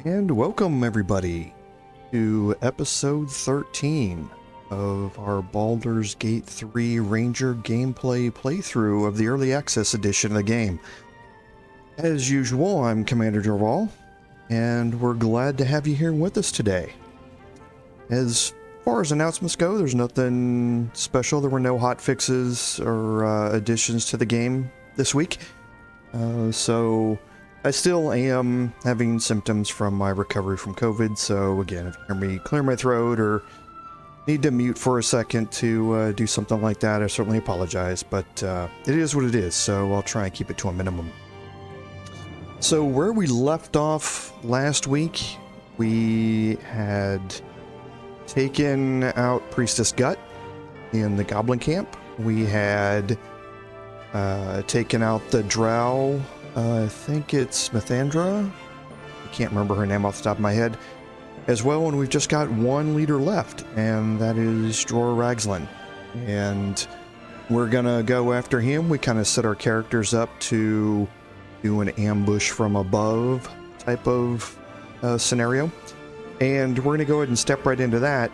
And welcome everybody to episode 13 of our Baldur's Gate 3 Ranger gameplay playthrough of the early access edition of the game. As usual, I'm Commander Dror, and we're glad to have you here with us today. As far as announcements go, there's nothing special. There were no hot fixes or additions to the game this week. So I still am having symptoms from my recovery from COVID, so again, if you hear me clear my throat or need to mute for a second to do something like that, I certainly apologize, but it is what it is, so I'll try and keep it to a minimum. So where we left off last week, we had taken out Priestess Gut in the Goblin Camp. We had taken out the Drow, I think it's Methandra. I can't remember her name off the top of my head. As well, and we've just got one leader left, and that is Dror Raglin. And we're gonna go after him. We kind of set our characters up to do an ambush from above type of scenario. And we're gonna go ahead and step right into that.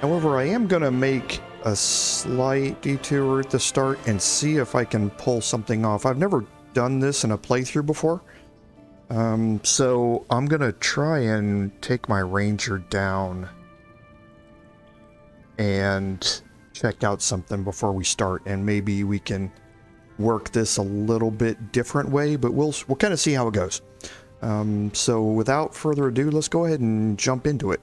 However, I am gonna make a slight detour at the start and see if I can pull something off. I've never done this in a playthrough before, so I'm gonna try and take my ranger down and check out something before we start, and maybe we can work this a little bit different way, but we'll kind of see how it goes. So without further ado, let's go ahead and jump into it.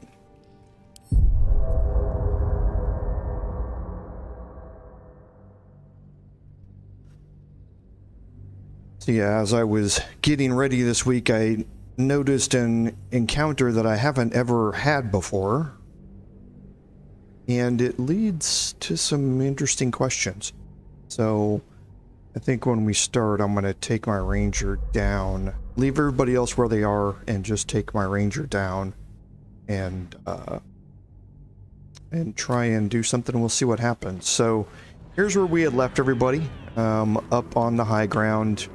Yeah, as I was getting ready this week, I noticed an encounter that I haven't ever had before, and it leads to some interesting questions. So I think when we start, I'm going to take my ranger down, leave everybody else where they are, and just take my ranger down and try and do something, and we'll see what happens. So here's where we had left everybody, up on the high ground.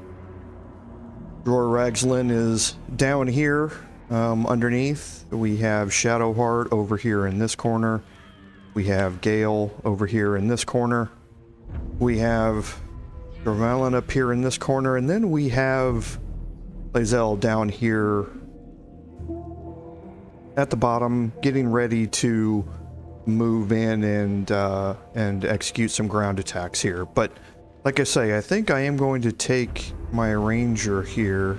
Dror Raglin is down here, underneath. We have Shadowheart over here in this corner. We have Gale over here in this corner. We have Dror up here in this corner, and then we have Lae'zel down here at the bottom, getting ready to move in and execute some ground attacks here. But like I say, I think I am going to take my ranger here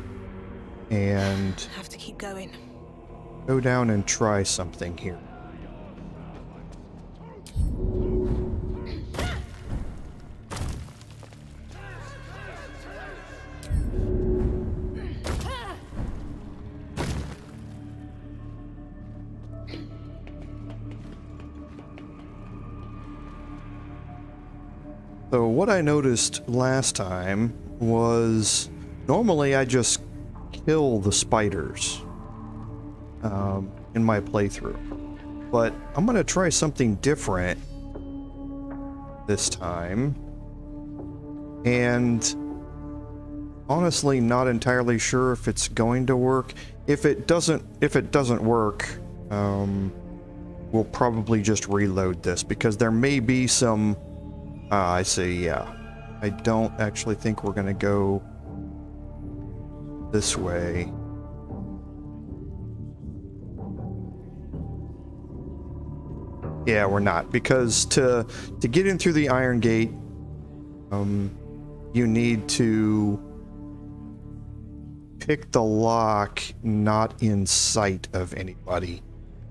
and have to keep going. Go down and try something here. So what I noticed last time was normally I just kill the spiders in my playthrough, but I'm gonna try something different this time, and honestly not entirely sure if it's going to work. If it doesn't work, we'll probably just reload this, because there may be some I see, yeah. I don't actually think we're gonna go this way. Yeah, we're not, because to get in through the Iron Gate, you need to pick the lock not in sight of anybody.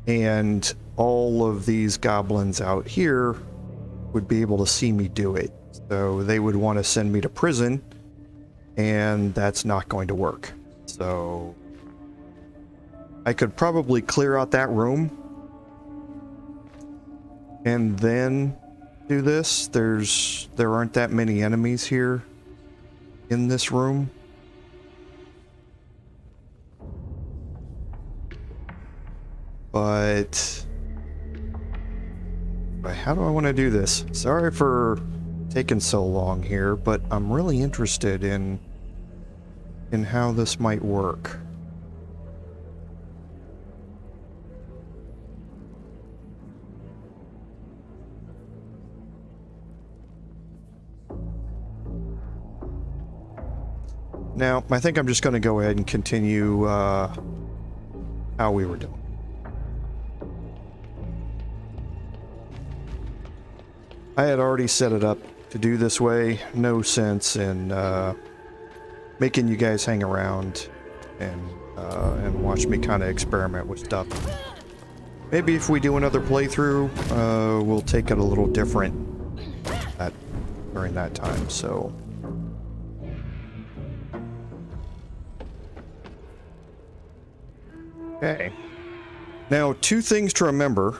And all of these goblins out here would be able to see me do it, so they would want to send me to prison, and that's not going to work. So I could probably clear out that room and then do this. There aren't that many enemies here in this room, but how do I want to do this? Sorry for taking so long here, but I'm really interested in how this might work. Now, I think I'm just going to go ahead and continue how we were doing. I had already set it up to do this way. No sense in making you guys hang around and watch me kind of experiment with stuff. Maybe if we do another playthrough, we'll take it a little different during that time, so... Okay. Now, two things to remember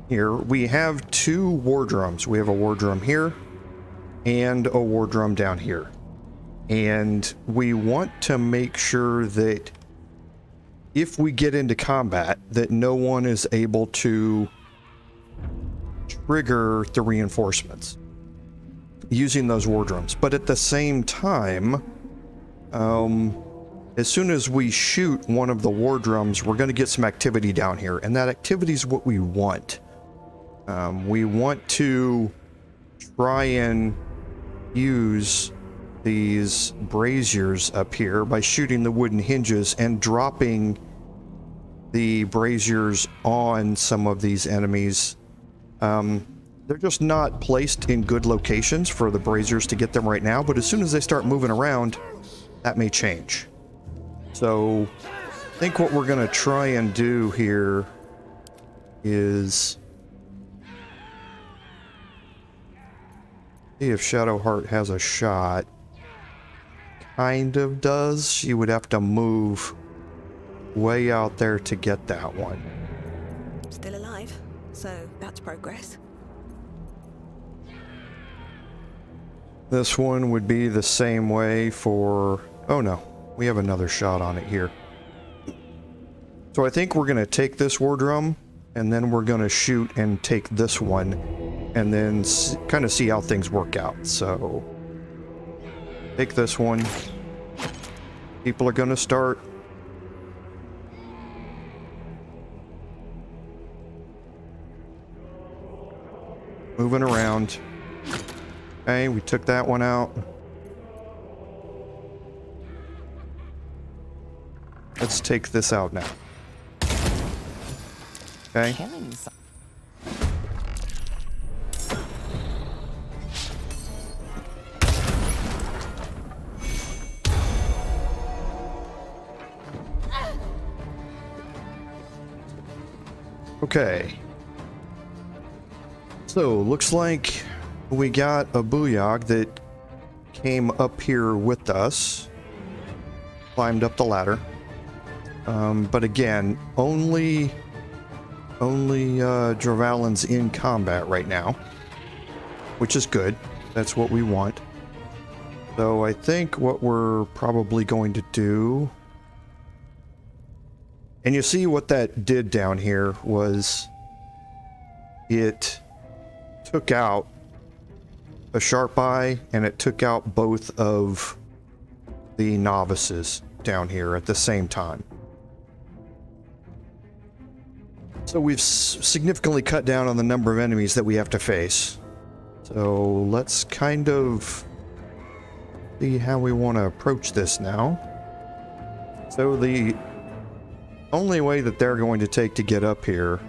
here. We have two war drums. We have a war drum here and a war drum down here. And we want to make sure that if we get into combat, that no one is able to trigger the reinforcements using those war drums. But at the same time, as soon as we shoot one of the war drums, we're going to get some activity down here, and that activity is what we want. We want to try and use these braziers up here by shooting the wooden hinges and dropping the braziers on some of these enemies. They're just not placed in good locations for the braziers to get them right now, but as soon as they start moving around, that may change. So, I think what we're going to try and do here is see if Shadowheart has a shot. Kind of does. She would have to move way out there to get that one. Still alive, so that's progress. This one would be the same way for... Oh no, we have another shot on it here. So I think we're going to take this war drum, and then we're going to shoot and take this one, and then kind of see how things work out. So, take this one. People are going to start moving around. Okay, we took that one out. Let's take this out now. Okay. Okay. So, looks like we got a Booyog that came up here with us. Climbed up the ladder. But again, only Dror Raglin's in combat right now, which is good. That's what we want. So I think what we're probably going to do, and you see what that did down here was it took out a sharp eye and it took out both of the novices down here at the same time. So we've significantly cut down on the number of enemies that we have to face. So let's kind of see how we want to approach this now. So the only way that they're going to take to get up here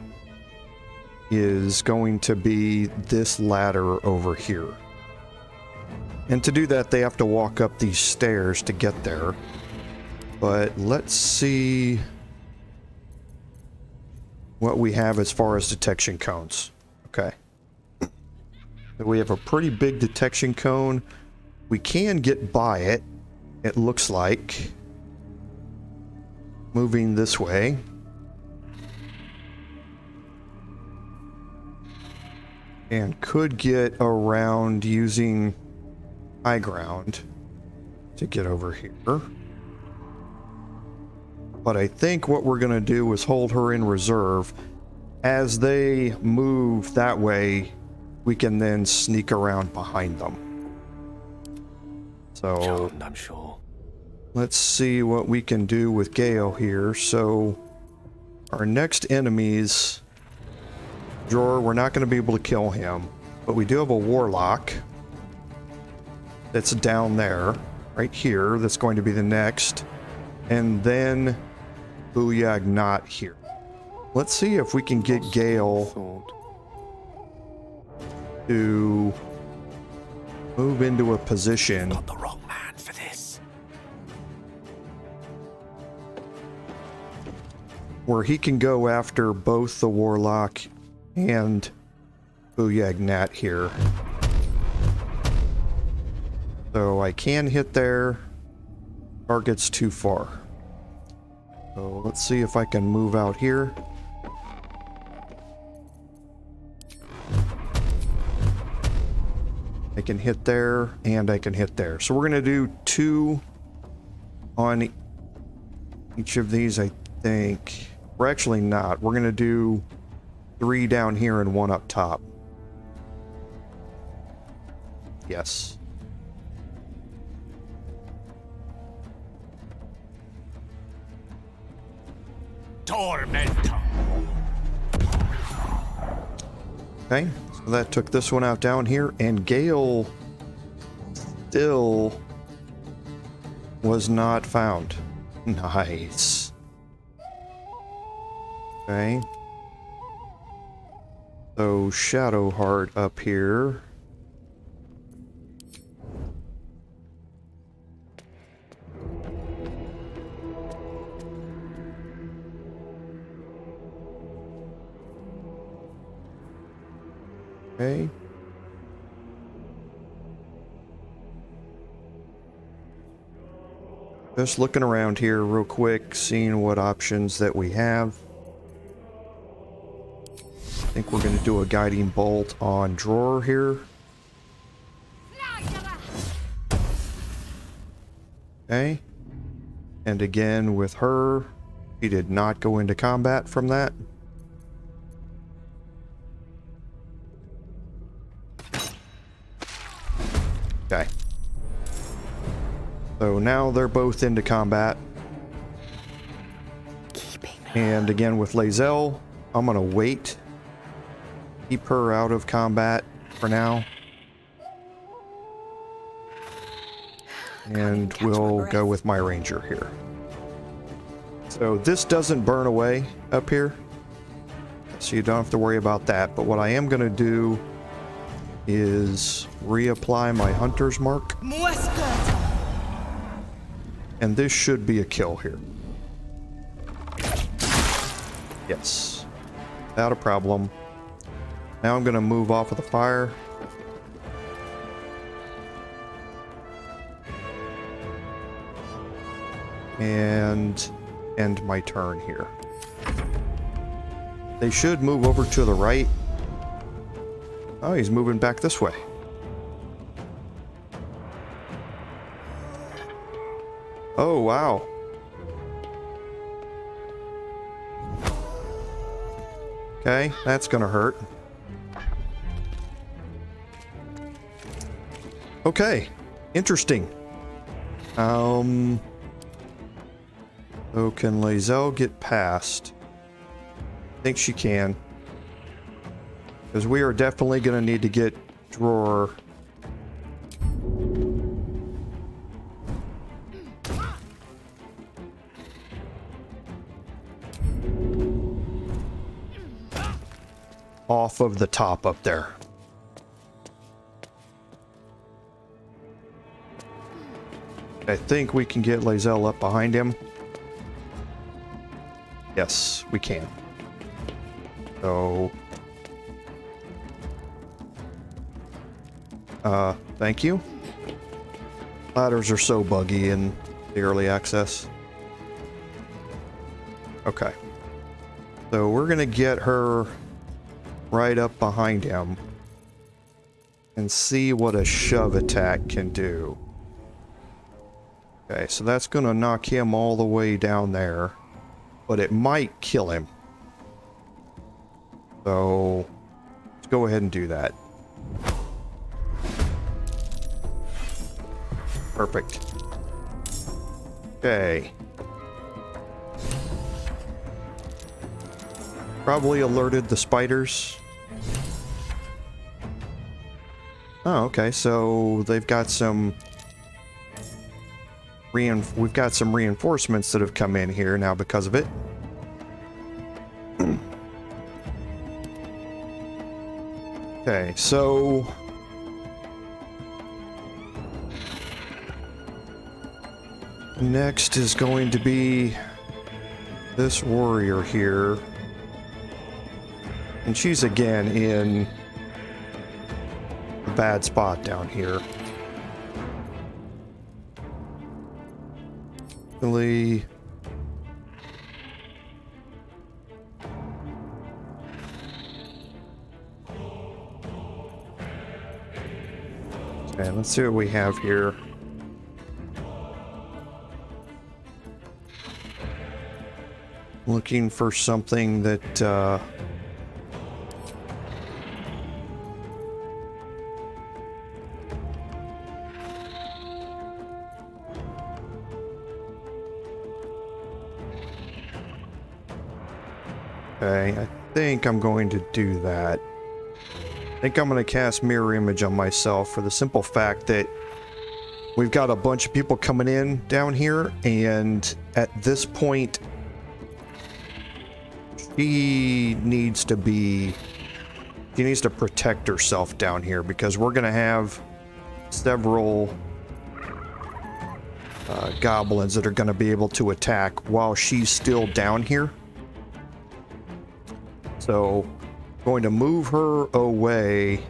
is going to be this ladder over here. And to do that, they have to walk up these stairs to get there. But let's see what we have as far as detection cones. Okay. So we have a pretty big detection cone. We can get by it, it looks like. Moving this way. And could get around using high ground to get over here. But I think what we're going to do is hold her in reserve. As they move that way, we can then sneak around behind them. So, I'm sure. Let's see what we can do with Gale here. So, our next enemies, Dror, we're not going to be able to kill him. But we do have a Warlock that's down there, right here. That's going to be the next. And then Booyag not here. Let's see if we can get Gale to move into a position. Got the wrong man for this. Where he can go after both the Warlock and Booyag Nat here. So I can hit there. Target's too far. So let's see if I can move out here. I can hit there, and I can hit there. So we're going to do 2 on each of these, I think. We're actually not. We're going to do 3 down here and 1 up top. Yes. Tormentor. Okay, so that took this one out down here, and Gale still was not found. Nice. Okay. So Shadowheart up here. Okay. Just looking around here real quick, seeing what options that we have. I think we're going to do a guiding bolt on Dror here. Okay. And again with her, he did not go into combat from that. Okay. So now they're both into combat. And again with Lae'zel, I'm gonna wait. Keep her out of combat for now. And we'll go with my ranger here. So this doesn't burn away up here, so you don't have to worry about that. But what I am gonna do is reapply my hunter's mark. And this should be a kill here. Yes. Without a problem. Now I'm going to move off of the fire. And end my turn here. They should move over to the right. Oh, he's moving back this way. Oh, wow. Okay, that's gonna hurt. Okay, interesting. So can Lae'zel get past? I think she can. Because we are definitely going to need to get Dror. Off of the top up there. I think we can get Lae'zel up behind him. Yes, we can. So... thank you. Ladders are so buggy in the early access. Okay. So we're gonna get her right up behind him and see what a shove attack can do. Okay, so that's gonna knock him all the way down there, but it might kill him. So let's go ahead and do that. Perfect. Okay. Probably alerted the spiders. Oh, okay, so they've got some we've got some reinforcements that have come in here now because of it. Okay, so next is going to be this warrior here. And she's again in a bad spot down here. Really. Okay, let's see what we have here. Looking for something that okay, I think I'm going to do that. I think I'm going to cast Mirror Image on myself for the simple fact that we've got a bunch of people coming in down here, and at this point, she needs to protect herself down here because we're going to have several goblins that are going to be able to attack while she's still down here. So, going to move her away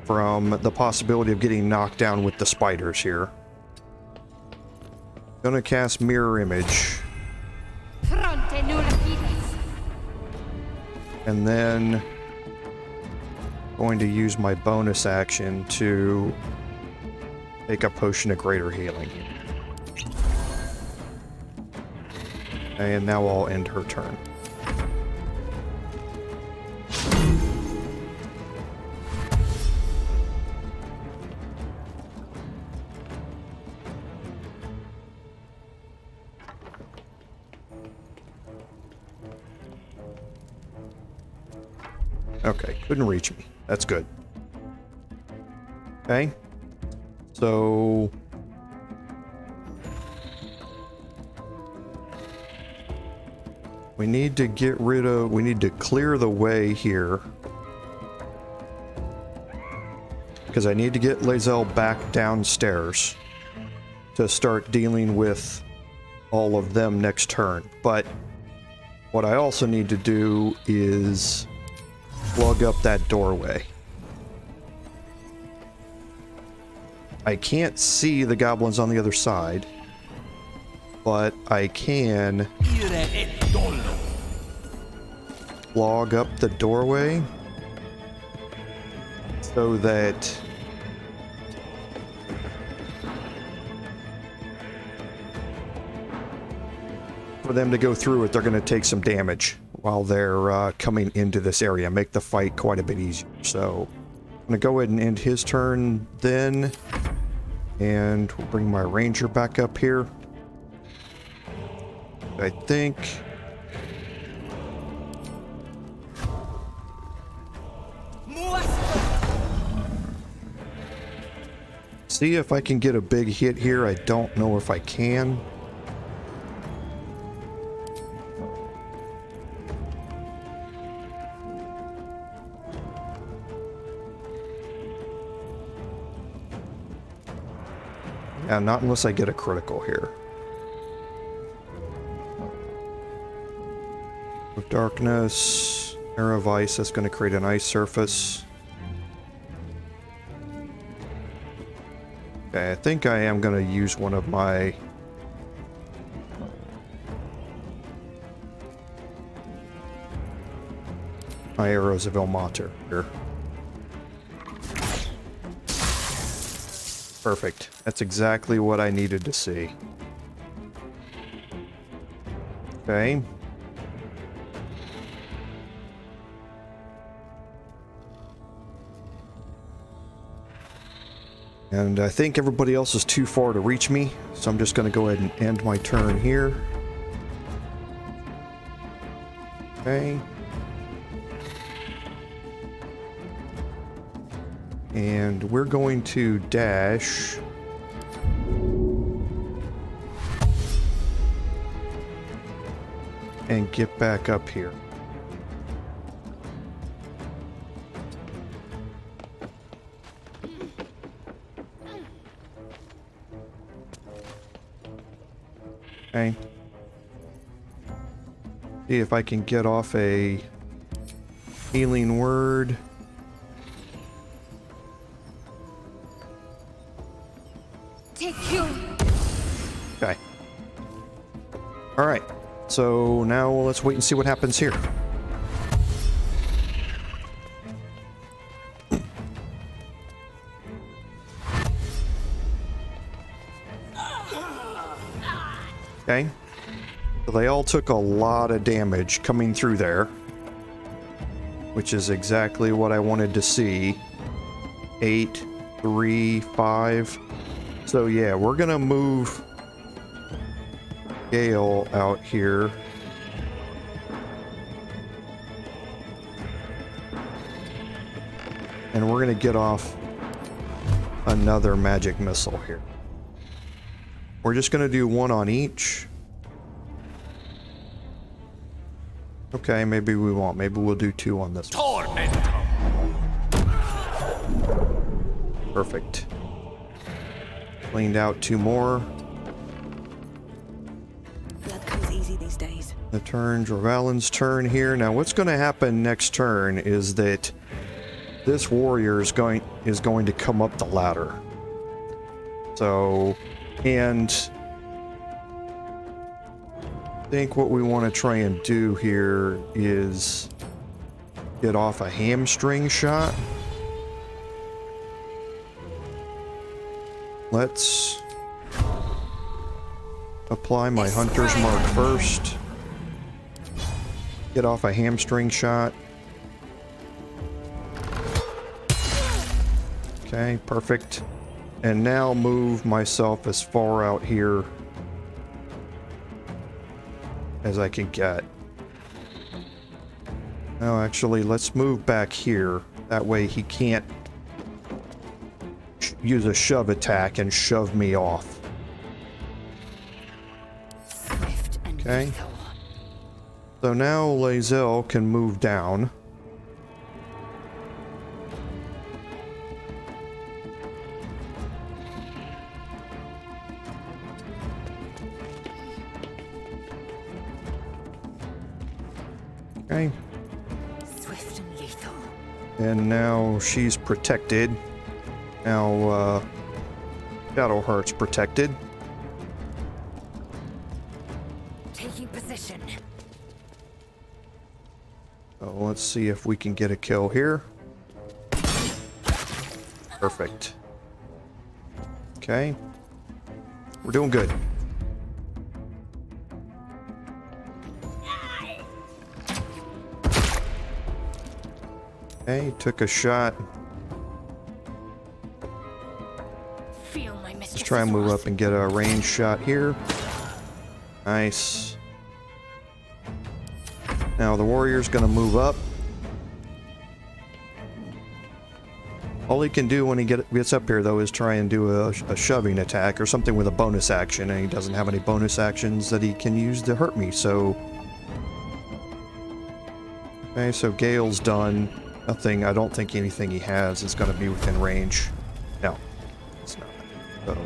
from the possibility of getting knocked down with the spiders here. Gonna cast Mirror Image. And then going to use my bonus action to take a potion of greater healing. And now I'll end her turn. Okay, couldn't reach me. That's good. Okay. So we need to clear the way here. Because I need to get Lae'zel back downstairs to start dealing with all of them next turn. But what I also need to do is plug up that doorway. I can't see the goblins on the other side, but I can plug up the doorway so that for them to go through it, they're going to take some damage while they're coming into this area, make the fight quite a bit easier. So I'm going to go ahead and end his turn then, and we'll bring my ranger back up here. I think see if I can get a big hit here. I don't know if I can. Yeah, not unless I get a critical here. With darkness, arrow of ice, that's going to create an ice surface. Okay, I think I am going to use one of my arrows of Ilmater here. Perfect. That's exactly what I needed to see. Okay. And I think everybody else is too far to reach me, so I'm just going to go ahead and end my turn here. Okay. And we're going to dash and get back up here. Okay. See if I can get off a healing word. Take you. Okay. Alright. So now let's wait and see what happens here. Okay. So they all took a lot of damage coming through there, which is exactly what I wanted to see. 8, 3, 5. So yeah, we're gonna move Gale out here. And we're gonna get off another magic missile here. We're just gonna do one on each. Okay, maybe we won't. Maybe we'll do 2 on this one. Perfect. Cleaned out 2 more. Blood comes easy these days. The turn, Dror Raglin's turn here. Now what's going to happen next turn is that this warrior is going to come up the ladder. So, and I think what we want to try and do here is get off a hamstring shot. Let's apply my hunter's mark first. Get off a hamstring shot. Okay, perfect. And now move myself as far out here as I can get. No, actually, let's move back here. That way he can't use a shove attack and shove me off. Swift and Okay. lethal. So now Lae'zel can move down. Okay. Swift and lethal. And now she's protected. Now, Shadowheart's protected. Taking position. So let's see if we can get a kill here. Perfect. Okay. We're doing good. Okay, took a shot. Feel my mistress. Let's try and move up and get a range shot here. Nice. Now the warrior's gonna move up. All he can do when he gets up here, though, is try and do a shoving attack or something with a bonus action, and he doesn't have any bonus actions that he can use to hurt me, so... Okay, so Gale's done. Nothing, I don't think anything he has is going to be within range. No, it's not. So...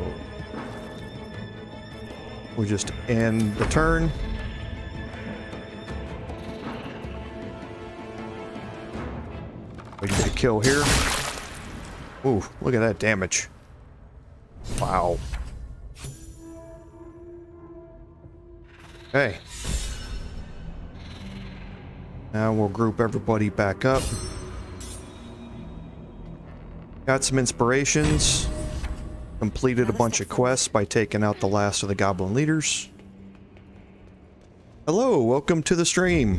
we'll just end the turn. We get a kill here. Ooh, look at that damage. Wow. Okay. Now we'll group everybody back up. Got some inspirations. Completed a bunch of quests by taking out the last of the goblin leaders. Hello, welcome to the stream.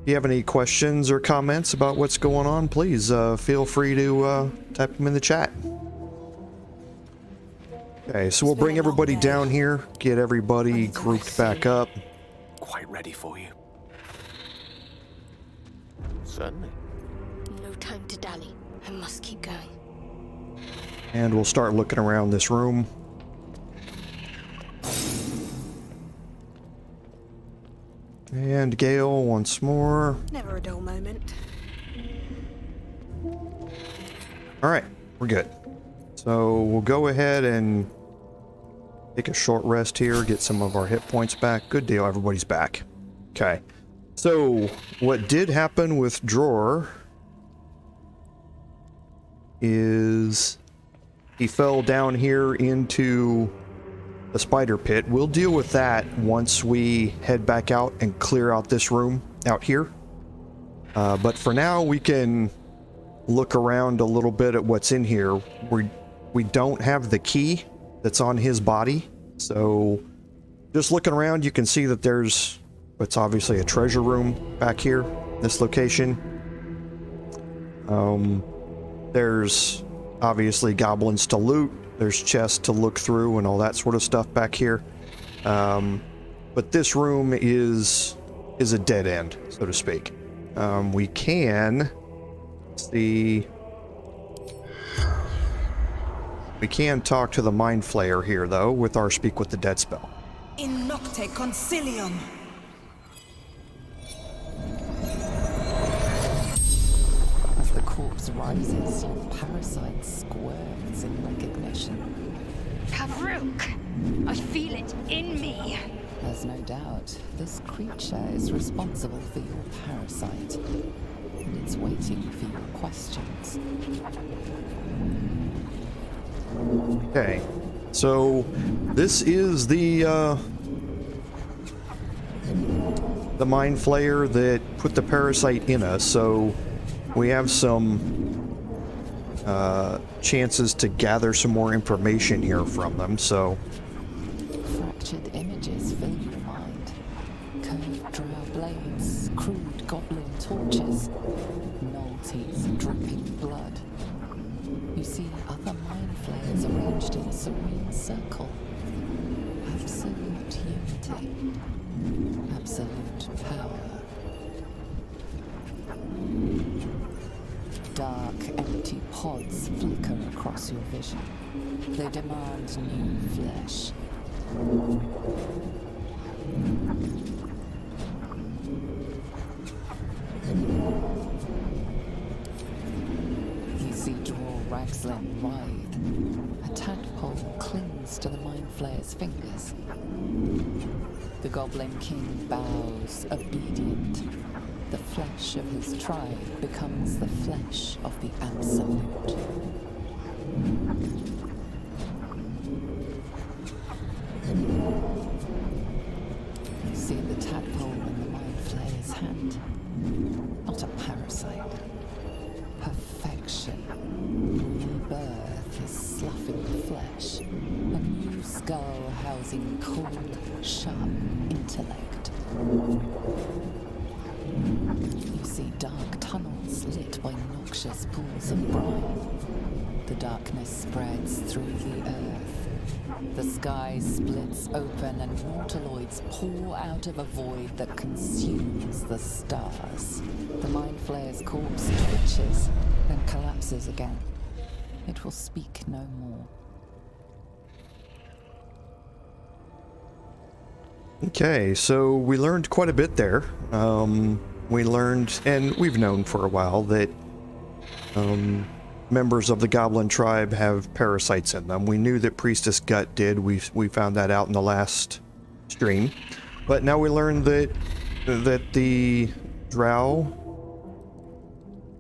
If you have any questions or comments about what's going on, please feel free to type them in the chat. Okay, so we'll bring everybody down here, get everybody grouped back up. Quite ready for you. Certainly. No time to dally. I must keep going. And we'll start looking around this room. And Gale once more. Never a dull moment. Alright, we're good. So we'll go ahead and take a short rest here, get some of our hit points back. Good deal, everybody's back. Okay. So, what did happen with Dror is he fell down here into the spider pit. We'll deal with that once we head back out and clear out this room out here. But for now, we can look around a little bit at what's in here. We don't have the key that's on his body, so just looking around, you can see that there's what's obviously a treasure room back here, this location. There's obviously goblins to loot, there's chests to look through and all that sort of stuff back here. But this room is a dead end, so to speak. We can see... We can talk to the Mind Flayer here, though, with our Speak with the Dead spell. In nocte concilium. As the corpse rises, your parasite squirms in recognition. Karuk! I feel it in me. There's no doubt this creature is responsible for your parasite, and it's waiting for your questions. Okay, so this is the Mind Flayer that put the parasite in us, so we have some chances to gather some more information here from them, so... Fractured images fill your mind. Curved drow blades, crude goblin torches, gnoll teeth dripping blood. You see other mind flayers arranged in a serene circle. Absolute unity. Absolute power. Dark, empty pods flicker across your vision. They demand new flesh. You see Dror Raglin writhe. A tadpole clings to the Mind Flayer's fingers. The Goblin King bows, obedient. The flesh of his tribe becomes the flesh of the Absolute. You see the tadpole in the Mind Flayer's hand. Not a parasite. Perfection. Rebirth is sloughing the flesh. A new skull housing cold, sharp intellect. You see dark tunnels lit by noxious pools of brine. The darkness spreads through the earth. The sky splits open and mortaloids pour out of a void that consumes the stars. The Mind Flayer's corpse twitches, then collapses again. It will speak no more. Okay, so we learned quite a bit there. We learned, and we've known for a while, that members of the Goblin tribe have parasites in them. We knew that Priestess Gut did. We found that out in the last stream. But now we learned that the Drow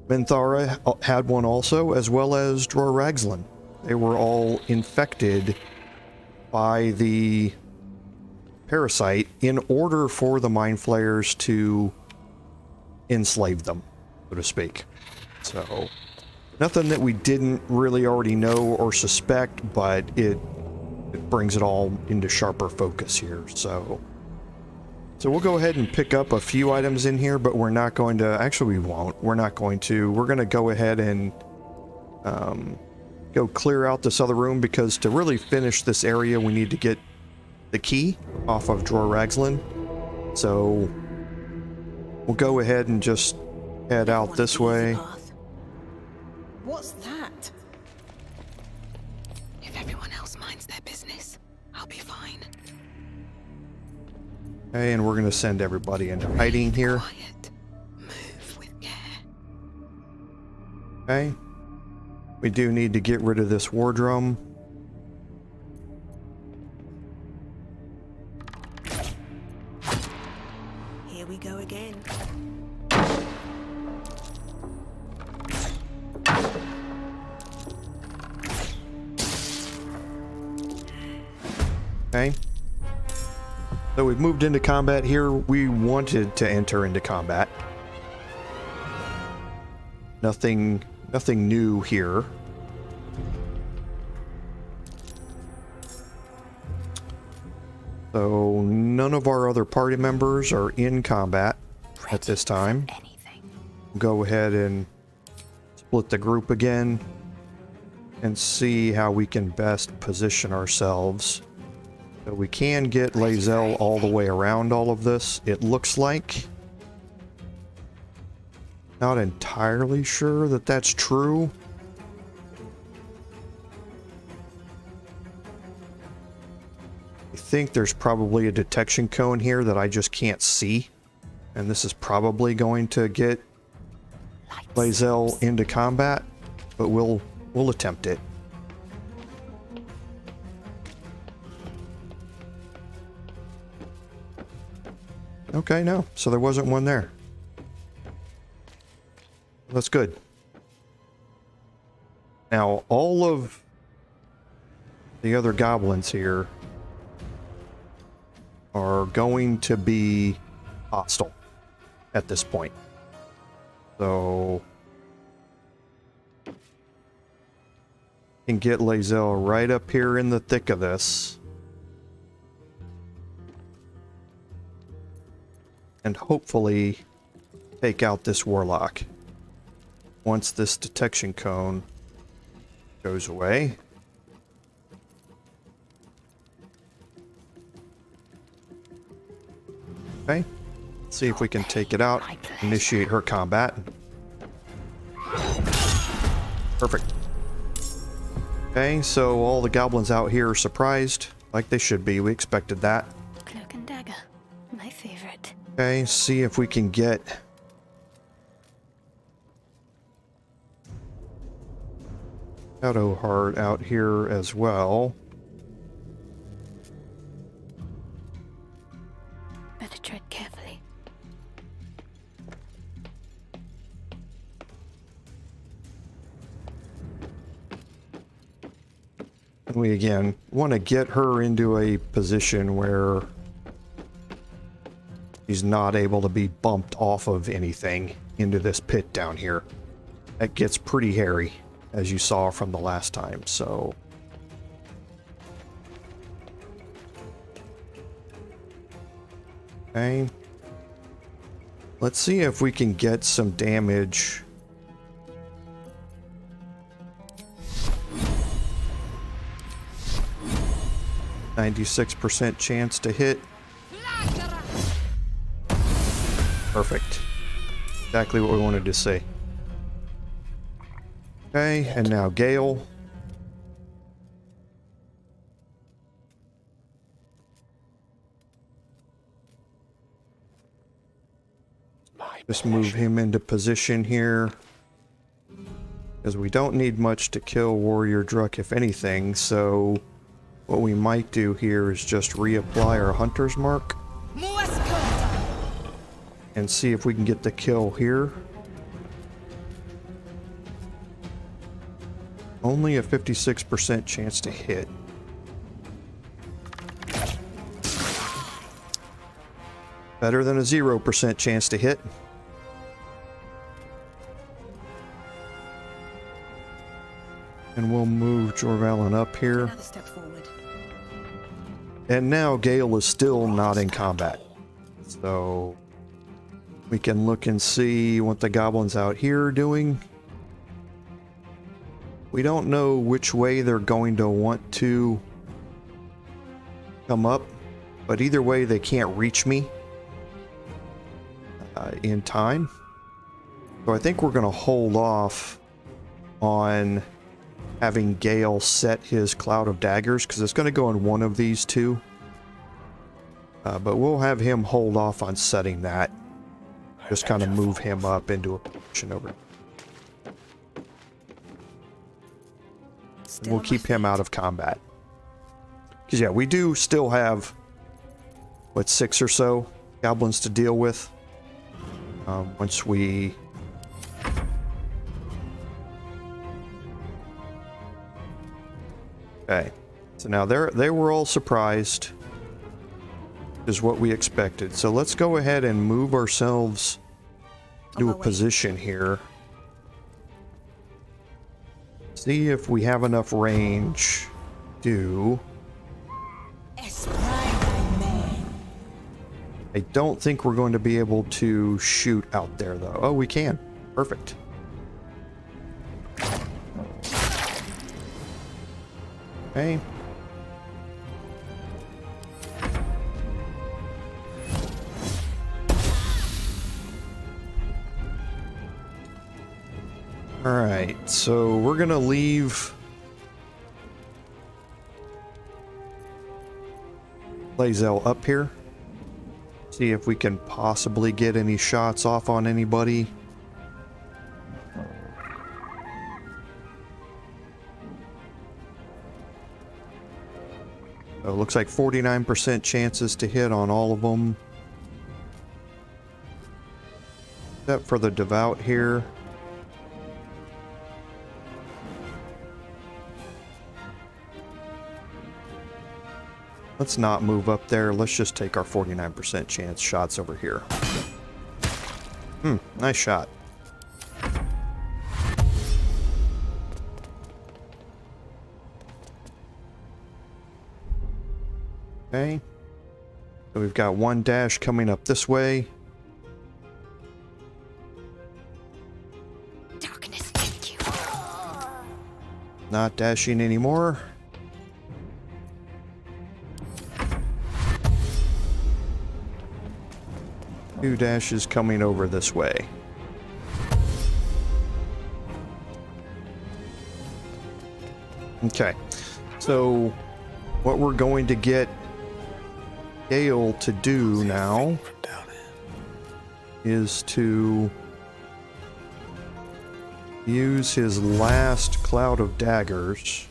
Minthara had one also, as well as Dror Raglin. They were all infected by the parasite in order for the Mind Flayers to enslave them, so to speak. So, nothing that we didn't really already know or suspect, but it brings it all into sharper focus here. So we'll go ahead and pick up a few items in here, but we're not going to, actually we won't, we're not going to, we're going to go ahead and go clear out this other room, because to really finish this area we need to get the key off of Dror Raglin. So we'll go ahead and just head out this way. What's that? If everyone else minds their business, I'll be fine. Okay, and we're going to send everybody into hiding here. Quiet. Move with care. Okay. We do need to get rid of this war drum. Here we go again. Okay. So we've moved into combat here. We wanted to enter into combat. Nothing new here. So none of our other party members are in combat at this time. Go ahead and split the group again and see how we can best position ourselves. So we can get Lae'zel all the way around all of this, it looks like. Not entirely sure that that's true. I think there's probably a detection cone here that I just can't see. And this is probably going to get Lae'zel into combat, but we'll attempt it. Okay, no. So there wasn't one there. That's good. Now, all of the other goblins here are going to be hostile at this point. So can get Lae'zel right up here in the thick of this. And hopefully take out this warlock once this detection cone goes away. Okay, let's see if we can take it out, initiate her combat. Perfect. Okay, so all the goblins out here are surprised, like they should be. We expected that. Cloak and dagger, my favorite. Okay, see if we can get Shadowheart out here as well. Better tread carefully. And we again want to get her into a position where she's not able to be bumped off of anything into this pit down here. That gets pretty hairy, as you saw from the last time, so... Okay. Let's see if we can get some damage. %96 chance to hit. Perfect. Exactly what we wanted to see. Okay, and now Gale. Just move him into position here. Because we don't need much to kill Warrior Druk, if anything, so what we might do here is just reapply our Hunter's Mark. And see if we can get the kill here. Only a 56% chance to hit. Better than a 0% chance to hit. And we'll move Jorvalin up here. Another step forward. And now Gale is still not in combat. So we can look and see what the goblins out here are doing. We don't know which way they're going to want to come up, but either way they can't reach me in time. So I think we're going to hold off on having Gale set his Cloud of Daggers, because it's going to go in one of these two. But we'll have him hold off on setting that. Just kind of move him up into a position over. Still We'll on my keep him feet. out of combat. Because, yeah, we do still have, what, 6 or so goblins to deal with. Once we... Okay. So now they were all surprised. Is what we expected. So let's go ahead and move ourselves On to my a way. position here. See if we have enough range to... I don't think we're going to be able to shoot out there, though. Oh, we can. Perfect. Okay. Alright, so we're gonna leave Lae'zel up here. See if we can possibly get any shots off on anybody. So it looks like 49% chances to hit on all of them. Except for the devout here. Let's not move up there. Let's just take our 49% chance shots over here. Nice shot. Okay. So we've got one dash coming up this way. Darkness, thank you. Not dashing anymore. Two dashes coming over this way. Okay, so what we're going to get Gale to do now is to use his last cloud of daggers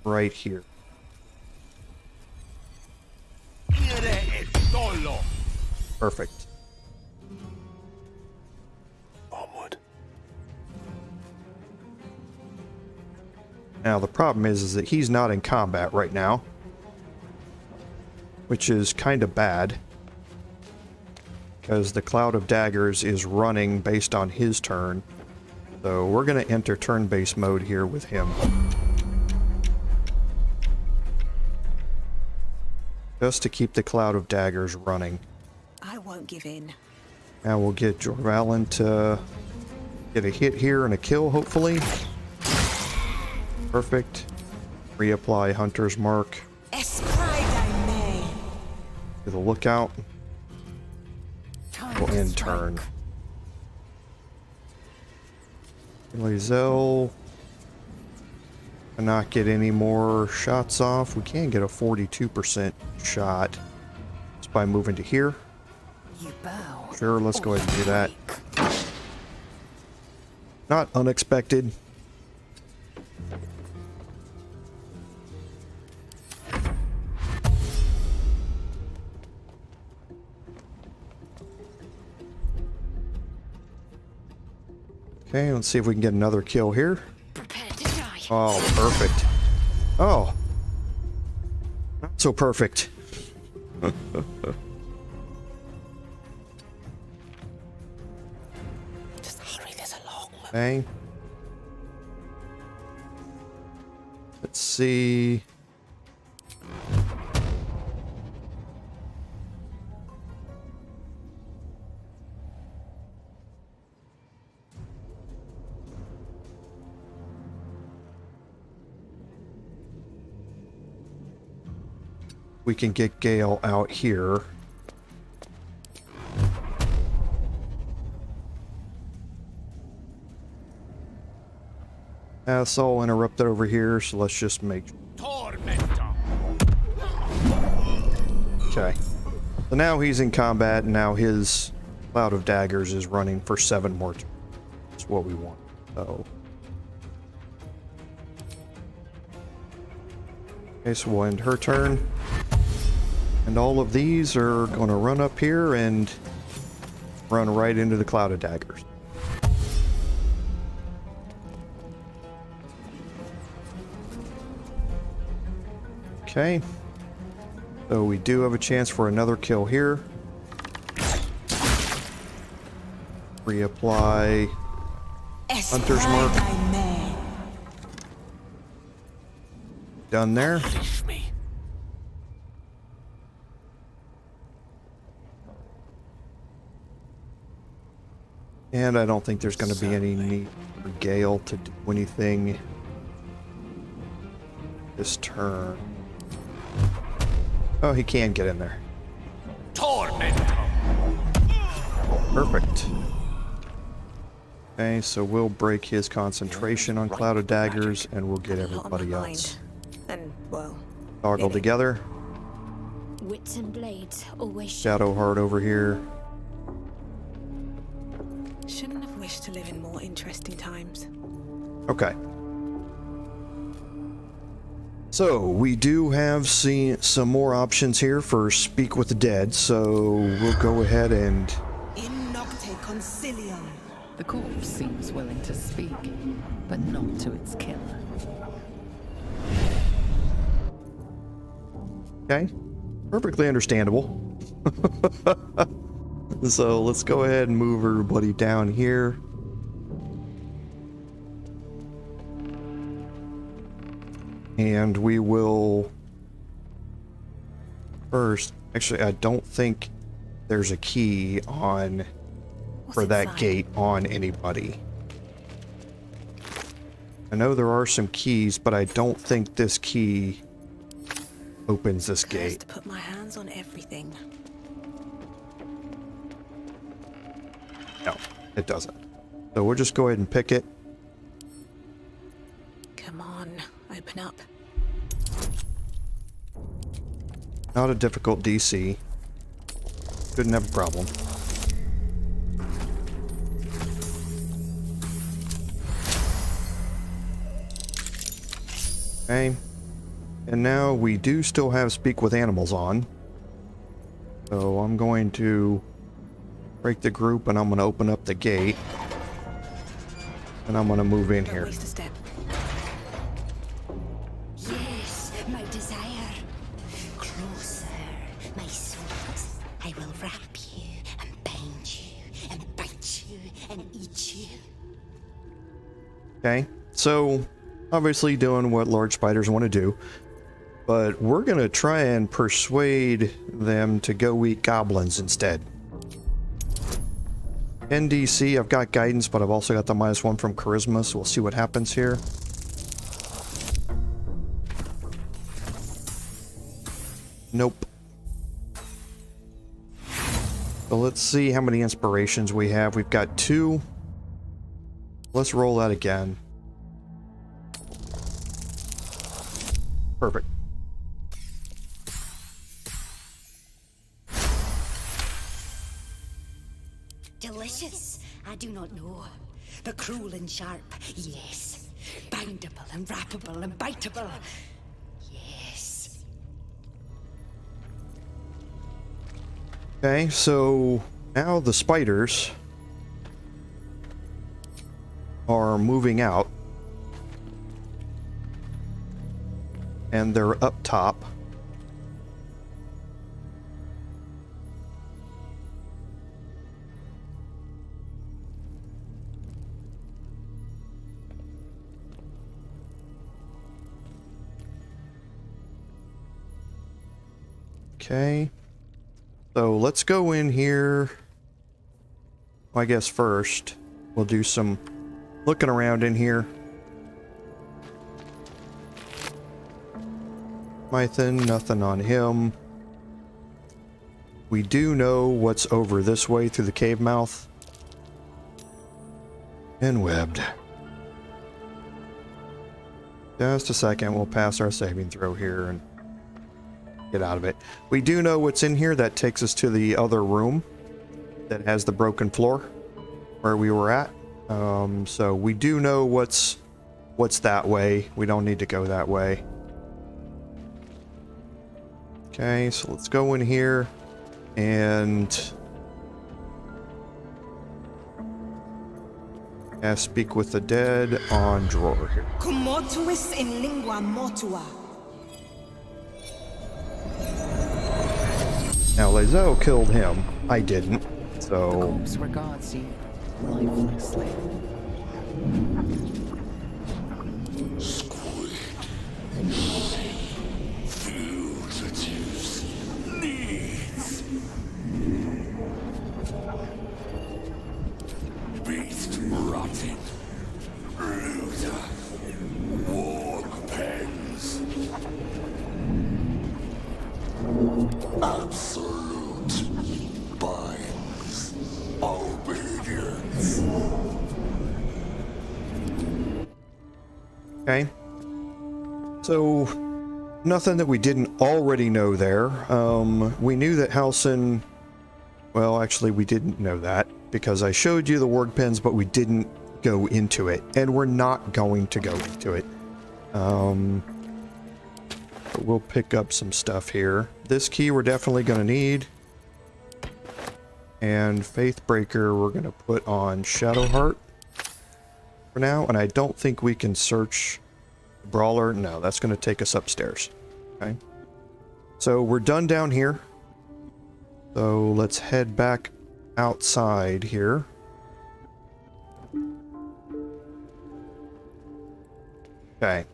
right here. Perfect. Onward. Now the problem is that he's not in combat right now, which is kind of bad because the cloud of daggers is running based on his turn. So we're going to enter turn-based mode here with him. Just to keep the cloud of daggers running. I won't give in. Now we'll get Dror Raglin to get a hit here and a kill, hopefully. Perfect. Reapply Hunter's Mark to the lookout. We'll end turn. Lae'zel cannot get any more shots off. We can get a 42% shot just by moving to here. You bow. Sure, let's go ahead and do that. Not unexpected. Okay, let's see if we can get another kill here. Prepare to die. Oh, perfect. Oh. Not so perfect. Just hurry this along. Okay. Let's see. We can get Gale out here. That's all interrupted over here, so let's just make... Okay. So now he's in combat, and now his cloud of daggers is running for 7 more turns. That's what we want. So. Okay, so we'll end her turn. And all of these are going to run up here and run right into the cloud of daggers. Okay. So we do have a chance for another kill here. Reapply Hunter's Mark. Done there. Leave me. And I don't think there's going to be any need for Gale to do anything this turn. Oh, he can get in there. Tormentum. Perfect. Okay, so we'll break his concentration on Cloud of Daggers, and we'll get A lot on everybody my else mind. And, well, toggle Lily. together. Wits and blades always Shadow Heart over here. shouldn't have wished to live in more interesting times. Okay. So, we do have some more options here for Speak with the Dead, so we'll go ahead and... In nocte concilium. The corpse seems willing to speak, but not to its killer. Okay. Perfectly understandable. So, let's go ahead and move everybody down here. And we will first, actually, I don't think there's a key on for that inside? gate on anybody. I know there are some keys, but I don't think this key opens this Cursed gate. to put my hands on everything. No, it doesn't. So we'll just go ahead and pick it. Come on, open up. Not a difficult DC. Couldn't have a problem. Okay. And now we do still have Speak with Animals on. So I'm going to break the group and I'm going to open up the gate. And I'm going to move in Don't here. waste a step. Yes, my desire. Closer, my sweet. I will wrap you and bind you and bite you and eat you. Okay. So obviously doing what large spiders want to do. But we're going to try and persuade them to go eat goblins instead. NDC, I've got guidance, but I've also got the -1 from charisma, so we'll see what happens here. Nope. So let's see how many inspirations we have. We've got 2. Let's roll that again. Perfect. Delicious, I do not know. The cruel and sharp, yes. Bindable and wrappable and biteable, yes. Okay, so now the spiders are moving out. And they're up top. Okay. So let's go in here. I guess first we'll do some looking around in here. Mython, nothing on him. We do know what's over this way through the cave mouth. And webbed. Just a second, we'll pass our saving throw here and get out of it. We do know what's in here. That takes us to the other room that has the broken floor where we were at. So we do know what's that way. We don't need to go that way. Okay, so let's go in here and speak with the dead on Dror here. Cum mortuis in lingua mortua. Now Lae'zel killed him. I didn't. The So corpse regards you lifelessly. Fugitives. Needs. Beast rotting. Looter. War pens. Absolute binds. Obedience. okay. So nothing that we didn't already know there. We knew that Halsin. Well, actually, we didn't know that because I showed you the word pens, but we didn't go into it, and we're not going to go into it. But we'll pick up some stuff here. This key we're definitely going to need. And Faithbreaker we're going to put on Shadowheart for now. And I don't think we can search the Brawler. No, that's going to take us upstairs. Okay. So we're done down here. So let's head back outside here. Okay.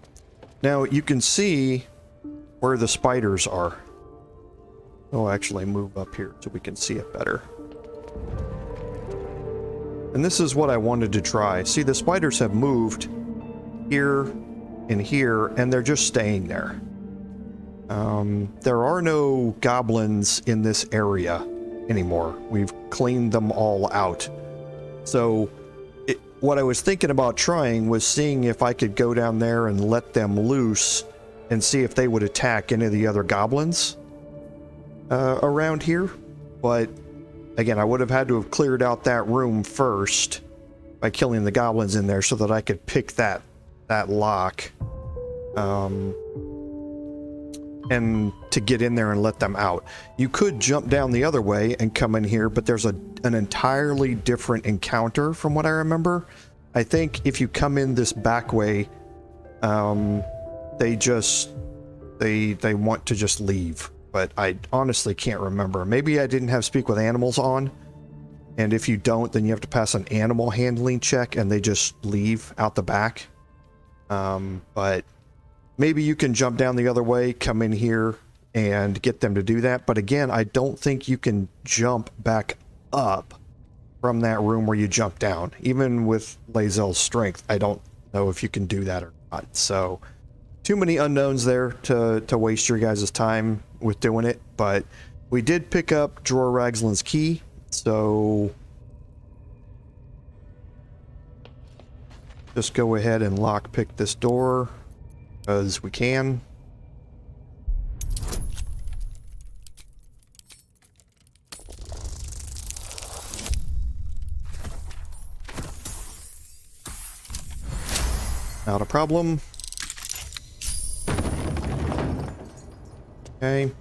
Now you can see where the spiders are. I'll actually move up here so we can see it better. And this is what I wanted to try. See, the spiders have moved here and here, and they're just staying there. There are no goblins in this area anymore. We've cleaned them all out. So what I was thinking about trying was seeing if I could go down there and let them loose and see if they would attack any of the other goblins around here. But again, I would have had to have cleared out that room first by killing the goblins in there so that I could pick that lock and to get in there and let them out. You could jump down the other way and come in here, but there's an entirely different encounter from what I remember. I think if you come in this back way, they want to just leave. But I honestly can't remember. Maybe I didn't have Speak with Animals on, and if you don't, then you have to pass an animal handling check and they just leave out the back. But maybe you can jump down the other way, come in here, and get them to do that. But again, I don't think you can jump back up from that room where you jump down. Even with Lae'zel's strength, I don't know if you can do that or not. So, too many unknowns there to waste your guys' time with doing it. But we did pick up Dror Raglin's key, so just go ahead and lockpick this door as we can. Not a problem. Okay.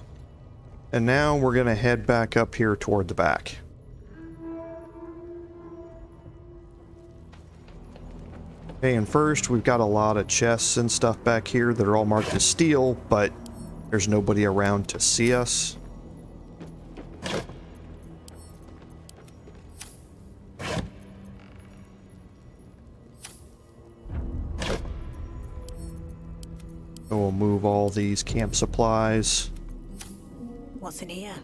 And now we're going to head back up here toward the back. Okay, and first we've got a lot of chests and stuff back here that are all marked as steel, but there's nobody around to see us. So we'll move all these camp supplies. What's in here?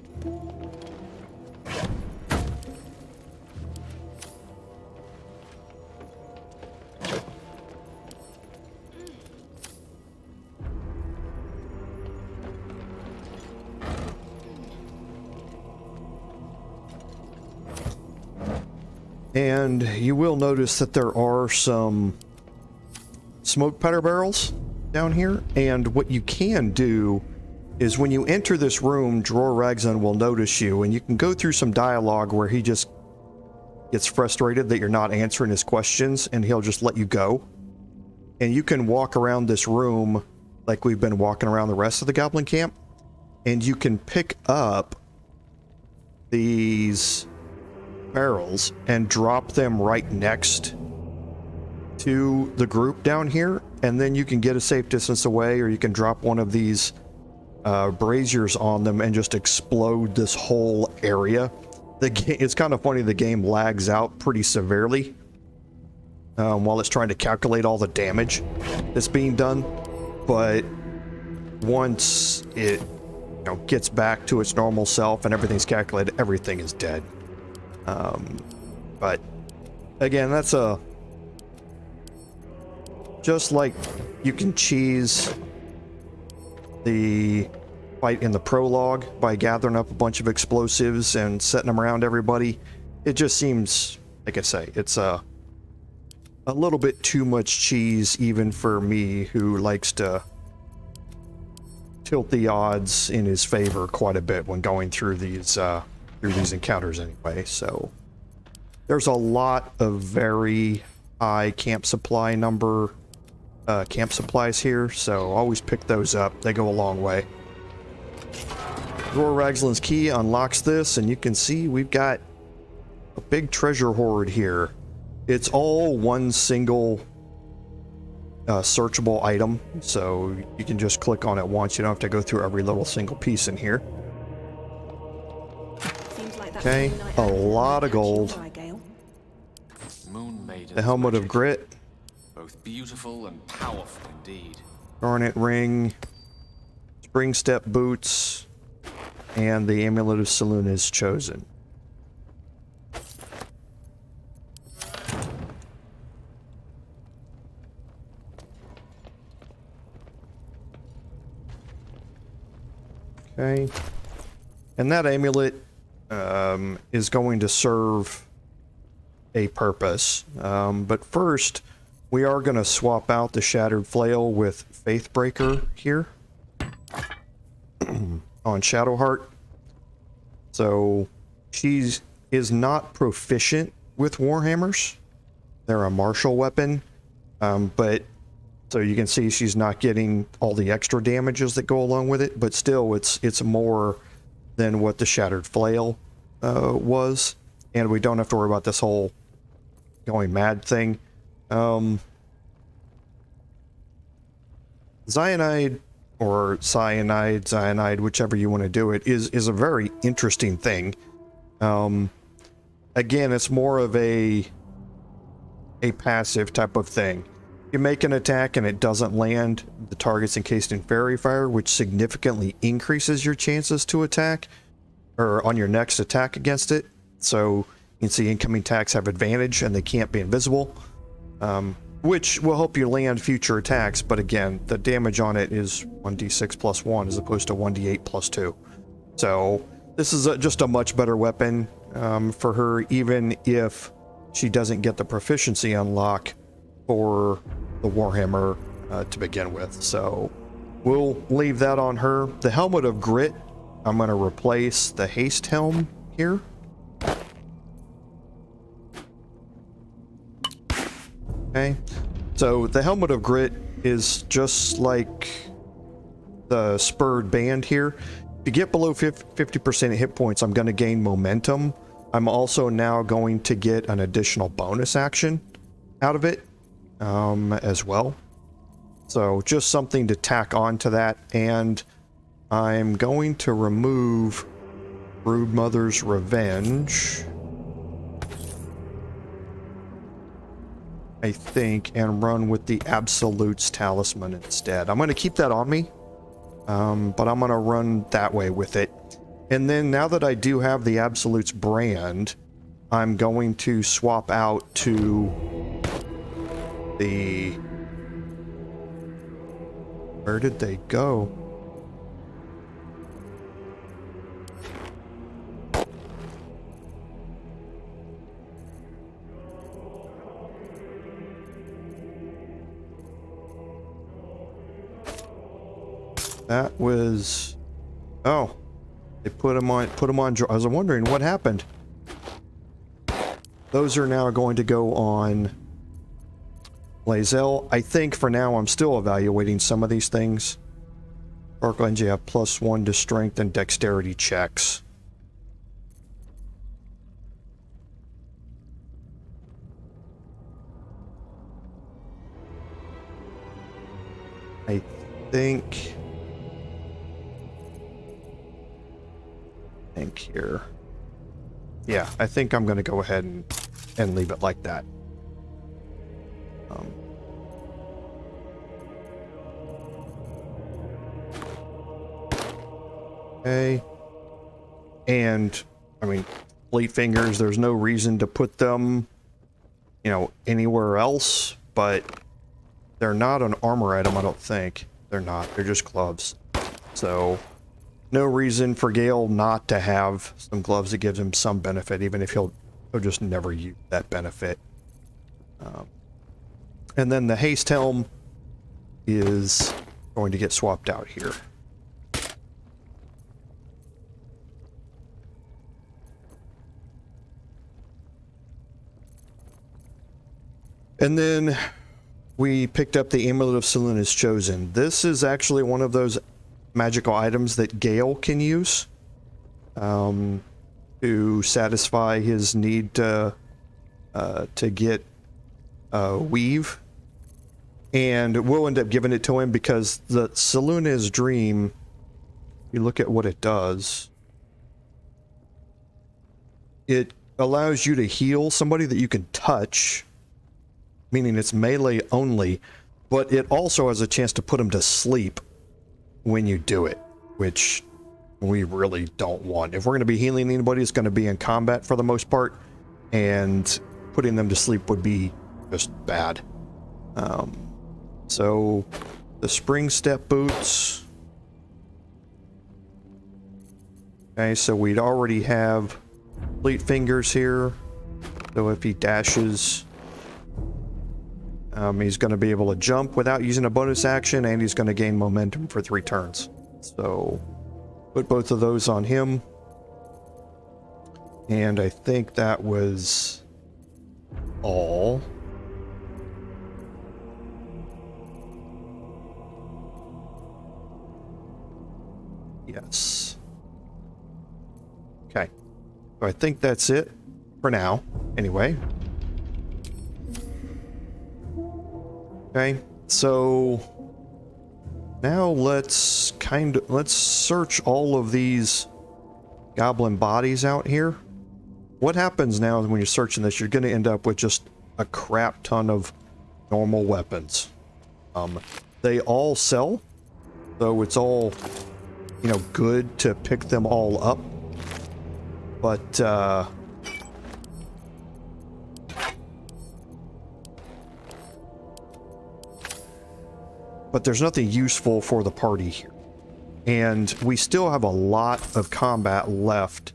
And you will notice that there are some smoke powder barrels down here, and what you can do is when you enter this room, Dror Raglin will notice you, and you can go through some dialogue where he just gets frustrated that you're not answering his questions, and he'll just let you go. And you can walk around this room like we've been walking around the rest of the goblin camp, and you can pick up these barrels and drop them right next to the group down here, and then you can get a safe distance away, or you can drop one of these braziers on them and just explode this whole area. It's kind of funny, the game lags out pretty severely while it's trying to calculate all the damage that's being done, but once it gets back to its normal self and everything's calculated, everything is dead. But again, that's just like you can cheese the fight in the prologue by gathering up a bunch of explosives and setting them around everybody. It just seems, like I say, it's a little bit too much cheese even for me, who likes to tilt the odds in his favor quite a bit when going through these encounters anyway. So there's a lot of very high camp supply number camp supplies here, so always pick those up. They go a long way. Dror Raglin's key unlocks this, and you can see we've got a big treasure hoard here. It's all one single searchable item, so you can just click on it once. You don't have to go through every little single piece in here. Okay, a lot of gold. The helmet of grit. Both beautiful and powerful indeed. Garnet ring. Spring step boots. And the amulet of saloon is chosen. Okay. And that amulet is going to serve a purpose. But first, we are going to swap out the Shattered Flail with Faithbreaker here on Shadowheart. So she is not proficient with Warhammers. They're a martial weapon, but so you can see she's not getting all the extra damages that go along with it, but still it's more than what the Shattered Flail was, and we don't have to worry about this whole going mad thing. Cyanide, or cyanide, whichever you want to do it, is a very interesting thing. Again, it's more of a passive type of thing. You make an attack and it doesn't land, the target's encased in fairy fire, which significantly increases your chances to attack, or on your next attack against it. So you can see incoming attacks have advantage and they can't be invisible, which will help you land future attacks. But again, the damage on it is 1d6 plus 1 as opposed to 1d8 plus 2. So this is just a much better weapon for her, even if she doesn't get the proficiency unlock for the Warhammer to begin with. So we'll leave that on her. The Helmet of Grit, I'm going to replace the Haste Helm here. Okay, so the Helmet of Grit is just like the Spurred Band here. If you get below 50% hit points, I'm going to gain momentum. I'm also now going to get an additional bonus action out of it as well. So just something to tack on to that. And I'm going to remove Brood Mother's Revenge, I think, and run with the Absolute's Talisman instead. I'm going to keep that on me, but I'm going to run that way with it. And then now that I do have the Absolute's brand, I'm going to swap out to the... Where did they go? That was Oh, they put them on. I was wondering what happened. Those are now going to go on Lae'zel. I think for now I'm still evaluating some of these things. Sparklands, you have +1 to strength and dexterity checks. I think here. Yeah, I think I'm going to go ahead and leave it like that. Okay. And, I mean, fleet fingers, there's no reason to put them, you know, anywhere else, but they're not an armor item, I don't think. They're not. They're just gloves. So, no reason for Gale not to have some gloves that gives him some benefit, even if he'll just never use that benefit. And then the haste helm is going to get swapped out here. And then we picked up the Amulet of Selûne's Chosen. This is actually one of those magical items that Gale can use to satisfy his need to get weave. And we'll end up giving it to him because the Selûne's Dream, you look at what it does, it allows you to heal somebody that you can touch, meaning it's melee only, but it also has a chance to put them to sleep when you do it, which we really don't want. If we're going to be healing anybody, it's going to be in combat for the most part, and putting them to sleep would be just bad. So the spring step boots. Okay, so we'd already have fleet fingers here, so if he dashes, he's going to be able to jump without using a bonus action, and he's going to gain momentum for 3 turns. So, put both of those on him. And I think that was all. Yes. Okay. So I think that's it for now, anyway. Okay, so now let's search all of these goblin bodies out here. What happens now is when you're searching this, you're going to end up with just a crap ton of normal weapons. They all sell, so it's all, you know, good to pick them all up. But there's nothing useful for the party here. And we still have a lot of combat left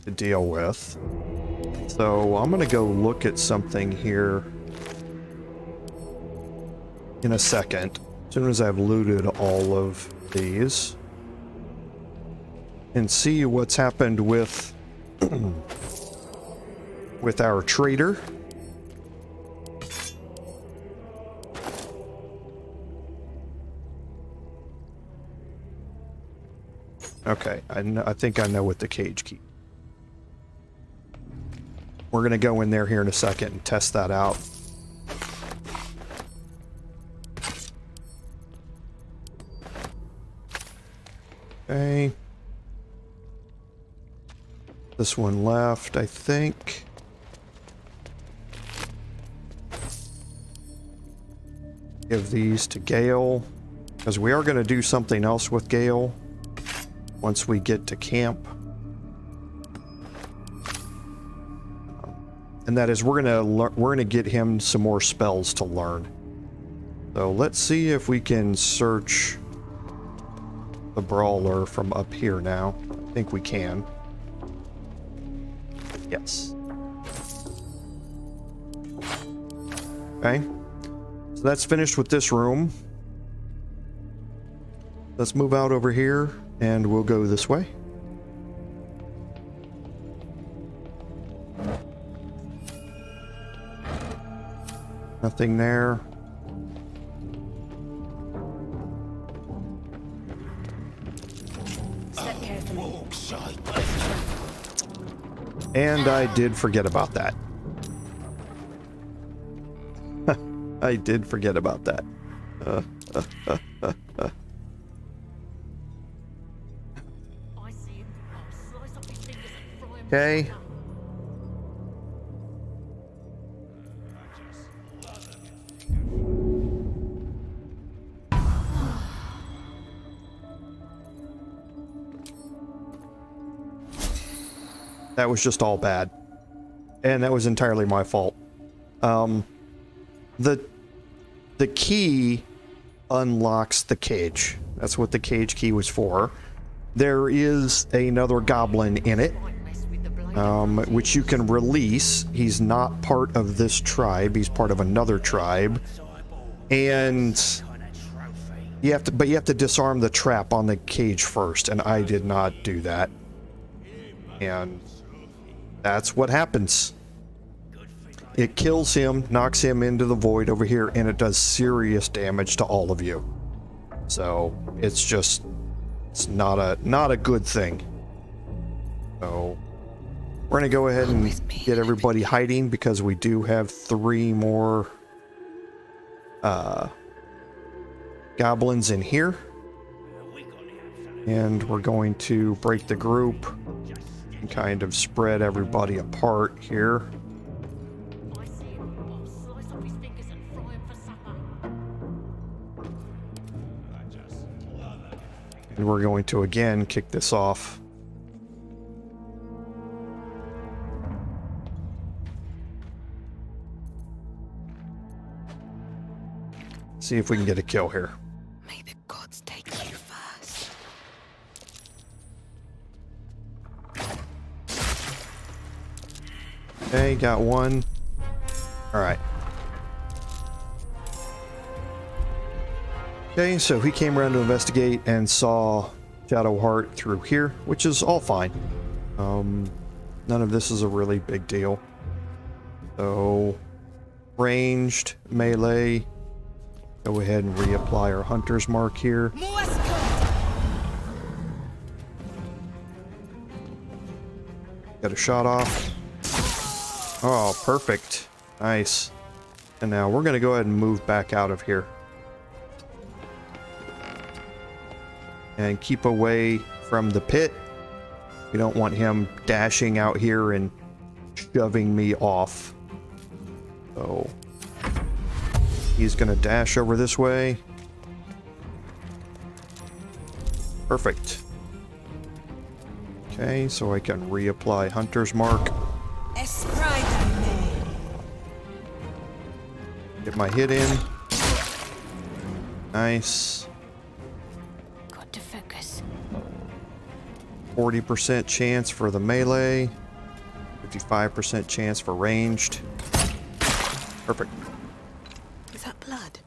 to deal with. So I'm going to go look at something here in a second, as soon as I've looted all of these, and see what's happened with with our trader. Okay, I think I know what the cage key. We're going to go in there here in a second and test that out. Okay. This one left, I think. Give these to Gale, because we are going to do something else with Gale once we get to camp. And that is, we're gonna get him some more spells to learn. So let's see if we can search the brawler from up here now. I think we can. Yes. Okay. So that's finished with this room. Let's move out over here. and we'll go this way. Nothing there. Step carefully. And I did forget about that. I did forget about that. Okay. That was just all bad. And that was entirely my fault. The key unlocks the cage. That's what the cage key was for. There is another goblin in it, which you can release. He's not part of this tribe. He's part of another tribe. And you have to disarm the trap on the cage first, and I did not do that. And that's what happens. It kills him, knocks him into the void over here, and it does serious damage to all of you. So it's not a good thing. So we're gonna go ahead and get everybody hiding because we do have 3 more goblins in here. And we're going to break the group and kind of spread everybody apart here. And we're going to again kick this off. See if we can get a kill here. May the gods take you first. Okay, got one. All right. Okay, so he came around to investigate and saw Shadowheart through here, which is all fine. None of this is a really big deal. So, ranged, melee. Go ahead and reapply our hunter's mark here. Got a shot off. Oh, perfect. Nice. And now we're going to go ahead and move back out of here. And keep away from the pit. We don't want him dashing out here and shoving me off. So he's gonna dash over this way. Perfect. Okay, so I can reapply Hunter's Mark. Get my hit in. Nice. 40% chance for the melee, 55% chance for ranged. Perfect. Is that blood?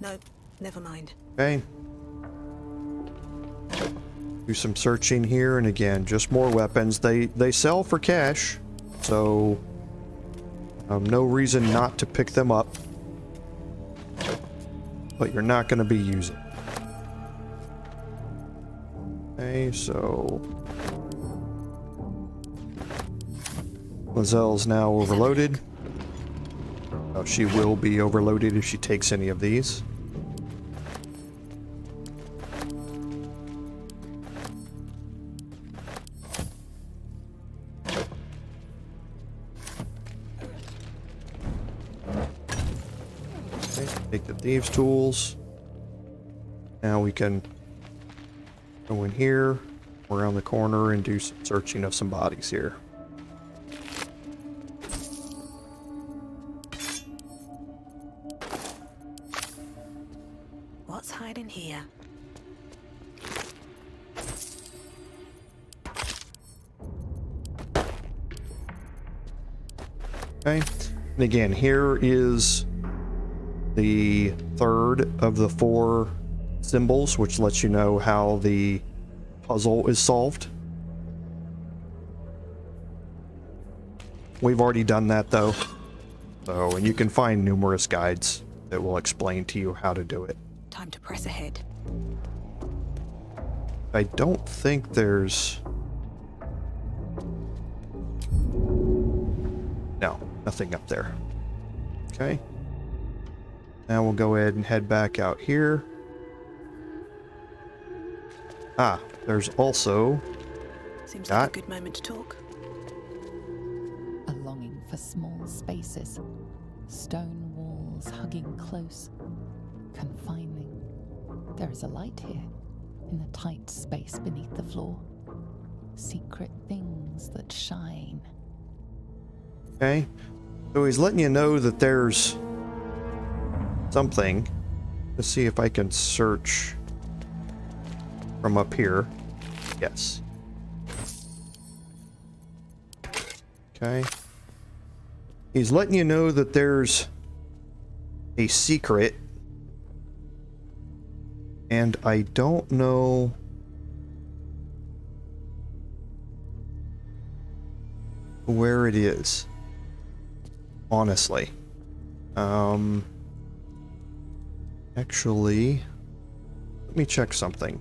No, never mind. Okay. Do some searching here, and again, just more weapons. They sell for cash, so no reason not to pick them up. But you're not going to be using. Okay, so Lae'zel's now overloaded. Oh, she will be overloaded if she takes any of these. Okay, take the thieves' tools. Now we can go in here, around the corner, and do some searching of some bodies here. What's hiding here? Okay, and again, here is the third of the 4 symbols, which lets you know how the puzzle is solved. We've already done that though. So, and you can find numerous guides that will explain to you how to do it. Time to press ahead. I don't think there's... No, nothing up there. Okay. Now we'll go ahead and head back out here. Ah, there's also... Seems like a good moment to talk. A longing for small spaces. Stone walls hugging close. Confining. There is a light here, in the tight space beneath the floor. Secret things that shine. Okay. So he's letting you know that there's something. Let's see if I can search from up here. Yes. Okay. He's letting you know that there's a secret. And I don't know where it is. Honestly. Actually, let me check something.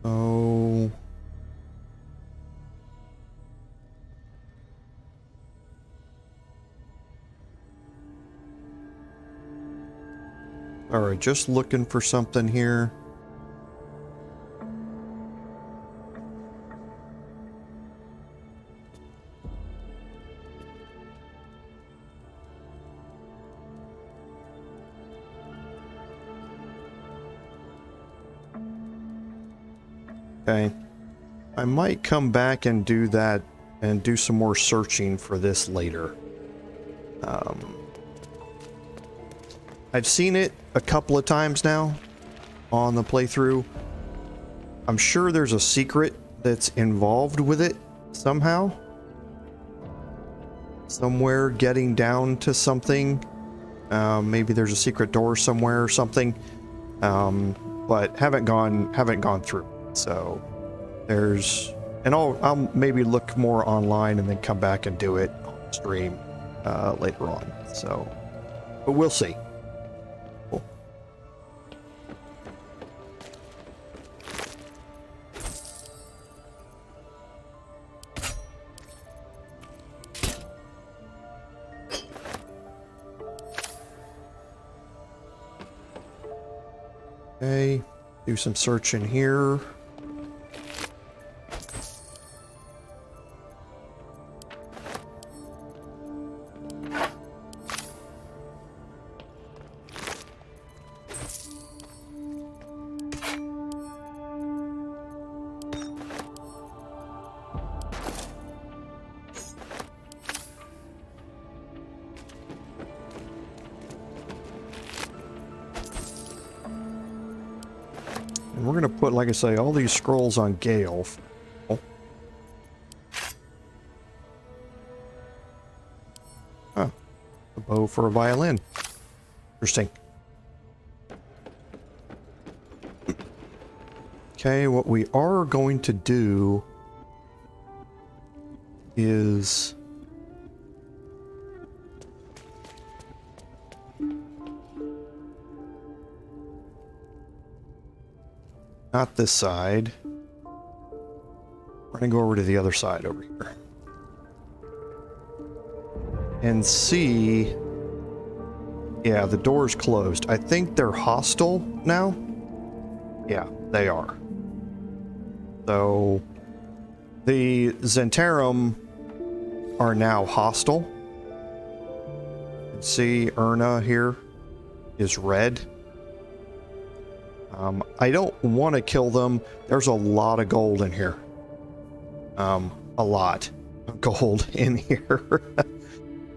Oh. Alright, just looking for something here. Okay. I might come back and do that and do some more searching for this later. I've seen it a couple of times now on the playthrough. I'm sure there's a secret that's involved with it somehow. Somewhere getting down to something. Maybe there's a secret door somewhere or something. But haven't gone through. So there's, and I'll maybe look more online and then come back and do it on stream later on. So, but we'll see. Cool. Okay, do some searching here. And we're going to put, like I say, all these scrolls on Gale. Huh. A bow for a violin. Interesting. Okay, what we are going to do is... not this side. We're gonna go over to the other side over here. And see... yeah, the door's closed. I think they're hostile now. Yeah, they are. So... the Zentarum are now hostile. See, Erna here is red. I don't want to kill them. There's a lot of gold in here. A lot of gold in here.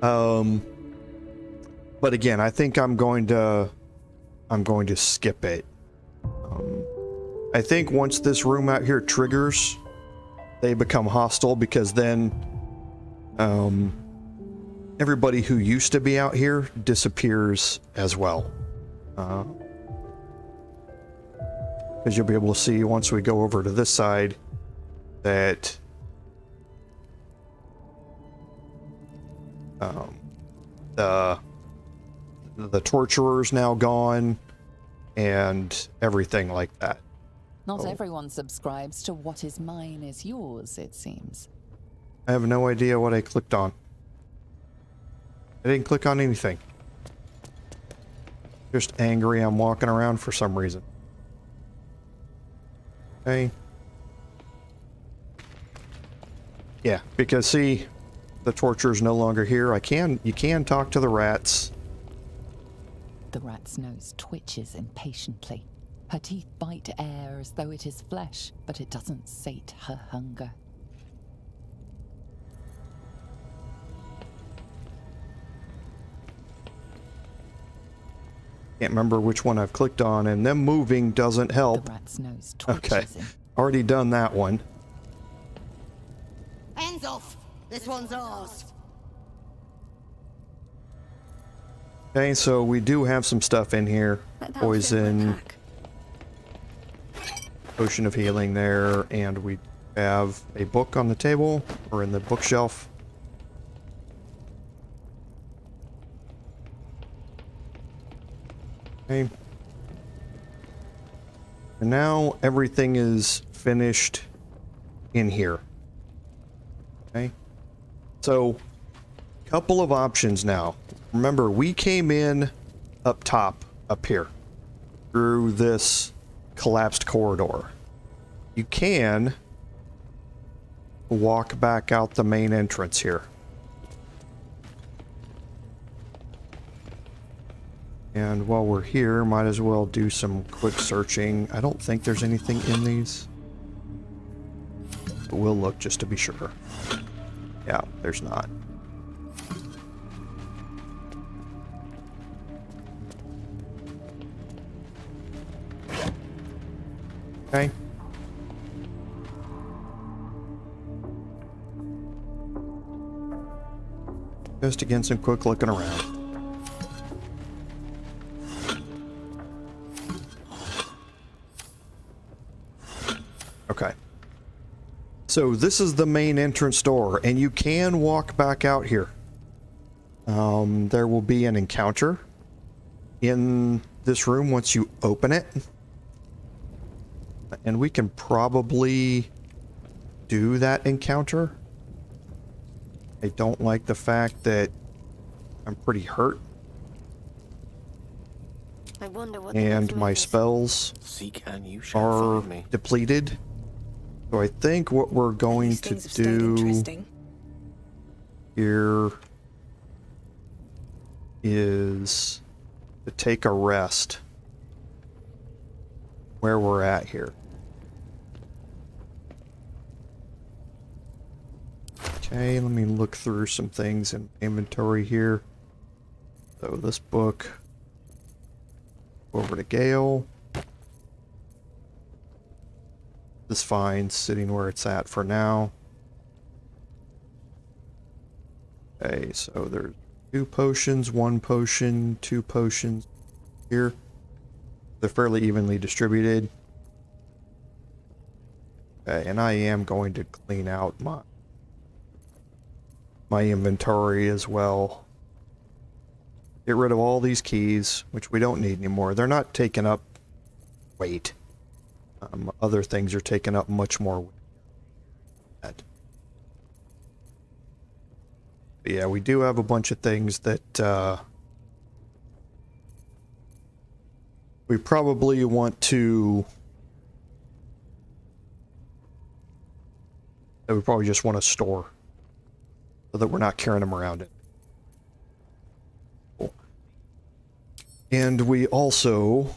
But again, I think I'm going to skip it. I think once this room out here triggers, they become hostile, because then everybody who used to be out here disappears as well. Because you'll be able to see once we go over to this side that the torturer's now gone and everything like that. Not everyone subscribes to what is mine is yours, it seems. I have no idea what I clicked on. I didn't click on anything. Just angry I'm walking around for some reason. Okay. Yeah, because see, the torturer's no longer here. You can talk to the rats. The rat's nose twitches impatiently. Her teeth bite air as though it is flesh, but it doesn't sate her hunger. Can't remember which one I've clicked on, and them moving doesn't help. The rat's nose twitches. Okay, already done that one. Hands off! This one's ours. Okay, so we do have some stuff in here. Poison, potion of healing there, and we have a book on the table, or in the bookshelf. Okay. And now everything is finished in here. Okay. So, couple of options now. Remember, we came in up top, up here, through this collapsed corridor. You can walk back out the main entrance here. And while we're here, might as well do some quick searching. I don't think there's anything in these, but we'll look just to be sure. Yeah, there's not. Okay. Just again, some quick looking around. Okay. So this is the main entrance door, and you can walk back out here. There will be an encounter in this room once you open it. And we can probably do that encounter. I don't like the fact that I'm pretty hurt. I wonder what and my spells Seek and you shall are find me. depleted. So I think what we're going These to things have stayed do interesting. here is to take a rest where we're at here. Okay, let me look through some things in inventory here. So this book, over to Gale. This is fine, sitting where it's at for now. Okay, so there's 2 potions, 1 potion, 2 potions here. They're fairly evenly distributed. Okay, and I am going to clean out my inventory as well. Get rid of all these keys, which we don't need anymore. They're not taking up weight. Other things are taking up much more weight. But yeah, we do have a bunch of things that we probably want to... that we probably just want to store, so that we're not carrying them around it. Cool. And we also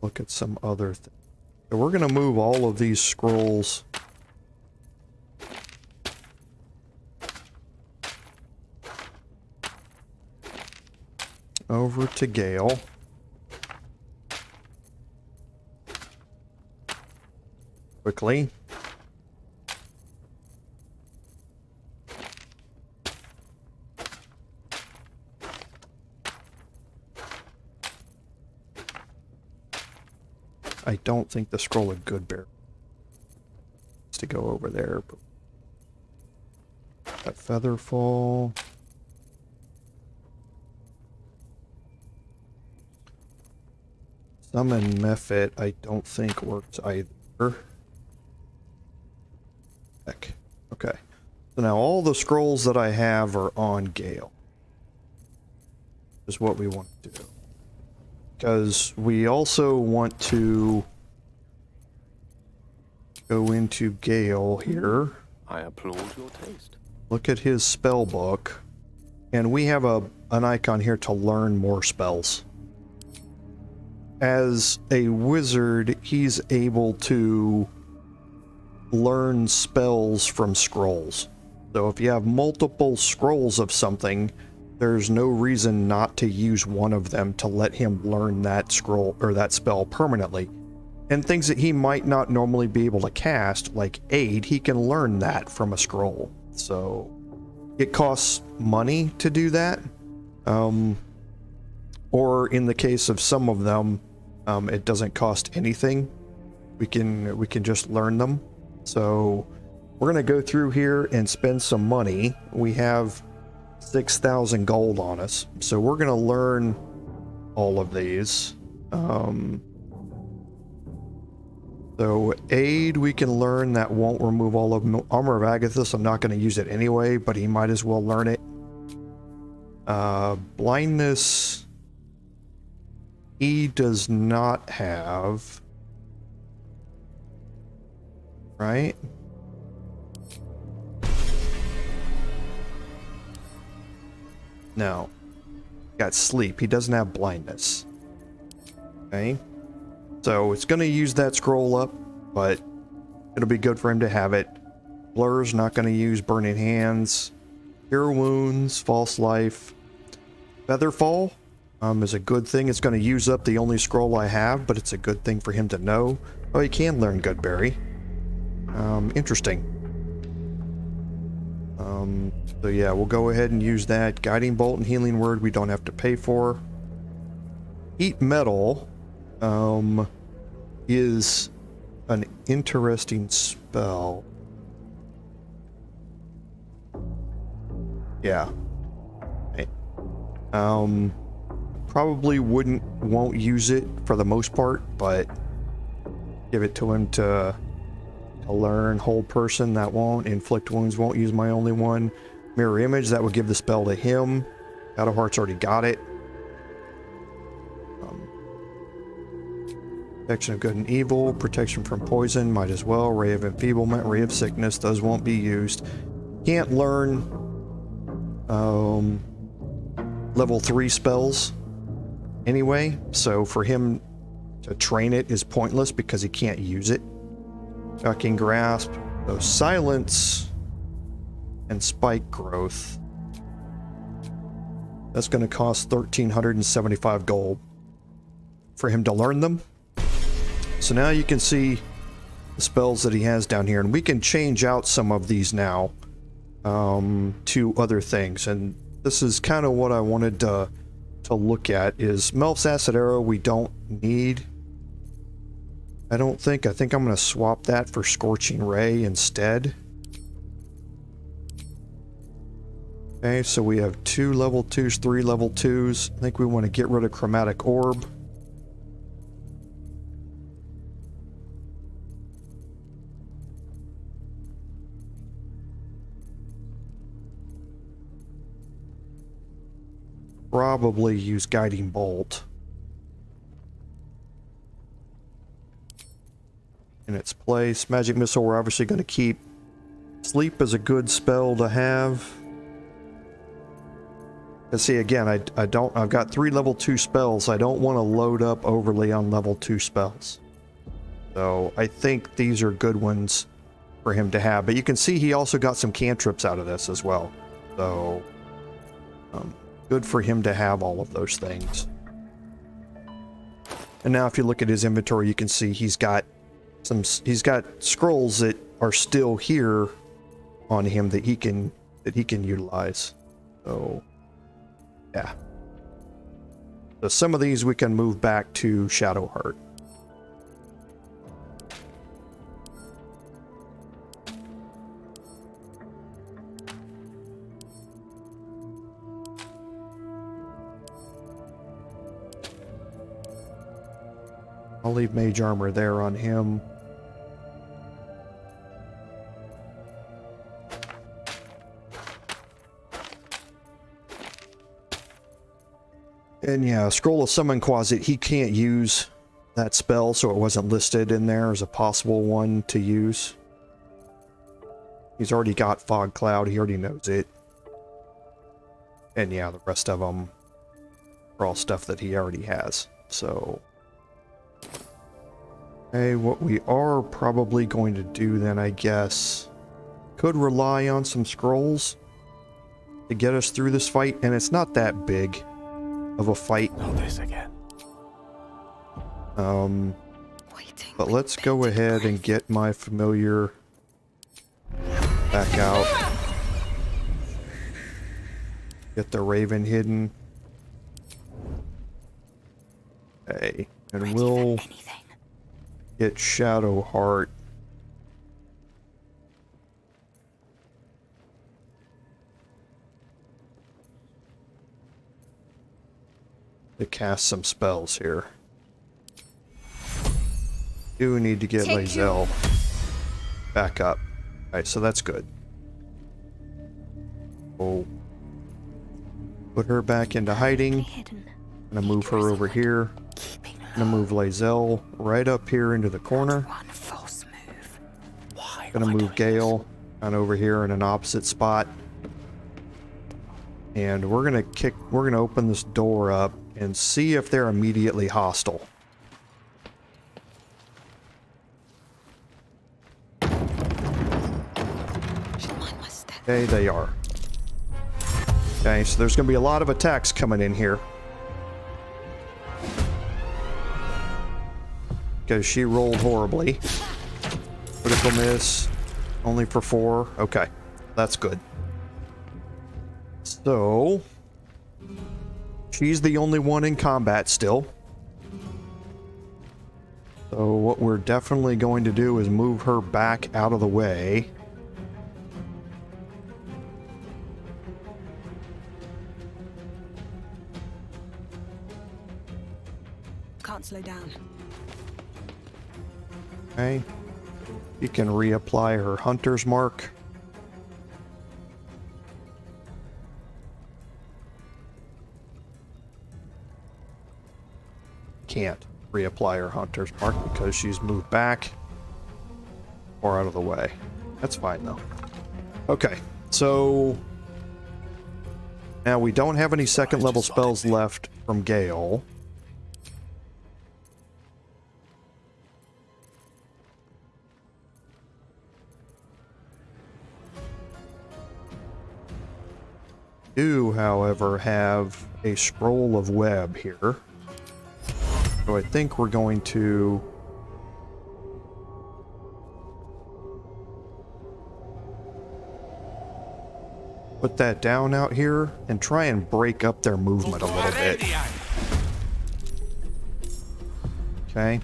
look at some other things. So we're going to move all of these scrolls over to Gale. Quickly. I don't think the scroll of good bear is to go over there. But that feather fall. Summon Mephit I don't think works either. Heck. Okay. So now all the scrolls that I have are on Gale. Is what we want to do. Because we also want to go into Gale here. I applaud your taste. Look at his spell book. And we have an icon here to learn more spells. As a wizard, he's able to learn spells from scrolls. So if you have multiple scrolls of something, there's no reason not to use one of them to let him learn that scroll or that spell permanently. And things that he might not normally be able to cast, like aid, he can learn that from a scroll. So it costs money to do that. Or in the case of some of them, it doesn't cost anything. We can just learn them. So we're gonna go through here and spend some money. We have 6,000 gold on us, so we're gonna learn all of these. So aid, we can learn that won't remove all of them. Armor of Agathis, I'm not going to use it anyway, but he might as well learn it. Blindness, he does not have, right? No. Got sleep. He doesn't have blindness. Okay. So it's going to use that scroll up, but it'll be good for him to have it. Blur's not going to use Burning Hands. Cure Wounds, False Life. Featherfall is a good thing. It's going to use up the only scroll I have, but it's a good thing for him to know. Oh, he can learn Goodberry. Interesting. So yeah, we'll go ahead and use that. Guiding Bolt and Healing Word we don't have to pay for. Heat Metal is an interesting spell. Yeah. Okay. Probably won't use it for the most part, but give it to him to learn. Hold Person, that won't. Inflict Wounds, won't use my only one. Mirror Image, that would give the spell to him. God of Hearts already got it. Protection of Good and Evil, Protection from Poison, might as well. Ray of Enfeeblement, Ray of Sickness, those won't be used. Can't learn level 3 spells anyway, so for him to train it is pointless because he can't use it. Ducking Grasp, so Silence and Spike Growth. That's going to cost 1,375 gold for him to learn them. So now you can see the spells that he has down here, and we can change out some of these now to other things. And this is kind of what I wanted to look at is Melf's Acid Arrow we don't need. I think I'm going to swap that for Scorching Ray instead. Okay, so we have 2 level 2s, 3 level 2s. I think we want to get rid of Chromatic Orb. Probably use Guiding Bolt in its place. Magic Missile we're obviously going to keep. Sleep is a good spell to have. Let's see, again, I've got 3 level 2 spells. I don't want to load up overly on level 2 spells. So I think these are good ones for him to have. But you can see he also got some cantrips out of this as well. So Good for him to have all of those things. And now if you look at his inventory, you can see he's got scrolls that are still here on him that he can utilize. So yeah. So some of these we can move back to Shadowheart. I'll leave mage armor there on him. And yeah, Scroll of Summon Closet, he can't use that spell, so it wasn't listed in there as a possible one to use. He's already got Fog Cloud, he already knows it. And yeah, the rest of them are all stuff that he already has, so... Okay, what we are probably going to do then, I guess, could rely on some scrolls to get us through this fight, and it's not that big of a fight. Not this again. But let's go ahead and get my familiar back out. Get the Raven hidden. Okay, and we'll get Shadowheart. To cast some spells here. Do need to get Lae'zel back up. Alright, so that's good. Oh. Put her back into hiding. I'm gonna move her over here. I'm gonna move Lae'zel right up here into the corner. Gonna move Gale on over here in an opposite spot. And we're gonna open this door up and see if they're immediately hostile. Okay, they are. Okay, so there's gonna be a lot of attacks coming in here. Because she rolled horribly. Critical miss. Only for 4. Okay, that's good. So... she's the only one in combat still. So what we're definitely going to do is move her back out of the way. Can't slow down. Okay. You can reapply her hunter's mark. Can't reapply her hunter's mark because she's moved back or out of the way. That's fine though. Okay, so now we don't have any second level spells left from Gale. Do, however, have a scroll of web here. So I think we're going to put that down out here and try and break up their movement a little bit. Okay.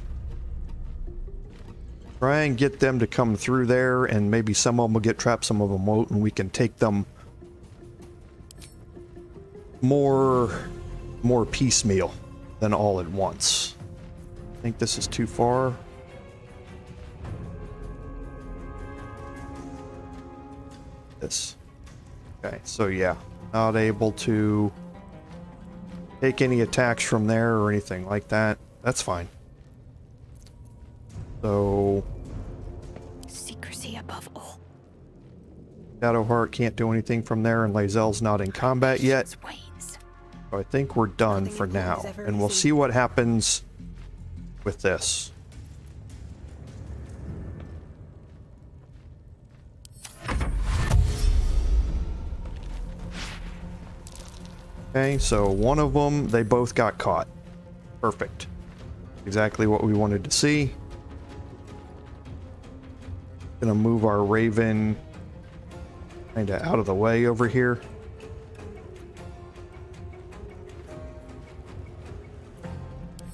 Try and get them to come through there, and maybe some of them will get trapped, some of them won't, and we can take them more piecemeal than all at once. I think this is too far. This. Okay, so yeah, not able to take any attacks from there or anything like that. That's fine. So Secrecy above all. Shadowheart can't do anything from there, and Lae'zel's not in combat yet. So I think we're done for now, and we'll see what happens with this. Okay, so one of them, they both got caught. Perfect. Exactly what we wanted to see. Gonna move our raven kind of out of the way over here.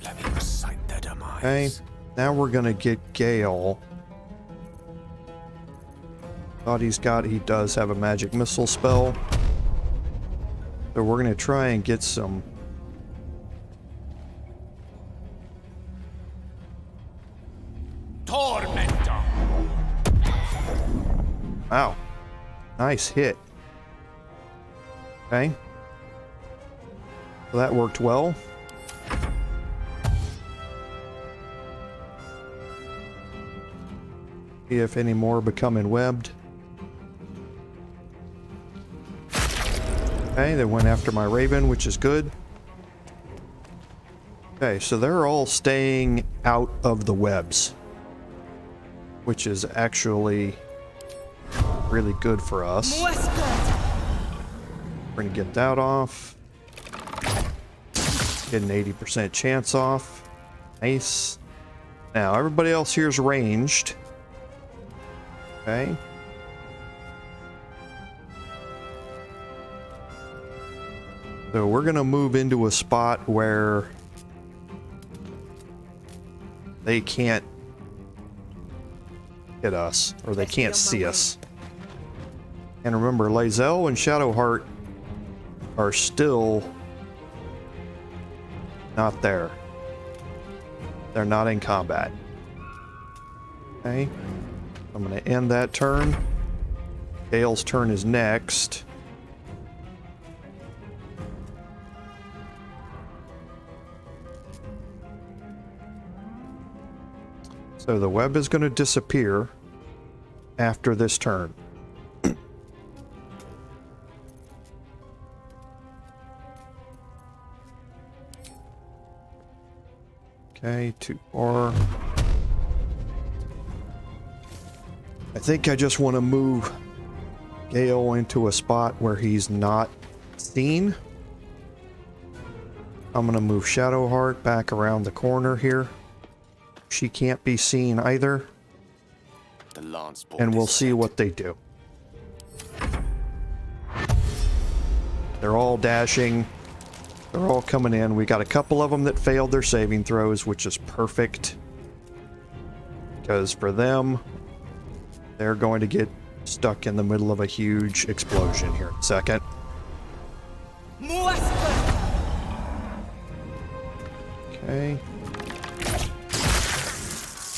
Let me recite their demise. Okay, now we're gonna get Gale. Thought he does have a magic missile spell. So we're gonna try and get some Tormentor. Wow. Nice hit. Okay. So that worked well. See if any more becoming webbed. Okay, they went after my raven, which is good. Okay, so they're all staying out of the webs, which is actually really good for us. We're gonna get that off. Get an 80% chance off. Nice. Now, everybody else here is ranged. Okay. So we're gonna move into a spot where they can't hit us, or they can't see us. And remember, Lae'zel and Shadowheart are still not there. They're not in combat. Okay. I'm going to end that turn. Gale's turn is next. So the web is going to disappear after this turn. Okay, 2, 4. I think I just want to move Gale into a spot where he's not seen. I'm going to move Shadowheart back around the corner here. She can't be seen either. The lance And we'll see what they do. They're all dashing. They're all coming in. We got a couple of them that failed their saving throws, which is perfect. Because for them, they're going to get stuck in the middle of a huge explosion here in a second. Okay.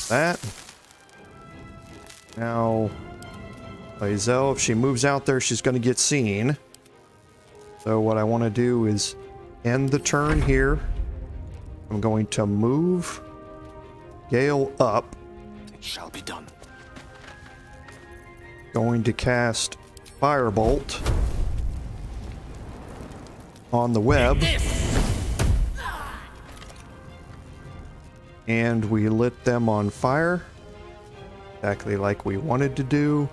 That. Now, Lae'zel, if she moves out there, she's going to get seen. So what I want to do is end the turn here. I'm going to move Gale up. It shall be done. Going to cast Firebolt on the web. And we lit them on fire. Exactly like we wanted to do.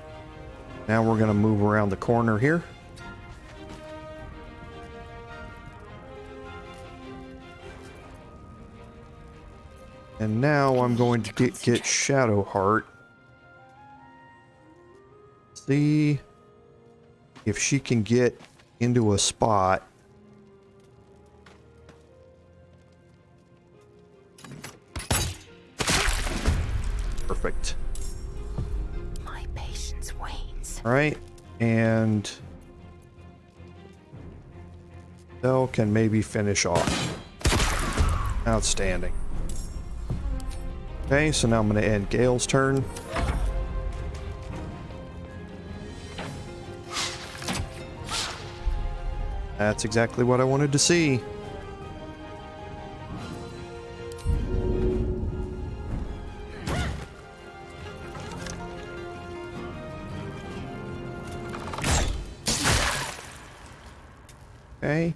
Now we're going to move around the corner here. And now I'm going to get Shadowheart. See if she can get into a spot. Perfect. My patience wanes. All right, and Bell can maybe finish off. Outstanding. Okay, so now I'm going to end Gale's turn. That's exactly what I wanted to see. Okay.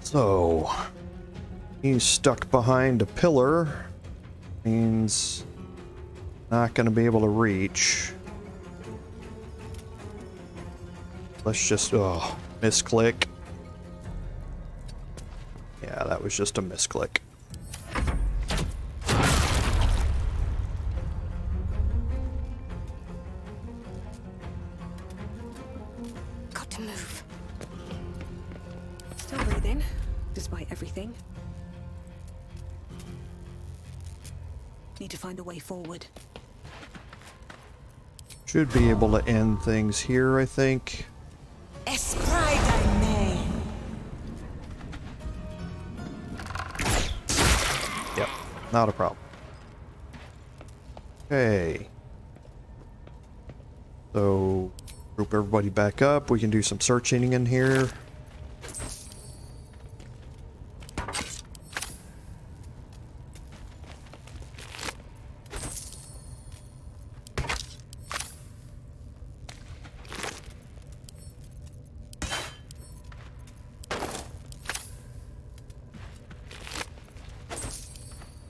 So, he's stuck behind a pillar. Means not going to be able to reach. Let's just, misclick. Yeah, that was just a misclick. Got to move. Still breathing, despite everything. Need to find a way forward. Should be able to end things here, I think. Yep, not a problem. Okay. So, group everybody back up. We can do some searching in here.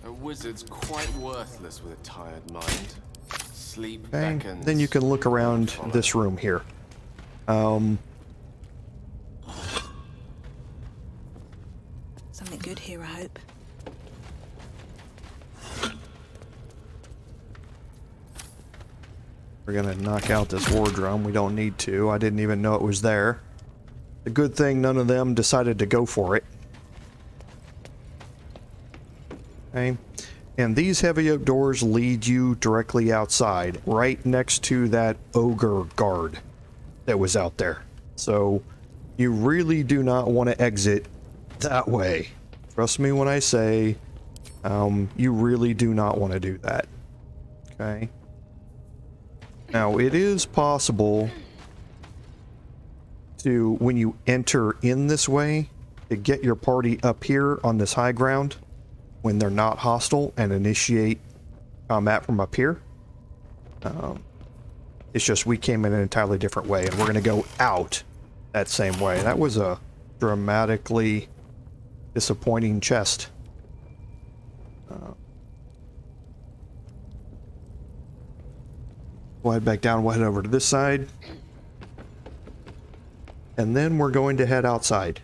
A wizard's quite worthless with a tired mind. Sleep Okay. beckons. Then you can look around this room here. Something good here, I hope. We're gonna knock out this war drum. We don't need to. I didn't even know it was there. The good thing none of them decided to go for it. Okay. And these heavy oak doors lead you directly outside, right next to that ogre guard that was out there. So you really do not want to exit that way. Trust me when I say you really do not want to do that. Okay. Now, it is possible to, when you enter in this way, to get your party up here on this high ground when they're not hostile and initiate combat from up here. It's just we came in an entirely different way, and we're going to go out that same way. That was a dramatically disappointing chest. We'll head back down, we'll head over to this side. And then we're going to head outside.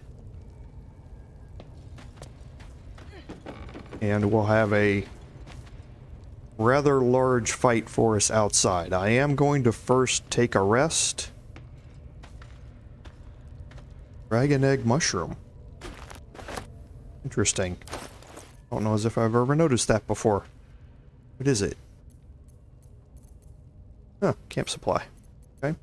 And we'll have a rather large fight for us outside. I am going to first take a rest. Dragon egg mushroom. Interesting. Don't know as if I've ever noticed that before. What is it? Huh, camp supply. Okay.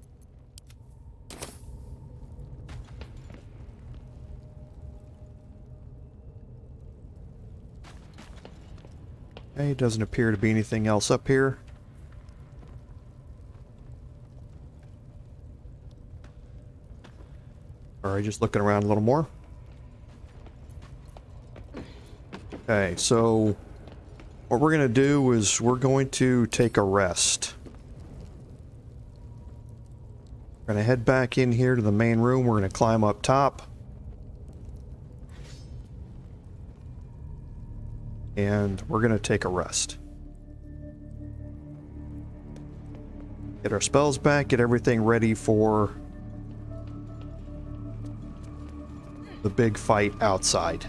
Okay, doesn't appear to be anything else up here. Alright, just looking around a little more. Okay, so what we're going to do is we're going to take a rest. We're going to head back in here to the main room. We're going to climb up top. And we're going to take a rest. Get our spells back, get everything ready for the big fight outside.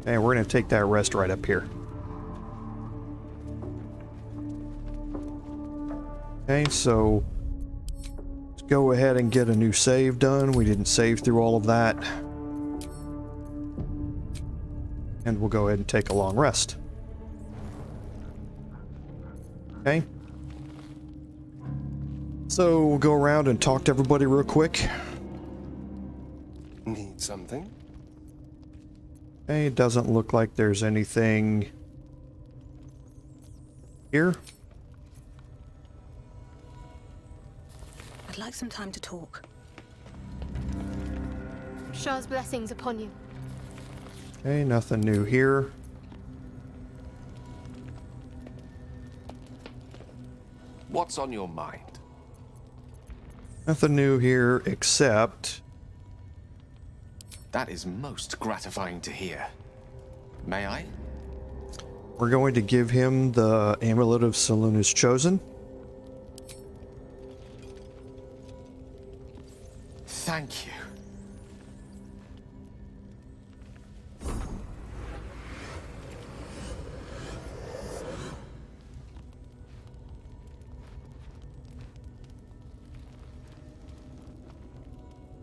And we're going to take that rest right up here. Okay, so let's go ahead and get a new save done. We didn't save through all of that. And we'll go ahead and take a long rest. Okay. So we'll go around and talk to everybody real quick. Need something? Okay, it doesn't look like there's anything here. I'd like some time to talk. Shah's blessings upon you. Okay, nothing new here. What's on your mind? Nothing new here except That is most gratifying to hear. May I? we're going to give him the Amulet of Selûne's Chosen. Thank you.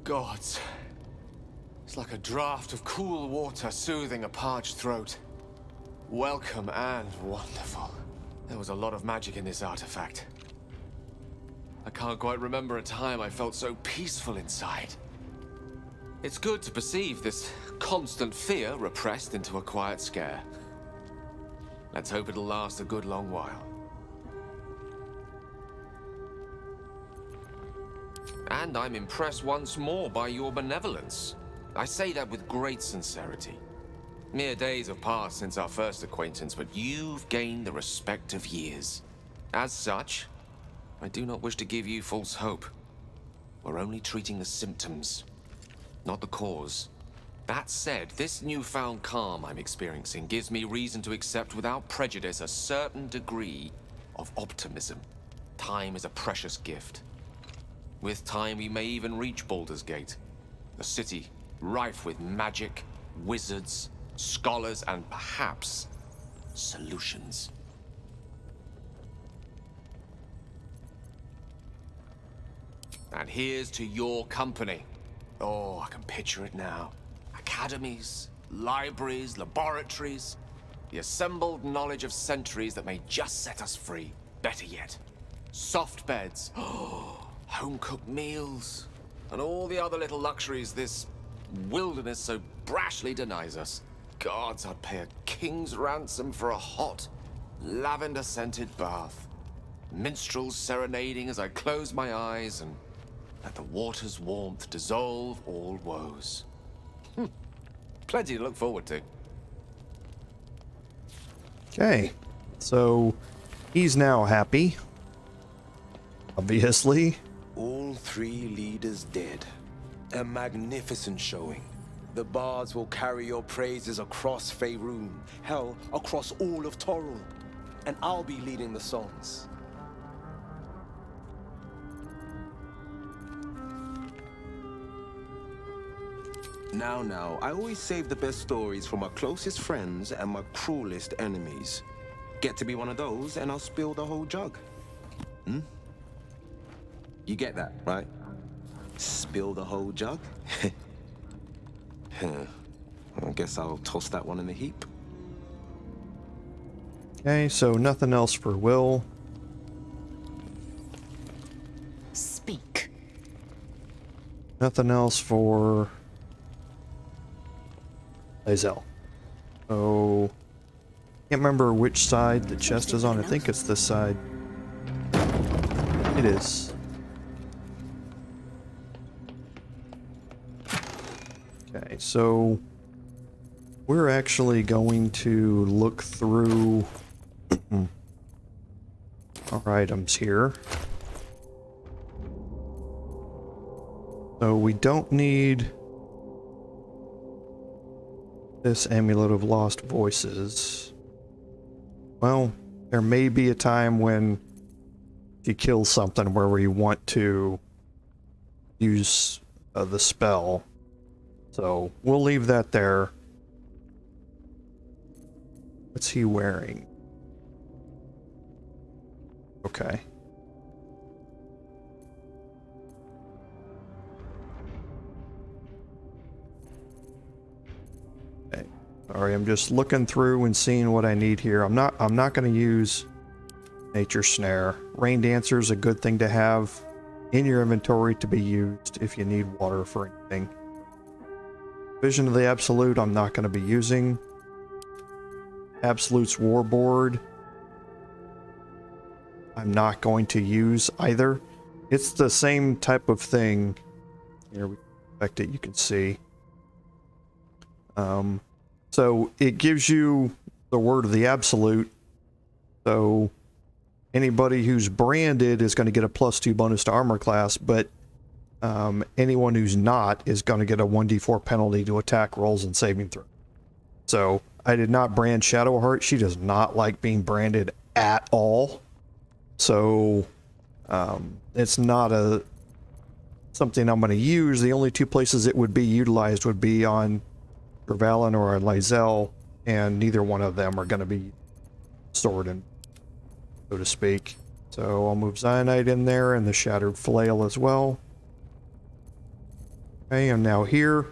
Gods. It's like a draught of cool water soothing a parched throat. Welcome and wonderful. There was a lot of magic in this artifact. I can't quite remember a time I felt so peaceful inside. It's good to perceive this constant fear repressed into a quiet scare. Let's hope it'll last a good long while. And I'm impressed once more by your benevolence. I say that with great sincerity. Mere days have passed since our first acquaintance, but you've gained the respect of years. As such, I do not wish to give you false hope. We're only treating the symptoms, not the cause. That said, this newfound calm I'm experiencing gives me reason to accept without prejudice a certain degree of optimism. Time is a precious gift. With time, we may even reach Baldur's Gate, a city rife with magic, wizards, scholars, and perhaps solutions. And here's to your company. Oh, I can picture it now. Academies, libraries, laboratories, the assembled knowledge of centuries that may just set us free. Better yet, soft beds, home-cooked meals, and all the other little luxuries this wilderness so brashly denies us. Gods, I'd pay a king's ransom for a hot, lavender-scented bath. Minstrels serenading as I close my eyes and let the water's warmth dissolve all woes. Plenty to look forward to. Okay, so he's now happy. Obviously. All three leaders dead. A magnificent showing. The bards will carry your praises across Faerûn, hell, across all of Toril. And I'll be leading the songs. Now, I always save the best stories for my closest friends and my cruelest enemies. Get to be one of those, and I'll spill the whole jug. You get that, right? Spill the whole jug? I guess I'll toss that one in the heap. Okay, so nothing else for Will. Speak. Nothing else for Lae'zel. So, can't remember which side the chest is on. I think it's this side. It is. Okay, so we're actually going to look through our items here. So we don't need this Amulet of Lost Voices. Well, there may be a time when you kill something where we want to use the spell. So we'll leave that there. What's he wearing? Okay. Okay. Sorry, I'm just looking through and seeing what I need here. I'm not going to use Nature Snare. Rain Dancer is a good thing to have in your inventory to be used if you need water for anything. Vision of the Absolute, I'm not going to be using. Absolute's Warboard, I'm not going to use either. It's the same type of thing. Here we expect it, you can see. So it gives you the Word of the Absolute. So anybody who's branded is going to get a +2 bonus to armor class, but anyone who's not is going to get a 1d4 penalty to attack rolls and saving throw. So I did not brand Shadowheart. She does not like being branded at all. So it's not something I'm going to use. The only two places it would be utilized would be on Dror Raglin or on Lae'zel, and neither one of them are going to be sword and so to speak. So I'll move Zionite in there and the Shattered Flail as well. Okay, I'm now here.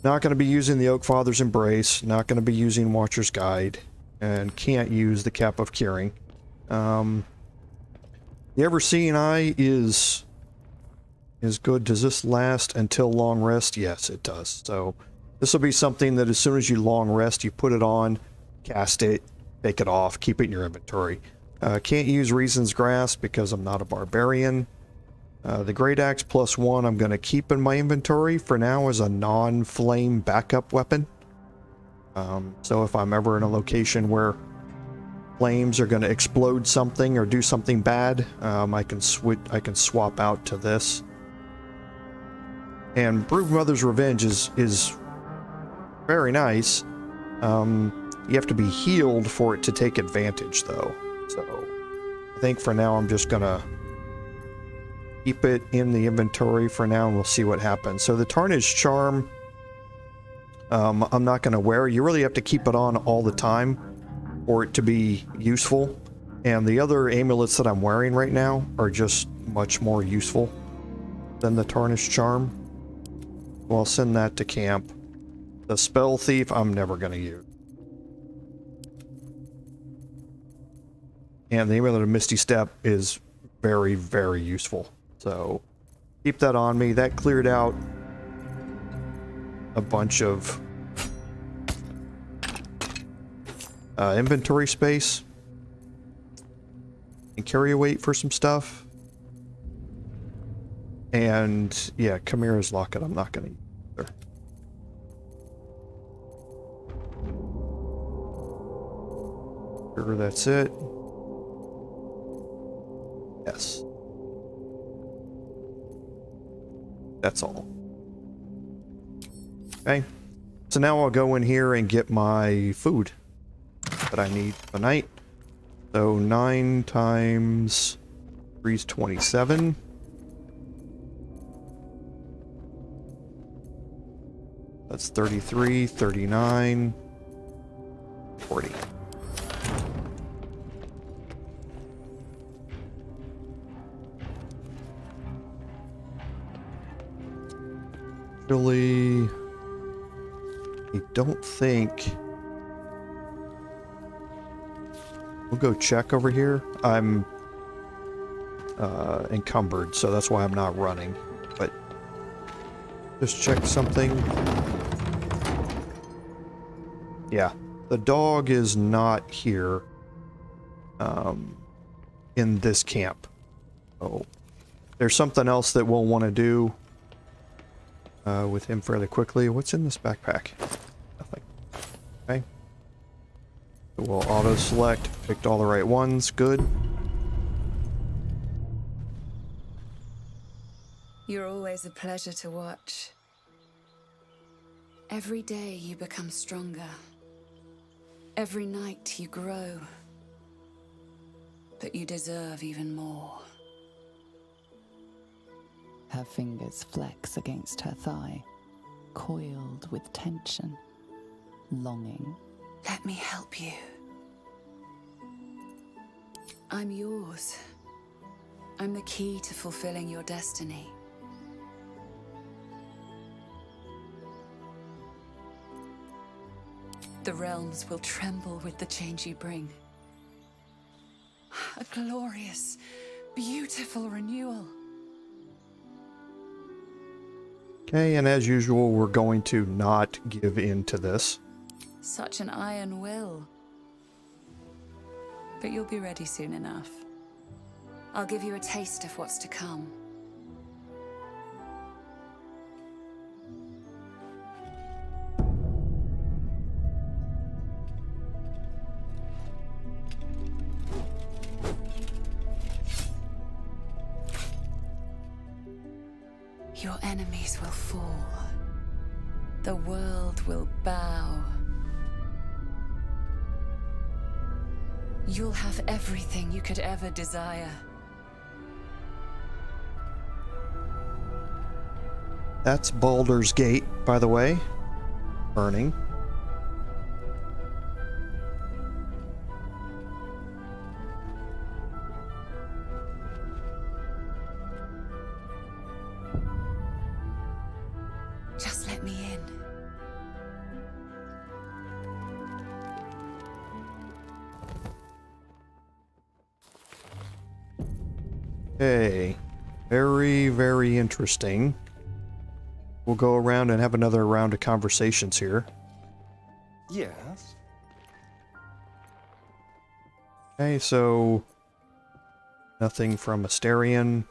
Not going to be using the Oak Father's Embrace. Not going to be using Watcher's Guide. And can't use the Cap of Curing. The Ever-Seeing Eye is good. Does this last until long rest? Yes, it does. So this will be something that as soon as you long rest, you put it on, cast it, take it off, keep it in your inventory. Can't use Reason's Grasp because I'm not a barbarian. The Great Axe +1 I'm going to keep in my inventory for now as a non-flame backup weapon. So if I'm ever in a location where flames are going to explode something or do something bad, I can swap out to this. And Broodmother's Revenge is very nice. You have to be healed for it to take advantage, though. So I think for now I'm just gonna keep it in the inventory for now, and we'll see what happens. So the Tarnished Charm, I'm not gonna wear. You really have to keep it on all the time for it to be useful. And the other amulets that I'm wearing right now are just much more useful than the Tarnished Charm. Well, I'll send that to camp. The Spell Thief, I'm never going to use. And the Amulet of Misty Step is very, very useful. So, keep that on me. That cleared out a bunch of inventory space. And carry a weight for some stuff. And, yeah, Chimera's Locket I'm not going to use either. Sure, that's it. Yes. That's all. Okay. So now I'll go in here and get my food that I need for the night. So 9 times 3 is 27. That's 33, 39, 40. Really, I don't think we'll go check over here. I'm encumbered, so that's why I'm not running, but just check something. Yeah, the dog is not here in this camp. Oh, there's something else that we'll want to do with him fairly quickly. What's in this backpack? Nothing. Okay. We'll auto-select. Picked all the right ones. Good. You're always a pleasure to watch. Every day you become stronger. Every night you grow. But you deserve even more. Her fingers flex against her thigh, coiled with tension, longing. Let me help you. I'm yours. I'm the key to fulfilling your destiny. The realms will tremble with the change you bring. A glorious, beautiful renewal. Okay, and as usual, we're going to not give in to this. Such an iron will. But you'll be ready soon enough. I'll give you a taste of what's to come. Your enemies will fall. The world will bow. You'll have everything you could ever desire. That's Baldur's Gate, by the way. Burning. Just let me in. Okay. Very, very interesting. We'll go around and have another round of conversations here. Yes? Okay, so... nothing from Asterion.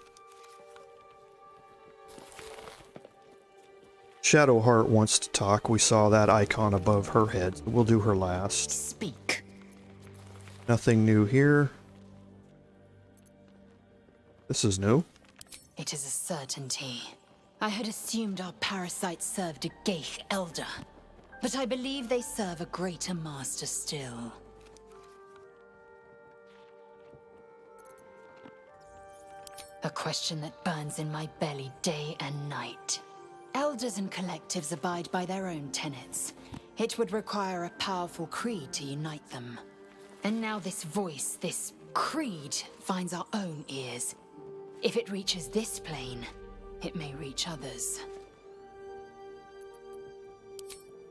Shadowheart wants to talk. We saw that icon above her head. We'll do her last. Speak. Nothing new here. This is new. It is a certainty. I had assumed our parasites served a Geich elder, but I believe they serve a greater master still. A question that burns in my belly day and night. Elders and collectives abide by their own tenets. It would require a powerful creed to unite them. And now this voice, this creed, finds our own ears. If it reaches this plane, it may reach others.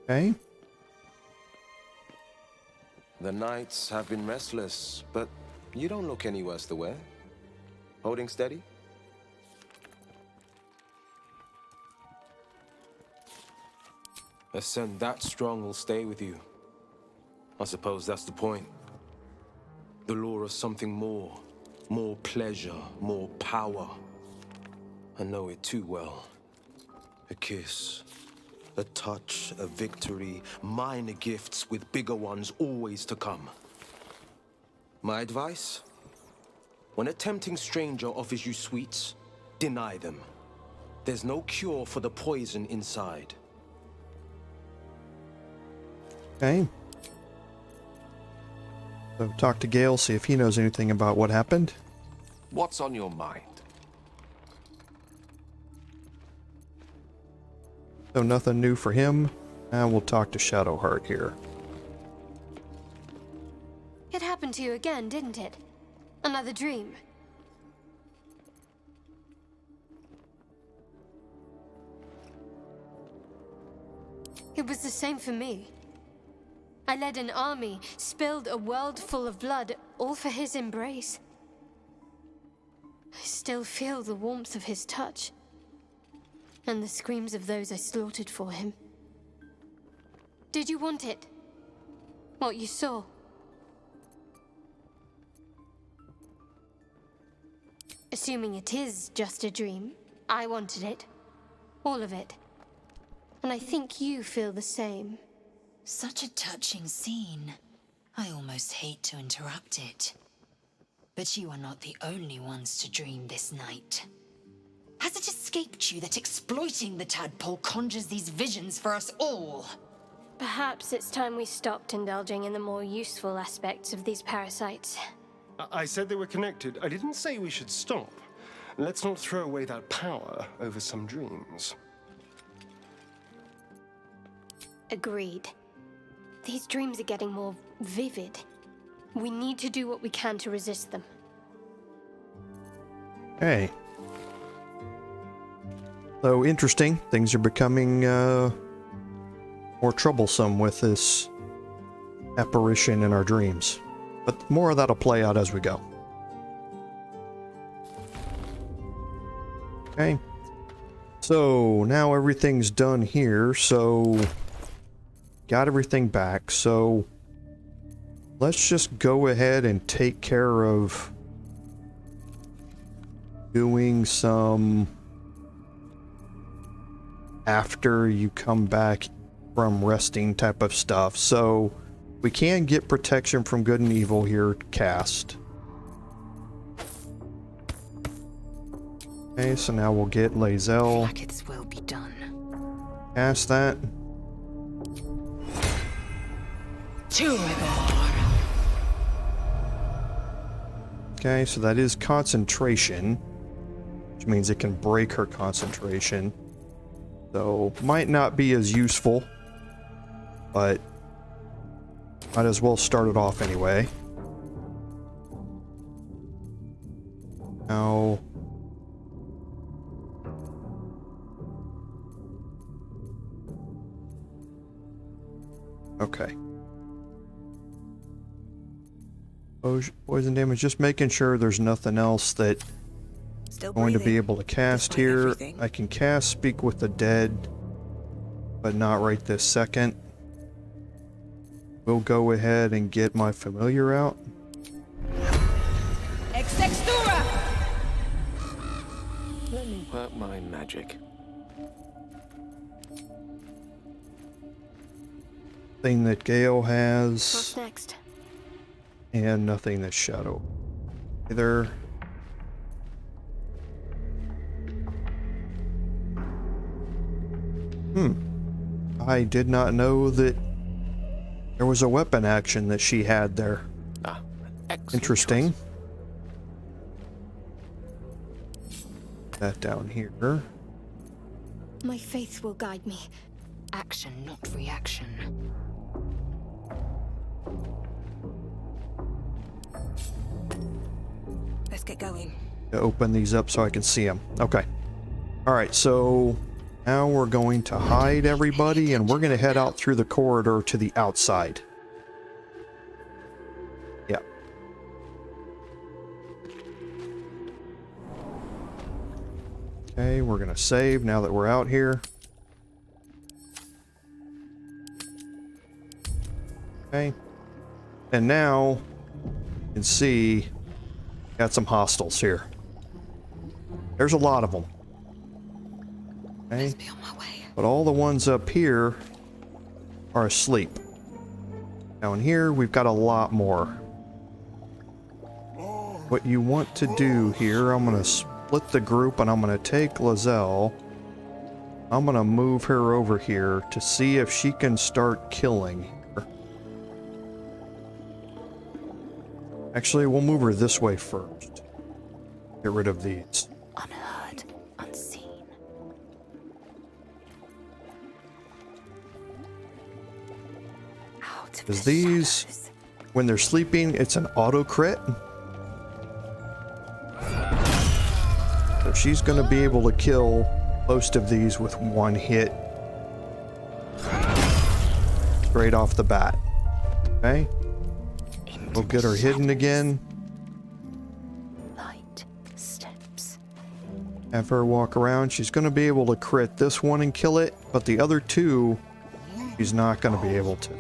Okay. The nights have been restless, but you don't look any worse the wear. Holding steady? A scent that strong will stay with you. I suppose that's the point. The lure of something more. More pleasure, more power. I know it too well. A kiss, a touch, a victory, minor gifts with bigger ones always to come. My advice? When a tempting stranger offers you sweets, deny them. There's no cure for the poison inside. Okay. So talk to Gale, see if he knows anything about what happened. What's on your mind? So nothing new for him. And we'll talk to Shadowheart here. It happened to you again, didn't it? Another dream. It was the same for me. I led an army, spilled a world full of blood, all for his embrace. I still feel the warmth of his touch, and the screams of those I slaughtered for him. Did you want it? What you saw? Assuming it is just a dream, I wanted it. All of it. And I think you feel the same. Such a touching scene. I almost hate to interrupt it. But you are not the only ones to dream this night. Has it escaped you that exploiting the tadpole conjures these visions for us all? Perhaps it's time we stopped indulging in the more useful aspects of these parasites. I said they were connected. I didn't say we should stop. Let's not throw away that power over some dreams. Agreed. These dreams are getting more vivid. We need to do what we can to resist them. Okay. So interesting. Things are becoming more troublesome with this apparition in our dreams. But more of that'll play out as we go. Okay. So now everything's done here. So got everything back. So let's just go ahead and take care of doing some after you come back from resting type of stuff. So we can get protection from good and evil here cast. Okay, so now we'll get Lae'zel. Like its will be done. Cast that. Okay, so that is concentration, which means it can break her concentration. So, might not be as useful, but might as well start it off anyway. Now... Okay. Poison damage, just making sure there's nothing else that Still going to be breathing, able to cast despite here. everything. I can cast Speak with the Dead, but not right this second. We'll go ahead and get my familiar out. Exextura! Let me work my magic. Thing that Gale has, What's next? and nothing that Shadow either. I did not know that there was a weapon action that she had there. Ah, excellent Interesting. choice. That down here. My faith will guide me. Action, not reaction. Let's get going. To open these up so I can see them. Okay. Alright, so now we're going to hide everybody and we're going to head out through the corridor to the outside. Yeah. Okay, we're going to save now that we're out here. Okay. And now you can see got some hostiles here. There's a lot of them. Okay. Be on my way. But all the ones up here are asleep. Down here, we've got a lot more. What you want to do here, I'm going to split the group and I'm going to take Lae'zel. I'm going to move her over here to see if she can start killing here. Actually, we'll move her this way first. Get rid of these. Unheard, unseen. Out of Because the these, shadows. when they're sleeping, it's an auto crit. So she's going to be able to kill most of these with one hit. Straight off the bat. Okay? We'll get her hidden again. Light steps. Have her walk around. She's going to be able to crit this one and kill it, but the other two, she's not going to be able to.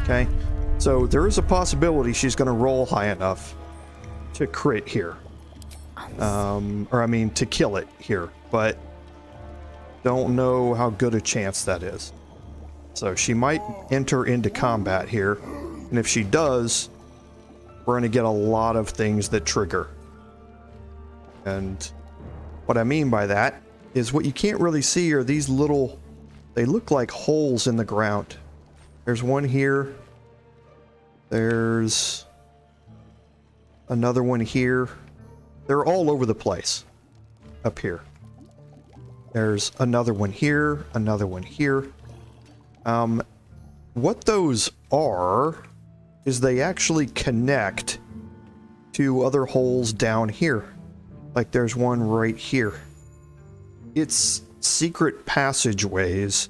Okay, so there is a possibility she's going to roll high enough to crit here. Or I mean, to kill it here, but don't know how good a chance that is. So she might enter into combat here, and if she does, we're going to get a lot of things that trigger. And what I mean by that is what you can't really see are these little, they look like holes in the ground. There's one here. There's another one here. They're all over the place up here. There's another one here, another one here. What those are is they actually connect to other holes down here. Like there's one right here. It's secret passageways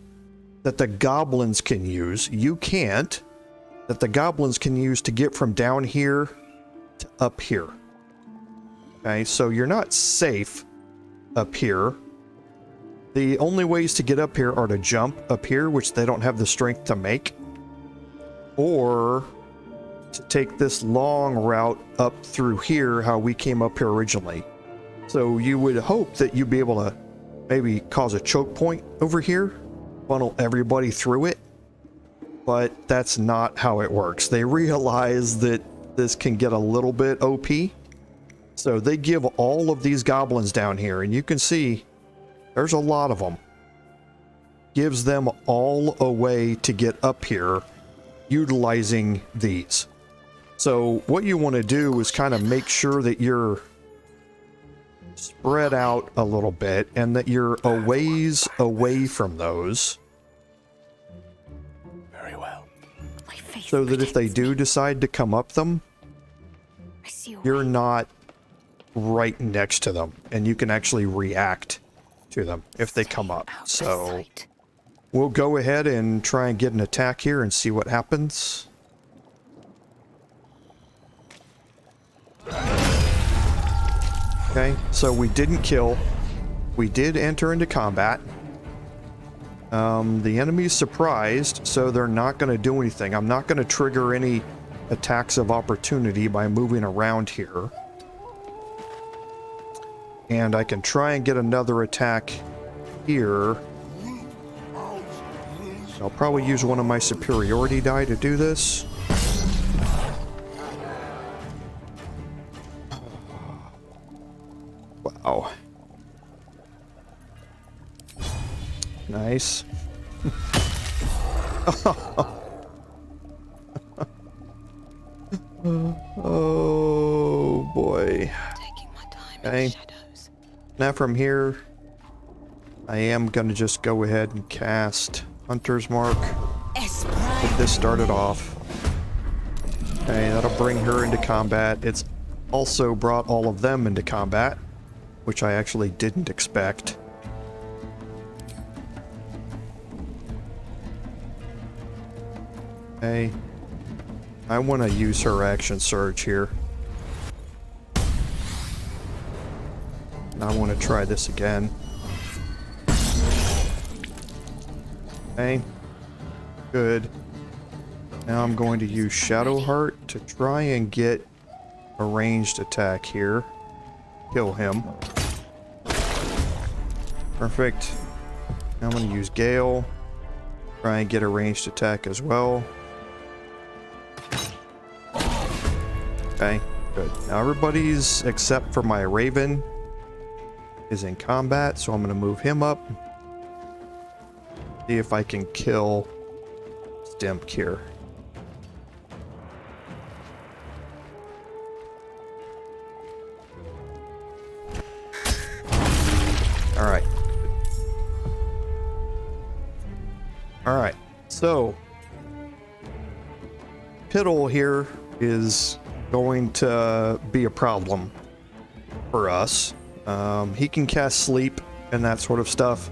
that the goblins can use. You can't. That the goblins can use to get from down here to up here. Okay, so you're not safe up here. The only ways to get up here are to jump up here, which they don't have the strength to make, or to take this long route up through here, how we came up here originally. So you would hope that you'd be able to maybe cause a choke point over here funnel everybody through it, but that's not how it works. They realize that this can get a little bit OP, so they give all of these goblins down here, and you can see there's a lot of them. Gives them all a way to get up here utilizing these. So what you want to do is kind of make sure that you're spread out a little bit and that you're a ways away from those. Very well. So that if they do decide to come up them, you're not right next to them and you can actually react to them if they come up. So we'll go ahead and try and get an attack here and see what happens. Okay, so we didn't kill. We did enter into combat. The enemy's surprised, so they're not going to do anything. I'm not going to trigger any attacks of opportunity by moving around here. And I can try and get another attack here. I'll probably use one of my superiority die to do this. Wow. Nice. Oh boy. Okay. Now from here, I am gonna just go ahead and cast Hunter's Mark. Get this started off. Okay, that'll bring her into combat. It's also brought all of them into combat, which I actually didn't expect. Okay. I want to use her action surge here. And I want to try this again. Okay. Good. Now I'm going to use Shadowheart to try and get a ranged attack here. Kill him. Perfect. Now I'm going to use Gale. Try and get a ranged attack as well. Okay, good. Now everybody's, except for my Raven, is in combat, so I'm going to move him up. See if I can kill Stimp here. Alright. Alright, so Piddle here is going to be a problem for us. He can cast sleep and that sort of stuff,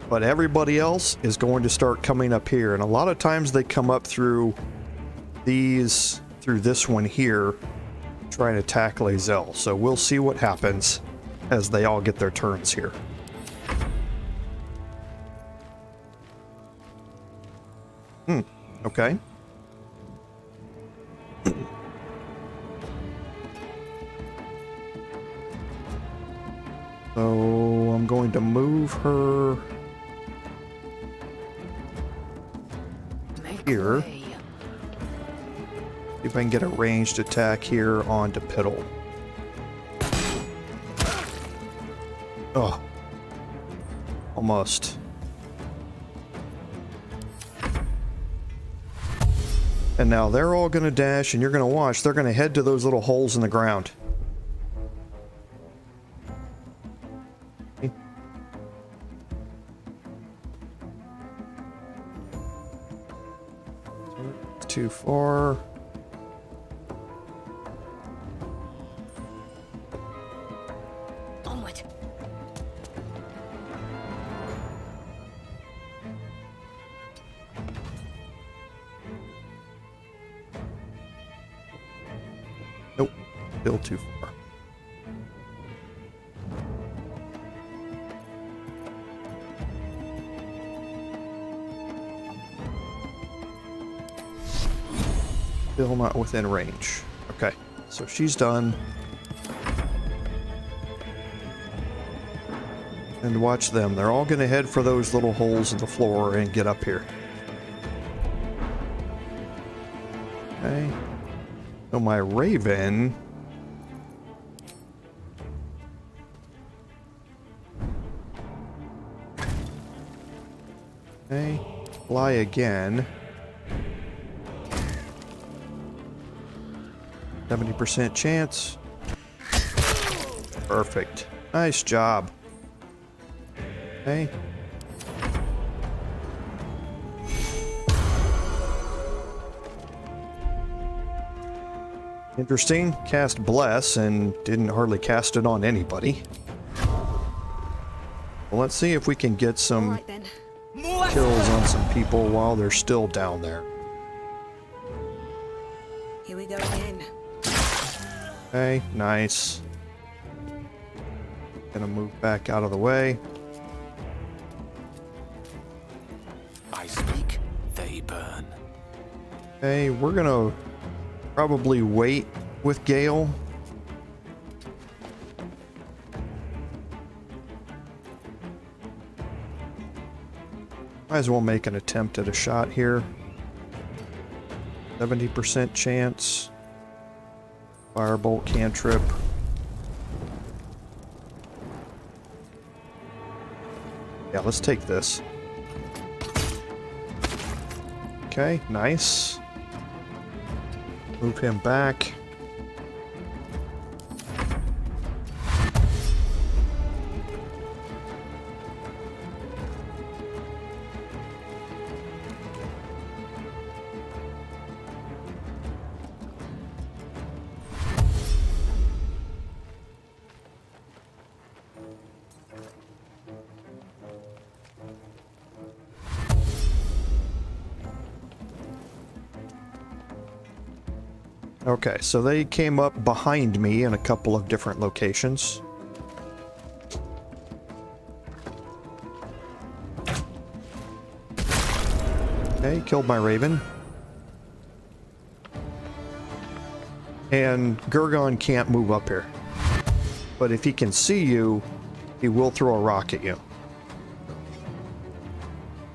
but everybody else is going to start coming up here, and a lot of times they come up through this one here, trying to attack Lae'zel. So we'll see what happens as they all get their turns here. Okay. So I'm going to move her here. See if I can get a ranged attack here onto Piddle. Oh. Almost. And now they're all going to dash, and you're going to watch. They're going to head to those little holes in the ground. It's too far. Onward. Nope, still too far. Still not within range. Okay, so she's done. And watch them. They're all going to head for those little holes in the floor and get up here. Okay. So my raven... Okay. Fly again. 70% chance. Perfect. Nice job. Okay. Interesting. Cast Bless and didn't hardly cast it on anybody. Well, let's see if we can get some kills on some people while they're still down there. Here we go again. Okay, nice. Gonna move back out of the way. I speak, they burn. Okay, we're gonna probably wait with Gale. Might as well make an attempt at a shot here. 70% chance. Firebolt cantrip. Yeah, let's take this. Okay, nice. Move him back. Okay, so they came up behind me in a couple of different locations. Okay, killed my raven. And Gurgon can't move up here. But if he can see you, he will throw a rock at you.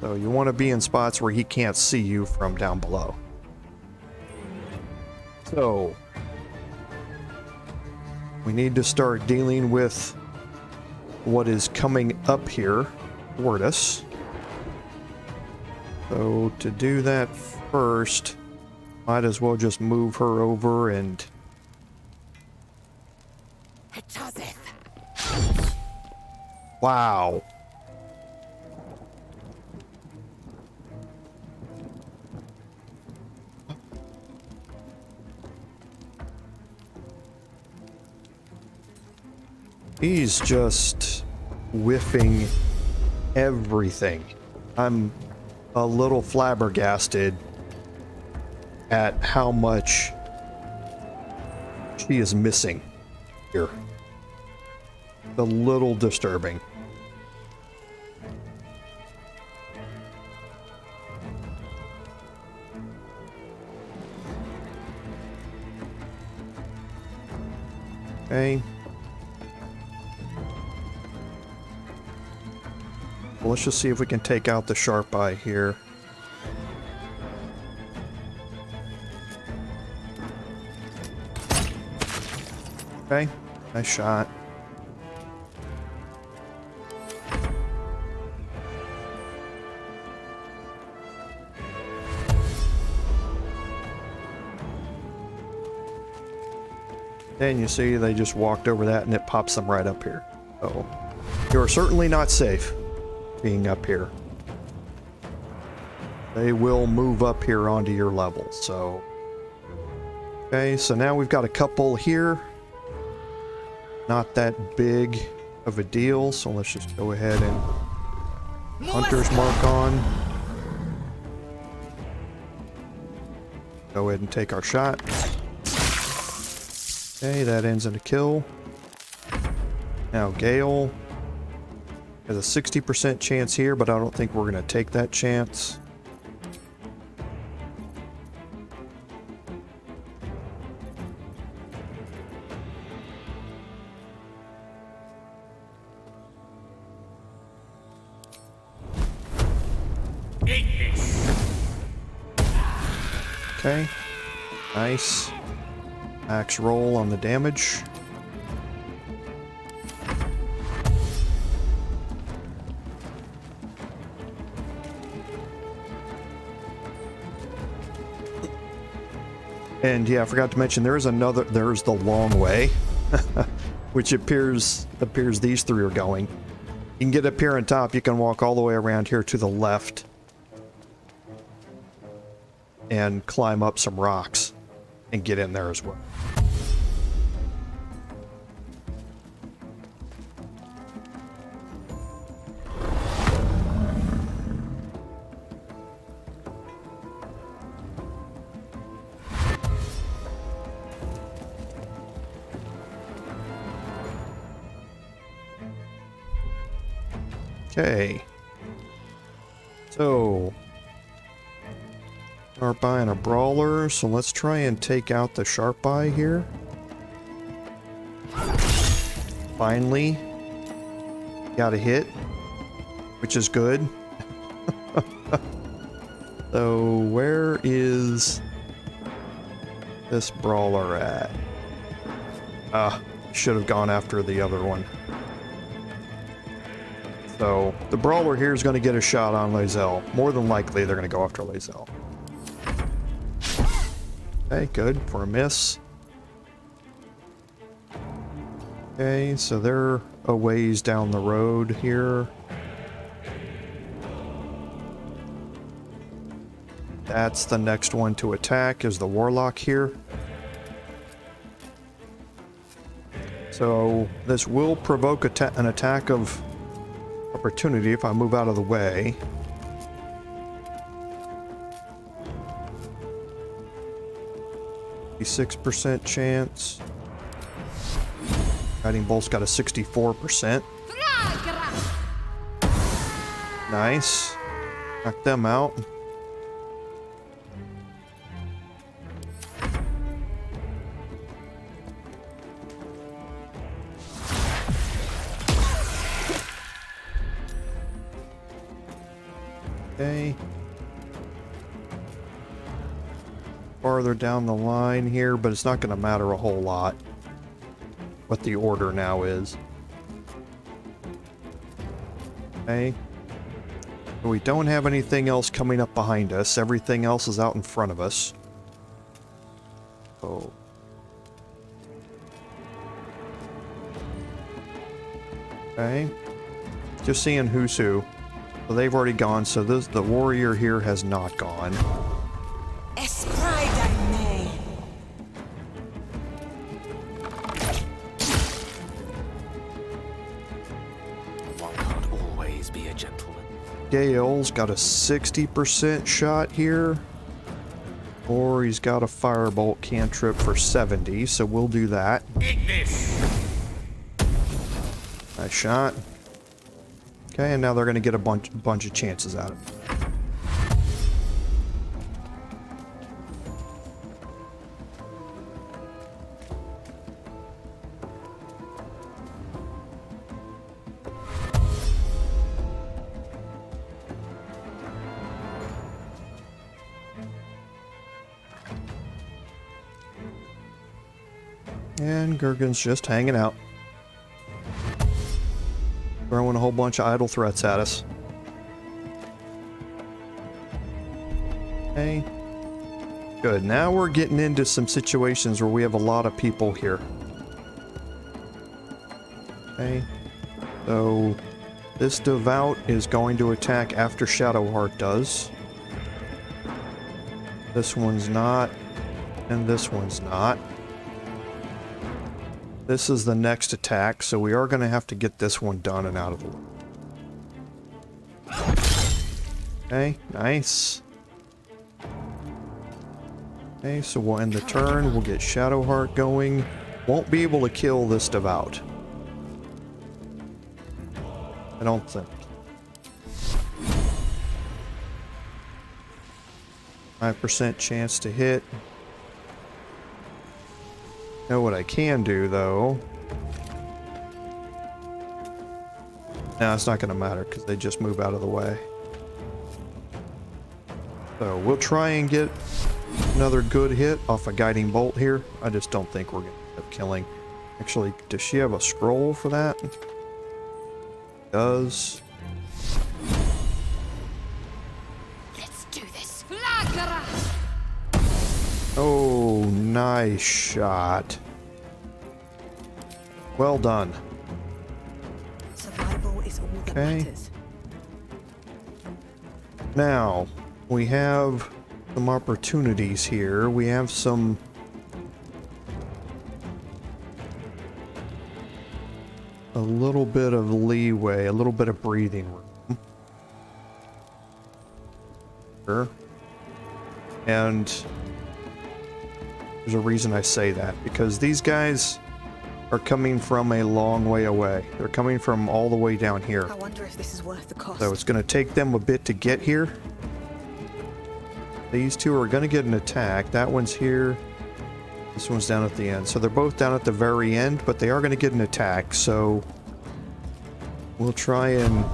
So you want to be in spots where he can't see you from down below. So, we need to start dealing with what is coming up here toward us. So, to do that first, might as well just move her over and... Wow. He's just whiffing everything. I'm a little flabbergasted at how much she is missing here. A little disturbing. Okay. Well, let's just see if we can take out the sharp eye here. Okay, nice shot. And you see they just walked over that and it pops them right up here. So you're certainly not safe being up here. They will move up here onto your level, so... Okay, so now we've got a couple here. Not that big of a deal, so let's just go ahead and Hunter's Mark on. Go ahead and take our shot. Okay, that ends in a kill. Now Gale has a 60% chance here, but I don't think we're going to take that chance. Okay. Nice. Max roll on the damage. And yeah, I forgot to mention there's the long way, which appears these three are going. You can get up here on top, you can walk all the way around here to the left and climb up some rocks and get in there as well. Okay, so sharp eye and a brawler, so let's try and take out the sharp eye here. Finally, got a hit, which is good. So where is this brawler at? Should have gone after the other one. So, the brawler here is going to get a shot on Lae'zel. More than likely, they're going to go after Lae'zel. Okay, good. For a miss. Okay, so they're a ways down the road here. That's the next one to attack, is the warlock here. So, this will provoke an attack of opportunity if I move out of the way. A 6% chance. Guiding Bolt's got a 64%. Nice. Knock them out. Okay. Farther down the line here, but it's not going to matter a whole lot what the order now is. Okay. We don't have anything else coming up behind us. Everything else is out in front of us. Oh. Okay. Just seeing who's who. So they've already gone, so the warrior here has not gone. One can't always be a gentleman. Gale's got a 60% shot here. Or he's got a firebolt cantrip for 70, so we'll do that. Nice shot. Okay, and now they're going to get a bunch of chances out of it. And Gurgen's just hanging out. Throwing a whole bunch of idle threats at us. Okay. Good. Now we're getting into some situations where we have a lot of people here. Okay. So, this Devout is going to attack after Shadowheart does. This one's not. And this one's not. This is the next attack, so we are going to have to get this one done and out of the way. Okay, nice. Okay, so we'll end the turn. We'll get Shadowheart going. Won't be able to kill this Devout. I don't think. 5% chance to hit. Know what I can do, though. No, it's not going to matter, because they just move out of the way. So we'll try and get another good hit off a guiding bolt here. I just don't think we're going to end up killing. Actually, does she have a scroll for that? Does. Let's do this. Oh, nice shot. Well done. Survival is all that Okay. matters. Now, we have some opportunities here. We have some... a little bit of leeway, a little bit of breathing room. Sure. And there's a reason I say that, because these guys are coming from a long way away. They're coming from all the way down here. I wonder if this is worth the cost. So it's going to take them a bit to get here. These two are going to get an attack. That one's here. This one's down at the end. So they're both down at the very end, but they are going to get an attack. So we'll try and...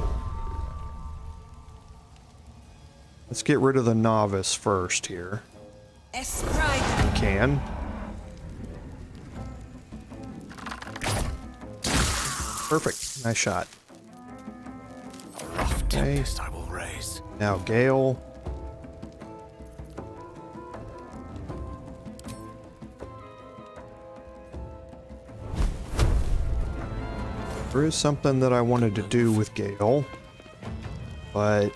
let's get rid of the novice first here. Espride. We can. Perfect. Nice shot. A rough tempest I will raise. Now Gale. There is something that I wanted to do with Gale, but I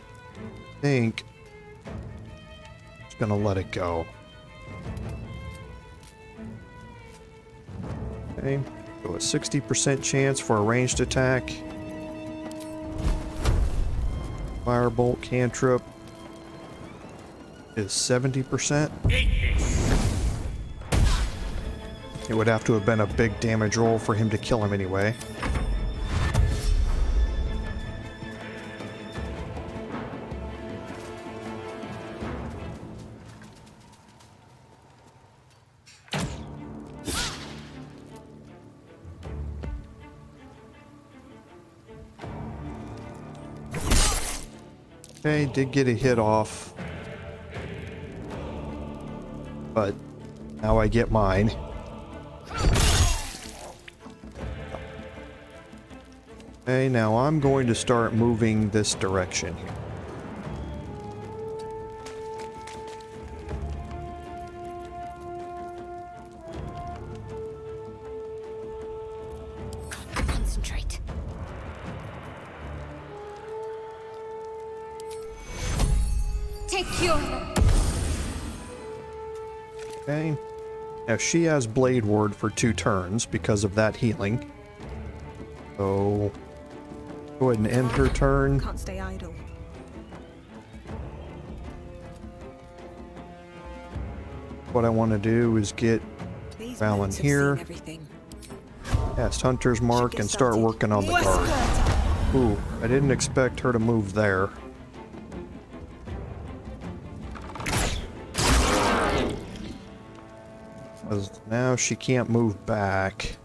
think I'm just gonna let it go. Okay, so a 60% chance for a ranged attack. Firebolt cantrip is 70%. It would have to have been a big damage roll for him to kill him anyway. Okay, did get a hit off, but now I get mine. Okay, now I'm going to start moving this direction here. Concentrate. Take your... Okay. Now she has Blade Ward for 2 turns because of that healing. So go ahead and end her turn. Can't stay idle. What I want to do is get These Valen men have here, seen everything. cast Hunter's Mark, and start working on the guard. Ooh, I didn't expect her to move there. Because now she can't move back.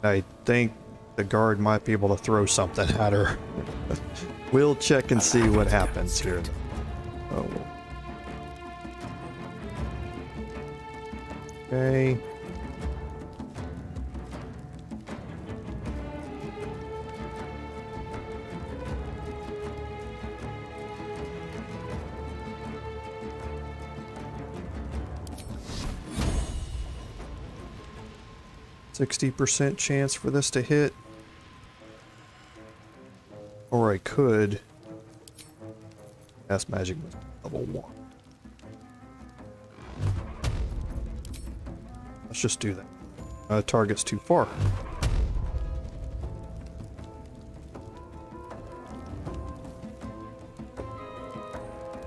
I think the guard might be able to throw something at her. We'll check and see what happens here. Oh. Okay. %60 chance for this to hit. Or I could cast magic level 1. Let's just do that. Target's too far.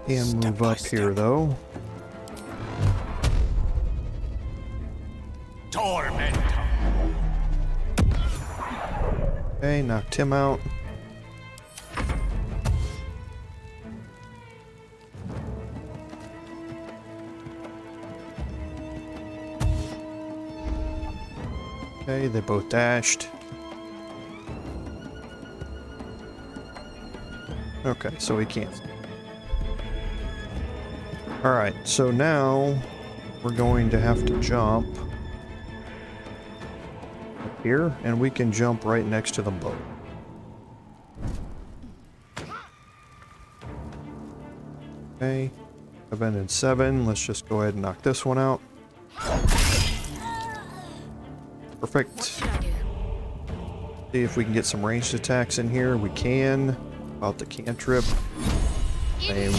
And move up here though. Torment. Okay, knocked him out. Okay, they both dashed. Okay, so he can't. Alright, so now we're going to have to jump up here, and we can jump right next to them both. Okay, 7 and 7. Let's just go ahead and knock this one out. Perfect. See if we can get some ranged attacks in here. We can. About the cantrip. Same.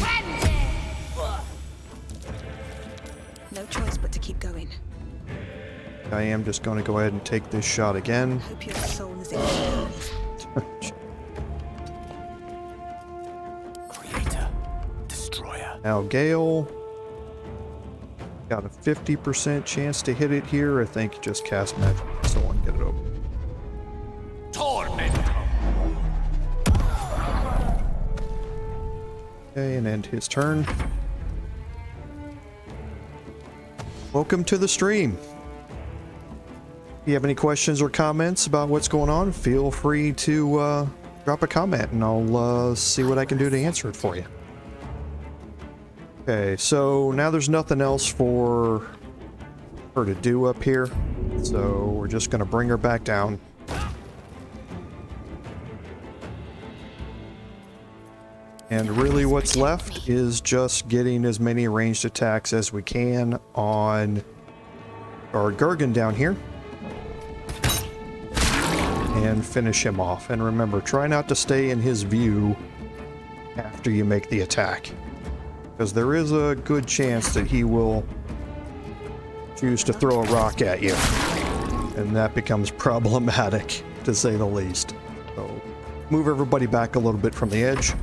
No choice but to keep going. I am just going to go ahead and take this shot again. Hope your soul is in your hands. Creator, destroyer. Now Gale. Got a 50% chance to hit it here. I think just cast magic. So I want to get it over. Tormentor. Okay, and end his turn. Welcome to the stream. If you have any questions or comments about what's going on, feel free to drop a comment and I'll see what I can do to answer it for you. Okay, so now there's nothing else for her to do up here, so we're just going to bring her back down. And really what's left is just getting as many ranged attacks as we can on our Gurgan down here. And finish him off. And remember, try not to stay in his view after you make the attack, because there is a good chance that he will choose to throw a rock at you. And that becomes problematic, to say the least. So move everybody back a little bit from the edge.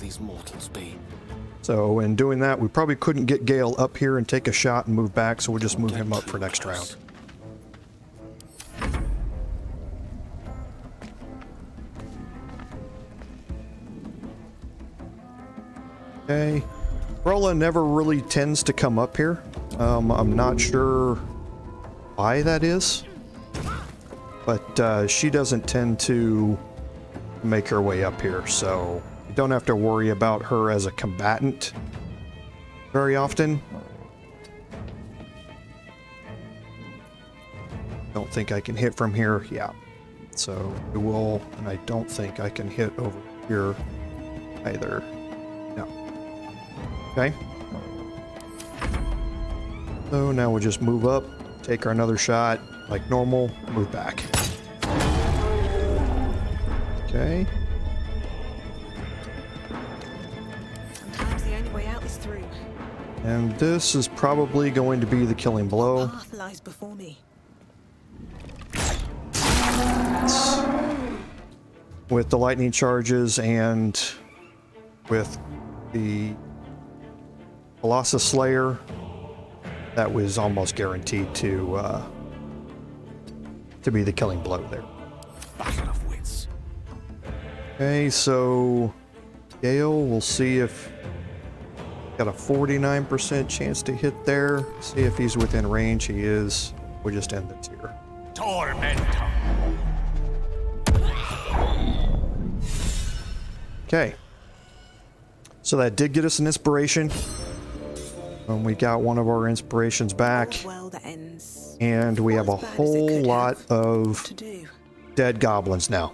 These mortals be. So in doing that, we probably couldn't get Gale up here and take a shot and move back, so we'll just move him up for next round. Okay. Rolla never really tends to come up here. I'm not sure why that is, but she doesn't tend to make her way up here, so you don't have to worry about her as a combatant very often. Don't think I can hit from here. Yeah. So it will, and I don't think I can hit over here either. No. Okay. So now we'll just move up, take our another shot like normal, move back. Okay. Sometimes the only way out is through. And this is probably going to be the killing blow. The path lies before me. With the lightning charges and with the Colossus Slayer, that was almost guaranteed to be the killing blow there. Battle of wits. Okay, so Gale, we'll see if got a 49% chance to hit there. See if he's within range. He is. We'll just end this here. Tormentor. Okay. So that did get us an inspiration. We got one of our inspirations back. And we have a whole lot of dead goblins now.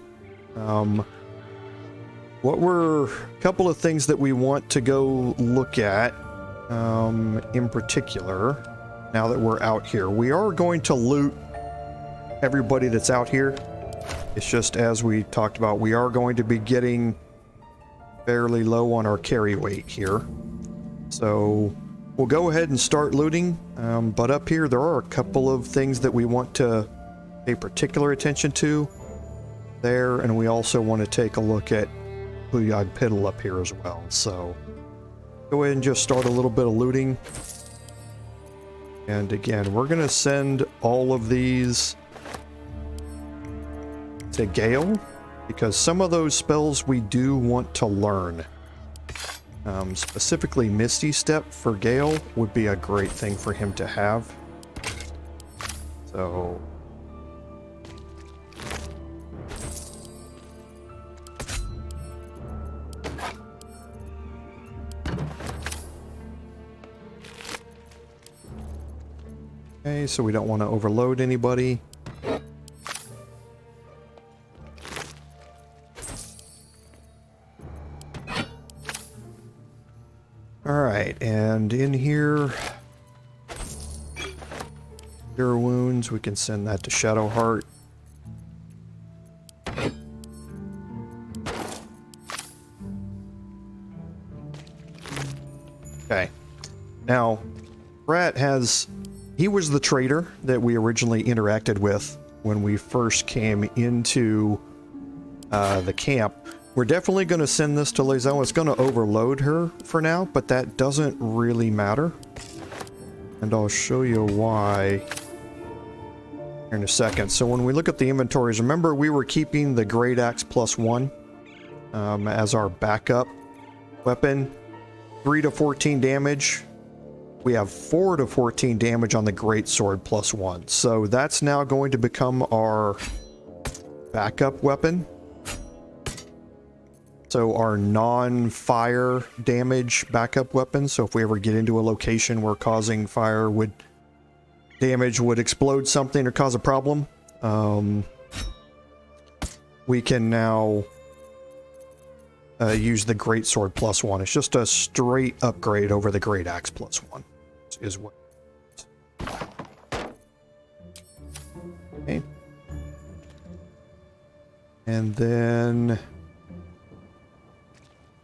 What were a couple of things that we want to go look at in particular now that we're out here. We are going to loot everybody that's out here. It's just, as we talked about, we are going to be getting fairly low on our carry weight here. So we'll go ahead and start looting, but up here there are a couple of things that we want to pay particular attention to there, and we also want to take a look at Buyog Piddle up here as well. So go ahead and just start a little bit of looting. And again, we're going to send all of these to Gale, because some of those spells we do want to learn. Specifically Misty Step for Gale would be a great thing for him to have. So Okay, so we don't want to overload anybody. Alright, and in here, cure wounds, we can send that to Shadowheart. Okay, now, Brat he was the trader that we originally interacted with when we first came into the camp. We're definitely going to send this to Lae'zel. It's going to overload her for now, but that doesn't really matter. And I'll show you why here in a second. So when we look at the inventories, remember we were keeping the Great Axe +1 as our backup weapon. 3 to 14 damage. We have 4 to 14 damage on the Great Sword +1. So that's now going to become our backup weapon. So our non-fire damage backup weapon. So if we ever get into a location where causing fire damage would explode something or cause a problem, we can now use the Great Sword +1. It's just a straight upgrade over the Great Axe +1. Is what. Okay. And then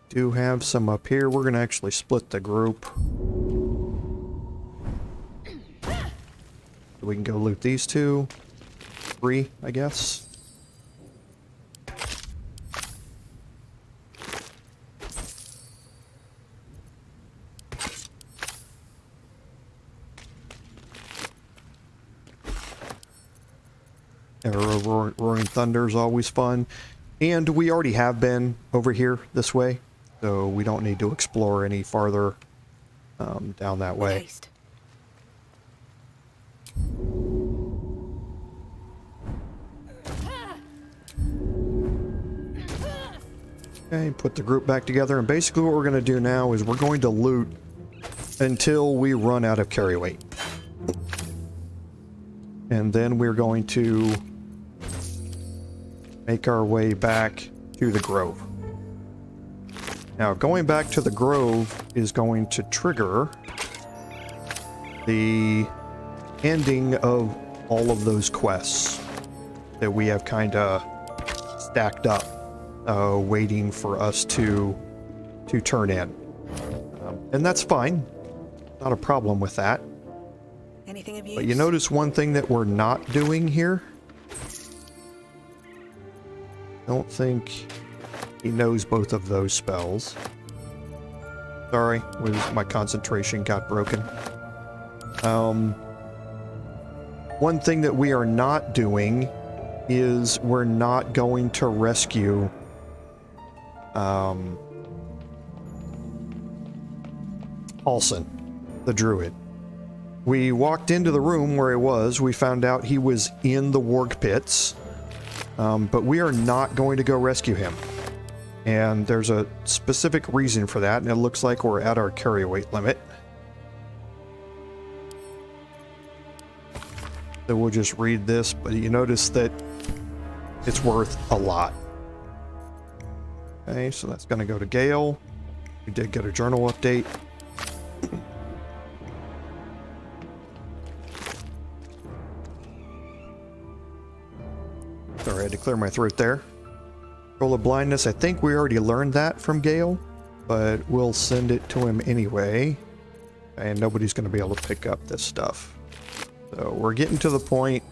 do have some up here. We're going to actually split the group. We can go loot these 2. 3, I guess. Roaring Thunder is always fun. And we already have been over here this way, so we don't need to explore any farther down that way. Okay, put the group back together, and basically what we're going to do now is we're going to loot until we run out of carry weight. And then we're going to make our way back to the Grove. Now, going back to the Grove is going to trigger the ending of all of those quests that we have kind of stacked up, waiting for us to turn in. And that's fine. Not a problem with that. Anything of use? But you notice one thing that we're not doing here? Don't think he knows both of those spells. Sorry, my concentration got broken. One thing that we are not doing is we're not going to rescue Halsin, the druid. We walked into the room where he was. We found out he was in the warg pits. But we are not going to go rescue him. And there's a specific reason for that, and it looks like we're at our carry weight limit. So we'll just read this, but you notice that it's worth a lot. Okay, so that's going to go to Gale. We did get a journal update. Sorry, I had to clear my throat there. Roll of blindness, I think we already learned that from Gale, but we'll send it to him anyway. And nobody's going to be able to pick up this stuff. So we're getting to the point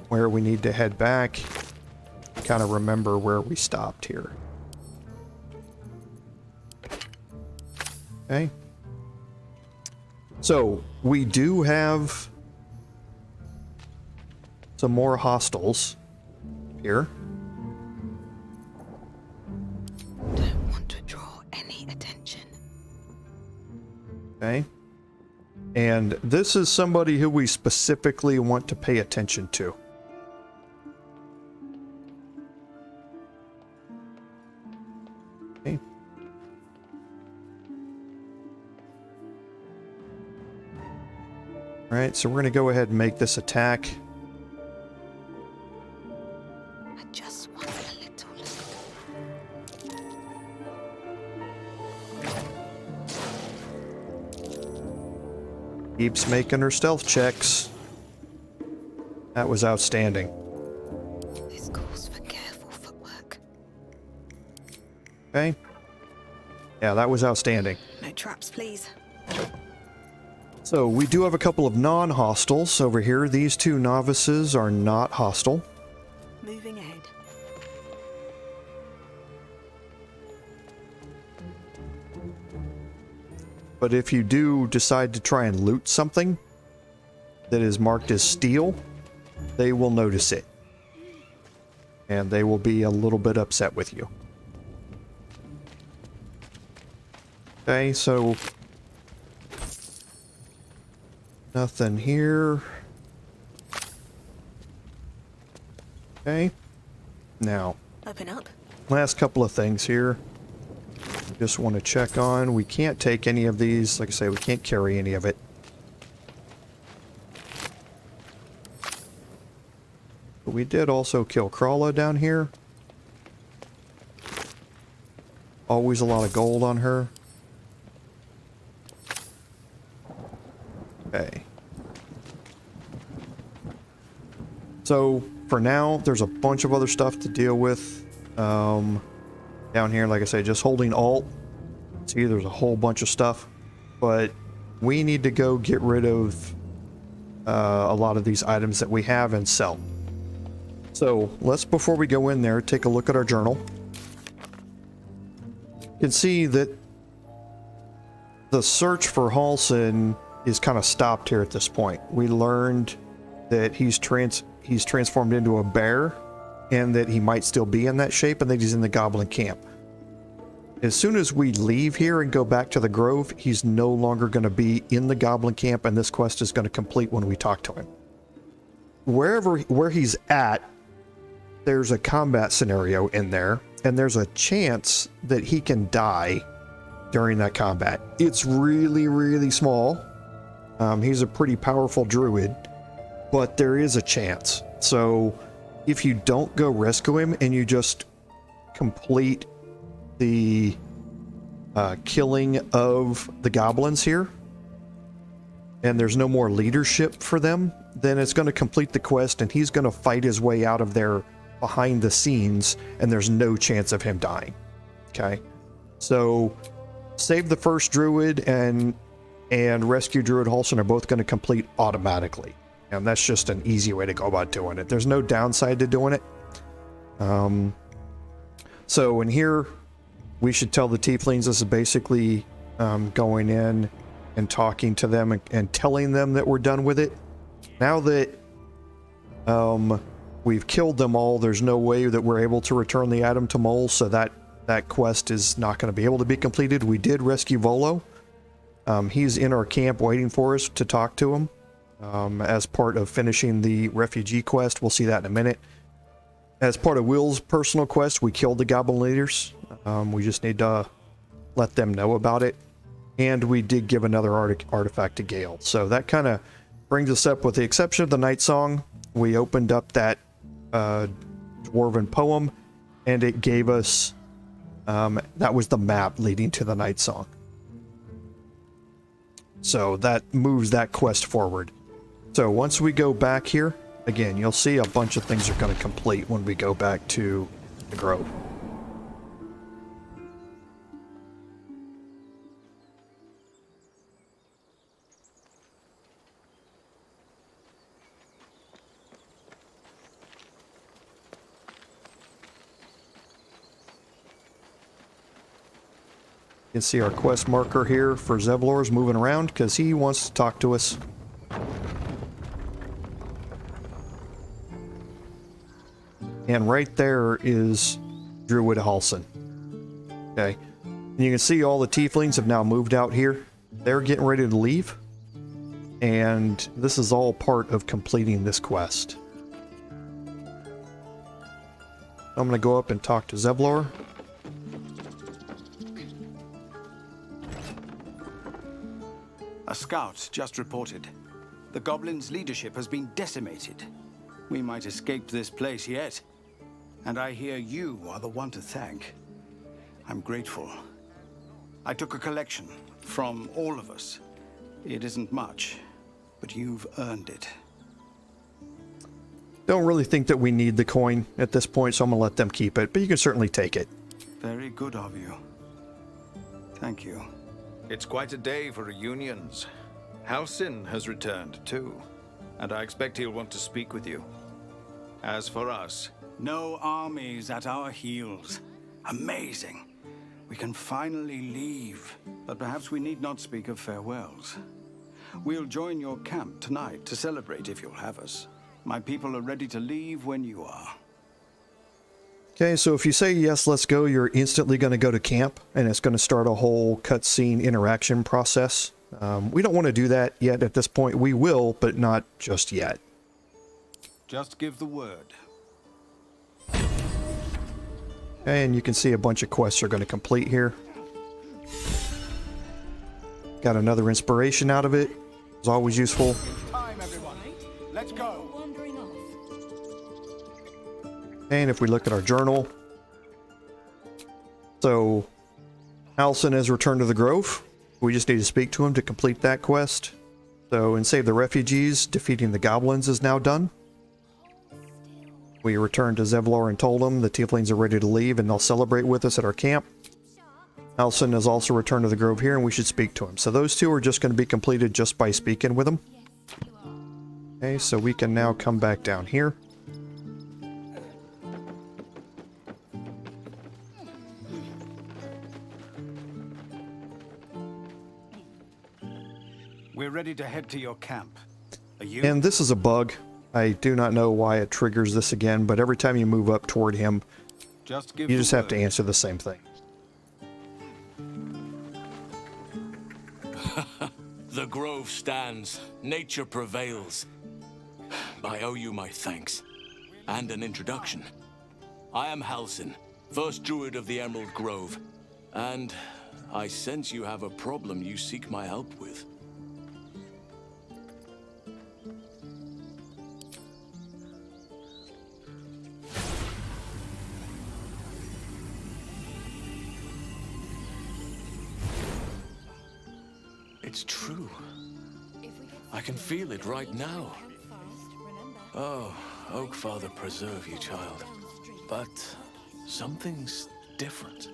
where we need to head back. Kind of remember where we stopped here. Okay. So we do have some more hostels here. Don't want to draw any attention. Okay. And this is somebody who we specifically want to pay attention to. Okay. Alright, so we're going to go ahead and make this attack. I just want a little. Keeps making her stealth checks. That was outstanding. This calls for careful footwork. Okay. Yeah, that was outstanding. No traps, please. So we do have a couple of non-hostiles over here. These two novices are not hostile. Moving ahead. But if you do decide to try and loot something that is marked as steal, they will notice it. And they will be a little bit upset with you. Okay, so nothing here. Okay. Now, Open up. last couple of things here. Just want to check on. We can't take any of these. Like I say, we can't carry any of it. But we did also kill Krala down here. Always a lot of gold on her. Okay. So, for now, there's a bunch of other stuff to deal with. Down here, like I say, just holding Alt. See, there's a whole bunch of stuff. But we need to go get rid of a lot of these items that we have and sell. So, let's, before we go in there, take a look at our journal. You can see that the search for Halsin is kind of stopped here at this point. We learned that he's transformed into a bear, and that he might still be in that shape, and that he's in the goblin camp. As soon as we leave here and go back to the grove, he's no longer going to be in the goblin camp, and this quest is going to complete when we talk to him. Where he's at, there's a combat scenario in there, and there's a chance that he can die during that combat. It's really, really small. He's a pretty powerful druid, but there is a chance. So if you don't go rescue him and you just complete the killing of the goblins here, and there's no more leadership for them, then it's going to complete the quest and he's going to fight his way out of there behind the scenes, and there's no chance of him dying. Okay? So save the first druid and rescue Druid Halsin are both going to complete automatically. And that's just an easy way to go about doing it. There's no downside to doing it. So in here, we should tell the tieflings this is basically going in and talking to them and telling them that we're done with it. Now that we've killed them all, there's no way that we're able to return the item to Mole, so that quest is not going to be able to be completed. We did rescue Volo. He's in our camp waiting for us to talk to him. As part of finishing the refugee quest. We'll see that in a minute. As part of Will's personal quest, we killed the goblin leaders. We just need to let them know about it. And we did give another artifact to Gale. So that kind of brings us up, with the exception of the Night Song. We opened up that dwarven poem, and it gave us, that was the map leading to the Night Song. So that moves that quest forward. So once we go back here, again, you'll see a bunch of things are going to complete when we go back to the grove. You can see our quest marker here for Zevlor is moving around because he wants to talk to us. And right there is Druid Halsin. Okay. And you can see all the tieflings have now moved out here. They're getting ready to leave. And this is all part of completing this quest. I'm going to go up and talk to Zevlor. A scout just reported. The goblins' leadership has been decimated. We might escape this place yet. And I hear you are the one to thank. I'm grateful. I took a collection from all of us. It isn't much, but you've earned it. Don't really think that we need the coin at this point, so I'm going to let them keep it, but you can certainly take it. Very good of you. Thank you. It's quite a day for reunions. Halsin has returned too, and I expect he'll want to speak with you. As for us... No armies at our heels. Amazing. We can finally leave, but perhaps we need not speak of farewells. We'll join your camp tonight to celebrate if you'll have us. My people are ready to leave when you are. Okay, so if you say yes, let's go, you're instantly going to go to camp, and it's going to start a whole cutscene interaction process. We don't want to do that yet at this point. We will, but not just yet. Just give the word. And you can see a bunch of quests are going to complete here. Got another inspiration out of it. It's always useful. Time, everyone. Let's go. And if we look at our journal, so Halsin has returned to the Grove. We just need to speak to him to complete that quest. So in Save the Refugees, defeating the goblins is now done. We returned to Zevlor and told him the tieflings are ready to leave and they'll celebrate with us at our camp. Halsin has also returned to the Grove here and we should speak to him. So those two are just going to be completed just by speaking with him. Okay, so we can now come back down here. We're ready to head to your camp. Are you? And this is a bug. I do not know why it triggers this again, but every time you move up toward him, you just have to answer the same thing. The grove stands. Nature prevails. I owe you my thanks. And an introduction. I am Halsin, first druid of the Emerald Grove. And I sense you have a problem you seek my help with. It's true. I can feel it right now. Oh, Oakfather preserve you, child. But something's different.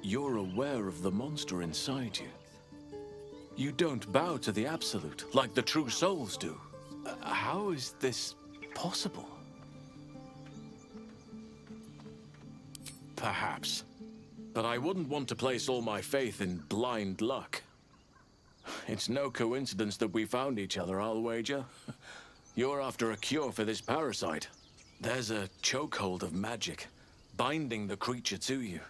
You're aware of the monster inside you. You don't bow to the Absolute like the true souls do. How is this possible? Perhaps. But I wouldn't want to place all my faith in blind luck. It's no coincidence that we found each other, I'll wager. You're after a cure for this parasite. There's a chokehold of magic, binding the creature to you.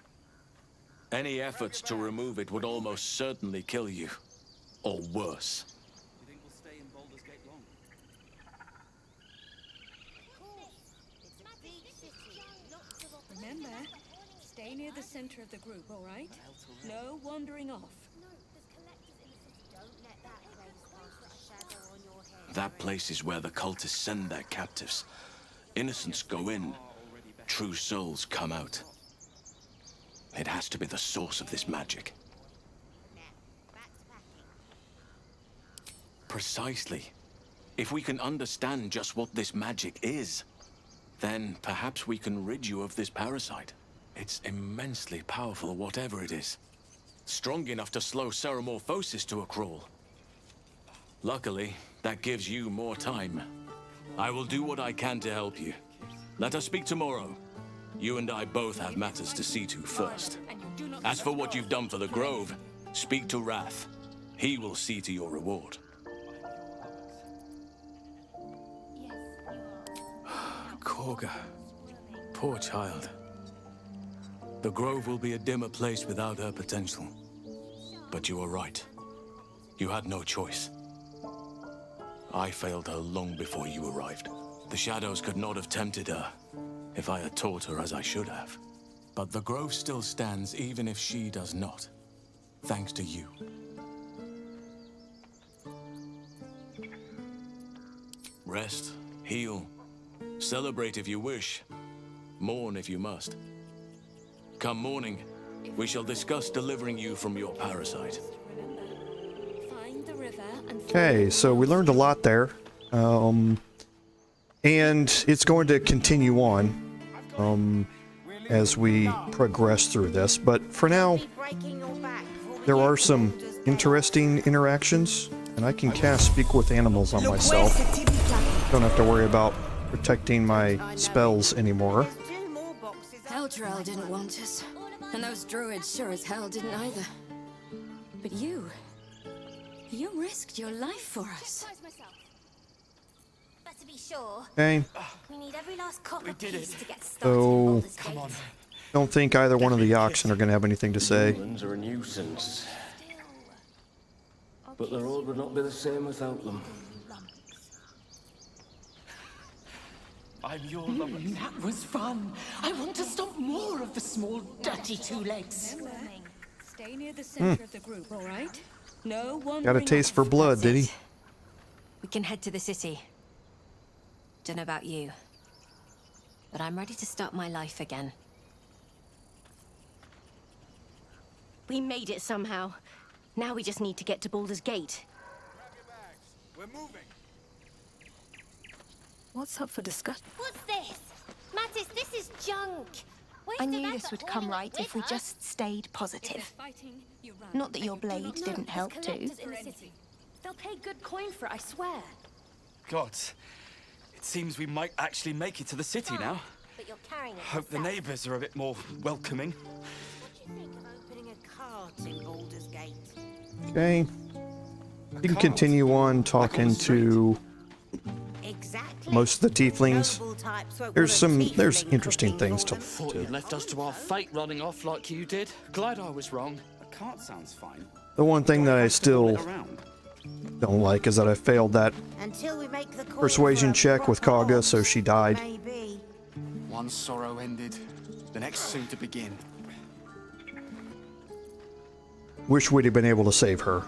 Any efforts to remove it would almost certainly kill you. Or worse. You think we'll stay in Baldur's Gate long? Remember, stay near the center of the group, all right? No wandering off. That place is where the cultists send their captives. Innocents go in, true souls come out. It has to be the source of this magic. Precisely. If we can understand just what this magic is, then perhaps we can rid you of this parasite. It's immensely powerful, whatever it is. Strong enough to slow ceremorphosis to a crawl. Luckily, that gives you more time. I will do what I can to help you. Let us speak tomorrow. You and I both have matters to see to first. As for what you've done for the Grove, speak to Wrath. He will see to your reward. Korga. Poor child. The Grove will be a dimmer place without her potential. But you are right. You had no choice. I failed her long before you arrived. The shadows could not have tempted her if I had taught her as I should have. But the Grove still stands even if she does not. Thanks to you. Rest, heal, celebrate if you wish, mourn if you must. Come morning, we shall discuss delivering you from your parasite. Find the river and Okay, so we learned a lot there. And it's going to continue on as we progress through this. But for now, there are some interesting interactions, and I can cast Speak with Animals on myself. Don't have to worry about protecting my spells anymore. Eldrel didn't want us, and those druids sure as hell didn't either. But you risked your life for us. But to be sure, Okay, we need every last copper piece to get started. so don't think either one of the oxen are going to have anything to say. Goblins are a nuisance. But the road would not be the same without them. I'm your lover. That was fun. I want to stop more of the small, dirty two legs. Stay near the center of the group, all right? No one. Got a taste for blood, did he? We can head to the city. Don't know about you, but I'm ready to start my life again. We made it somehow. Now we just need to get to Baldur's Gate. We're moving. What's up for discussion? What's this? Mattis, this is junk. I knew this would come right if we just stayed positive. Not that your blade didn't help too. They'll pay good coin for it, I swear. God, it seems we might actually make it to the city now. But you're carrying it. Hope the neighbors are a bit more welcoming. Opening a cart in Baldur's Gate. Okay. You can continue on talking to most of the tieflings. There's interesting things to Thought you left us to our fate running off like you did. Glad I was wrong. A cart sounds fine. The one thing that I still don't like is that I failed that persuasion check with Kaga, so she died. One sorrow ended, the next soon to begin. Wish we'd have been able to save her.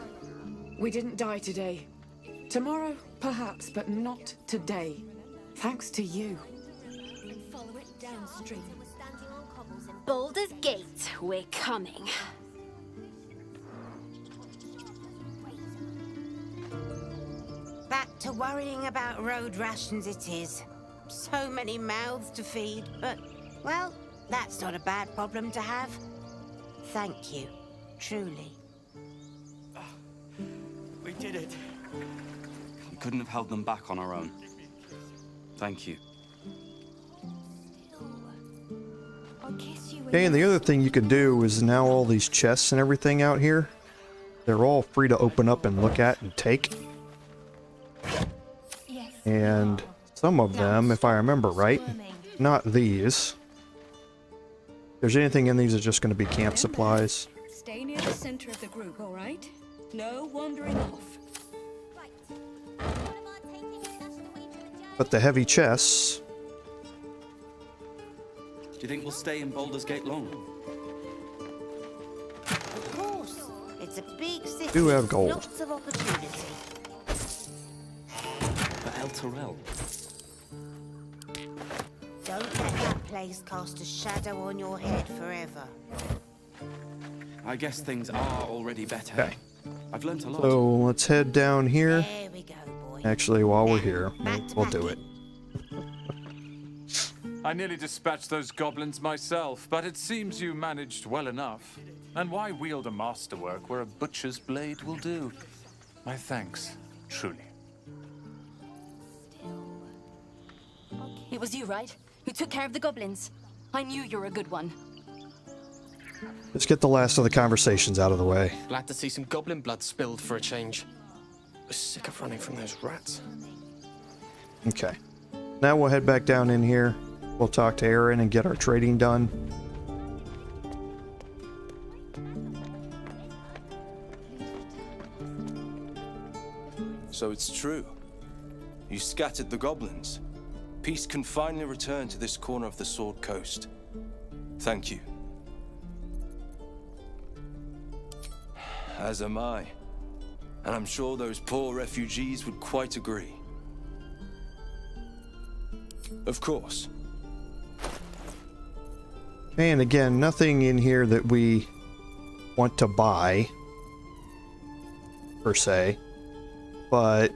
We didn't die today. Tomorrow, perhaps, but not today. Thanks to you. Follow it downstream. Baldur's Gate, we're coming. Back to worrying about road rations it is. So many mouths to feed, but, well, that's not a bad problem to have. Thank you, truly. We did it. We couldn't have held them back on our own. Thank you. Okay, and the other thing you could do is now all these chests and everything out here, they're all free to open up and look at and take. And some of them, if I remember right, not these. If there's anything in these, it's just going to be camp supplies. Stay near the center of the group, all right? No wandering off. But the heavy chests, Do you think we'll stay in Baldur's Gate long? Of course. It's a big city. do have gold. Lots of opportunity. But El Terrell. Don't let that place cast a shadow on your head forever. I guess things are already better. Okay. I've learnt a lot. So let's head down here. There we go, boy. Actually, while we're here, we'll do it. I nearly dispatched those goblins myself, but it seems you managed well enough. And why wield a masterwork where a butcher's blade will do? My thanks, truly. It was you, right? Who took care of the goblins? I knew you were a good one. Let's get the last of the conversations out of the way. Glad to see some goblin blood spilled for a change. Was sick of running from those rats. Okay. Now we'll head back down in here. We'll talk to Aaron and get our trading done. So it's true. You scattered the goblins. Peace can finally return to this corner of the Sword Coast. Thank you. As am I. And I'm sure those poor refugees would quite agree. Of course. And again, nothing in here that we want to buy, per se, but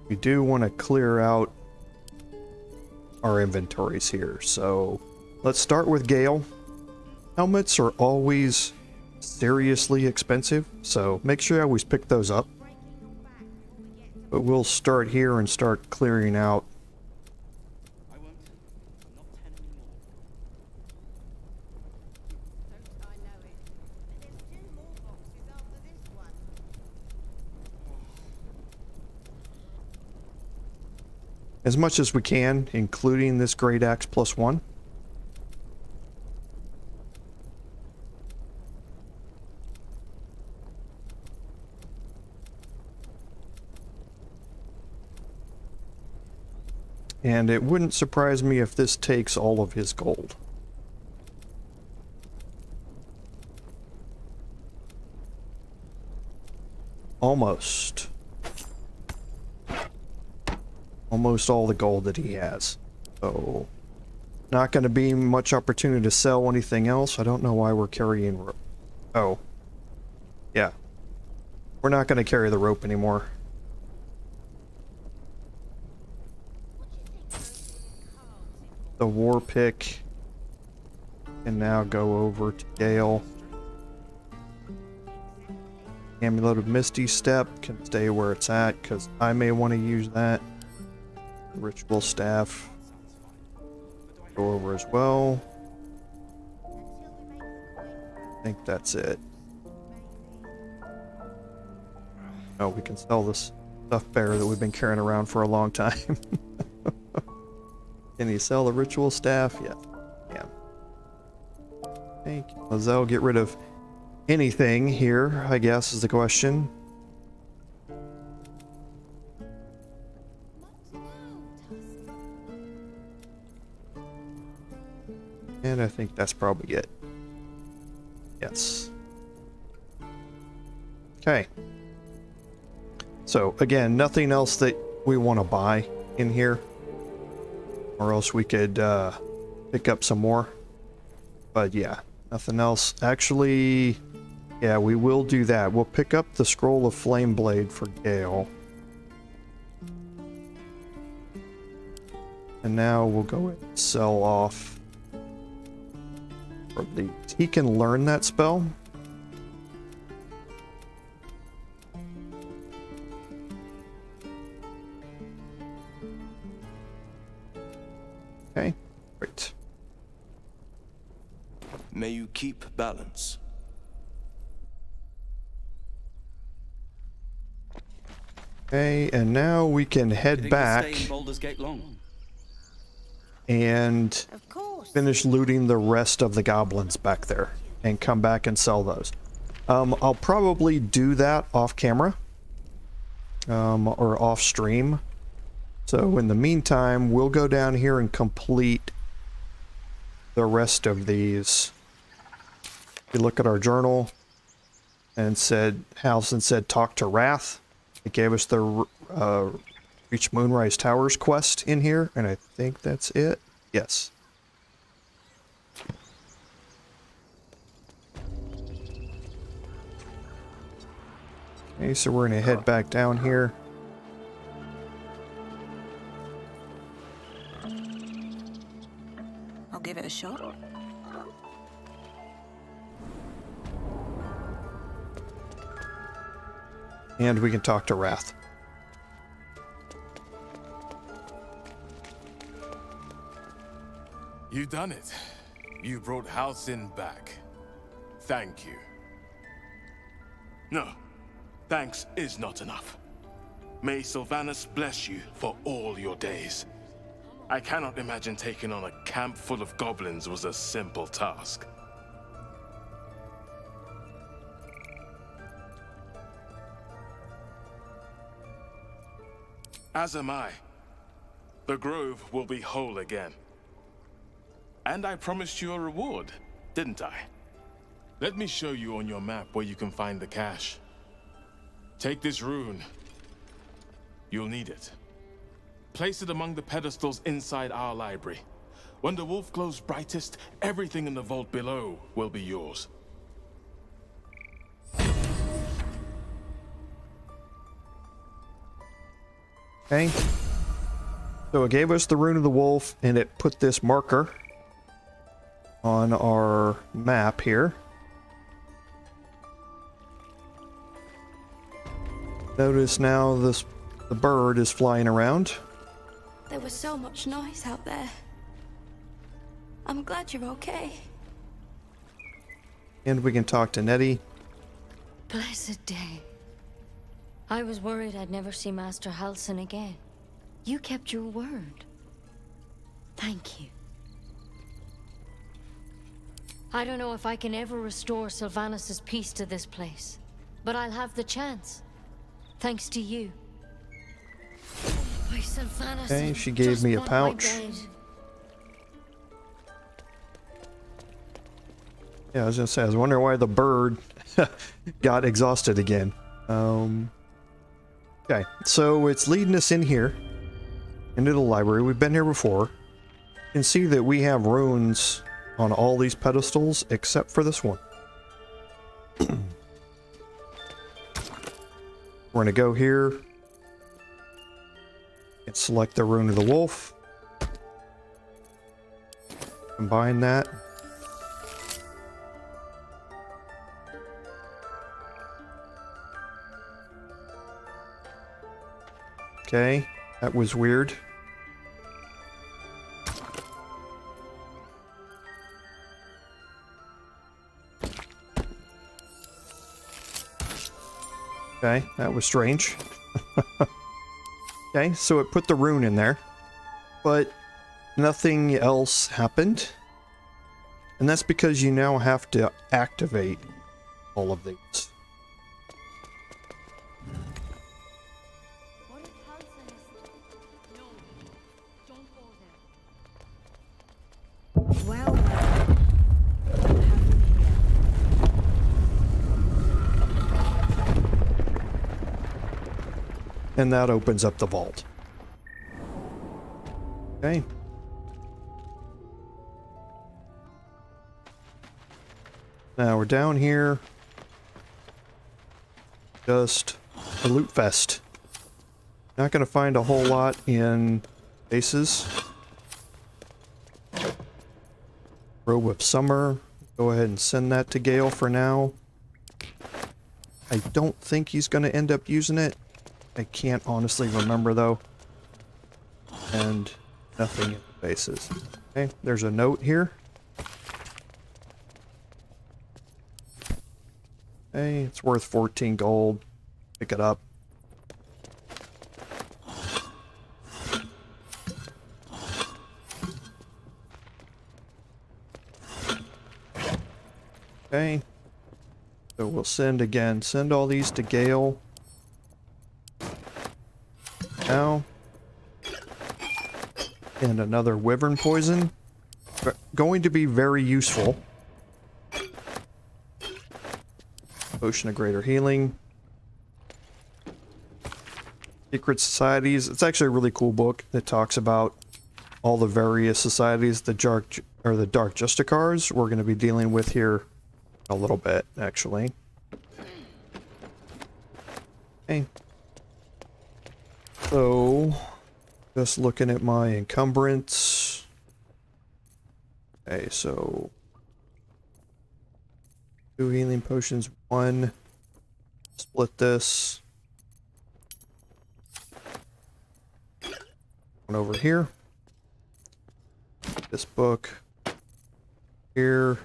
we do want to clear out our inventories here. So let's start with Gale. Helmets are always seriously expensive, so make sure you always pick those up. But we'll start here and start clearing out as much as we can, including this Great Axe +1. And it wouldn't surprise me if this takes all of his gold. Almost. Almost all the gold that he has. So, not going to be much opportunity to sell anything else. I don't know why we're carrying rope. Oh. Yeah. We're not going to carry the rope anymore. The war pick can now go over to Gale. Amulet of Misty Step can stay where it's at because I may want to use that. Ritual staff go over as well. I think that's it. Oh, we can sell this stuffed bear that we've been carrying around for a long time. Can he sell the ritual staff? Yeah. Yeah. Thank you. Lae'zel, get rid of anything here, I guess, is the question. And I think that's probably it. Yes. Okay. So, again, nothing else that we want to buy in here. Or else we could pick up some more. But yeah, nothing else. Actually, yeah, we will do that. We'll pick up the Scroll of Flame Blade for Gale. And now we'll go ahead and sell off. He can learn that spell. Okay, great. May you keep balance. Okay, and now we can head back and finish looting the rest of the goblins back there and come back and sell those. I'll probably do that off camera or off stream. So in the meantime, we'll go down here and complete the rest of these. You look at our journal and said, Halson said, talk to Wrath. It gave us the Reach Moonrise Towers quest in here, and I think that's it. Yes. Okay, so we're gonna head back down here. I'll give it a shot. And we can talk to Wrath. You done it. You brought Halcyon back. Thank you. No, thanks is not enough. May Sylvanas bless you for all your days. I cannot imagine taking on a camp full of goblins was a simple task. As am I. The grove will be whole again. And I promised you a reward, didn't I? Let me show you on your map where you can find the cache. Take this rune. You'll need it. Place it among the pedestals inside our library. When the wolf glows brightest, everything in the vault below will be yours. Okay. So it gave us the rune of the wolf, and it put this marker on our map here. Notice now the bird is flying around. There was so much noise out there. I'm glad you're okay. And we can talk to Nettie. Blessed day. I was worried I'd never see Master Halsin again. You kept your word. Thank you. I don't know if I can ever restore Sylvanus' peace to this place, but I'll have the chance. Thanks to you. By Sylvanus, Okay, she gave me a pouch. Yeah, I was gonna say, I was wondering why the bird got exhausted again. Okay, so it's leading us in here, into the library. We've been here before. You can see that we have runes on all these pedestals, except for this one. We're gonna go here and select the rune of the wolf. Combine that. Okay, that was weird. Okay, that was strange. Okay, so it put the rune in there, but nothing else happened. And that's because you now have to activate all of these. Well, And that opens up the vault. Okay. Now we're down here. Just a loot fest. Not gonna find a whole lot in bases. Robe of Summer. Go ahead and send that to Gale for now. I don't think he's gonna end up using it. I can't honestly remember though. And nothing in the bases. Okay, there's a note here. Hey, it's worth 14 gold. Pick it up. Okay. So we'll send all these to Gale. Now. And another wyvern poison. Going to be very useful. Potion of Greater Healing. Secret Societies. It's actually a really cool book that talks about all the various societies, the Dark Justicars we're going to be dealing with here a little bit, actually. Okay. So, just looking at my encumbrance. Okay, so 2 healing potions, 1. Split this. One over here. This book here.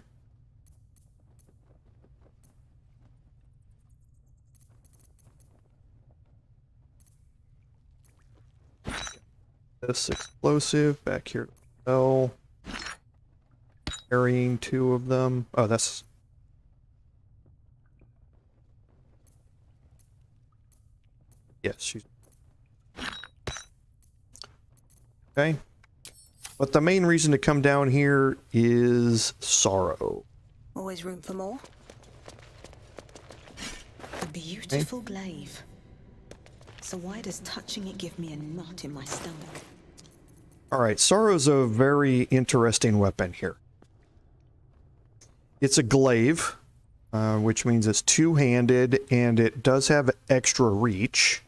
This explosive back here. Oh, carrying 2 of them. Oh, that's. Yes, she's. Okay. But the main reason to come down here is sorrow. Always room for more. A beautiful glaive. So why does touching it give me a knot in my stomach? Alright, Sorrow's a very interesting weapon here. It's a glaive, which means it's two-handed, and it does have extra reach.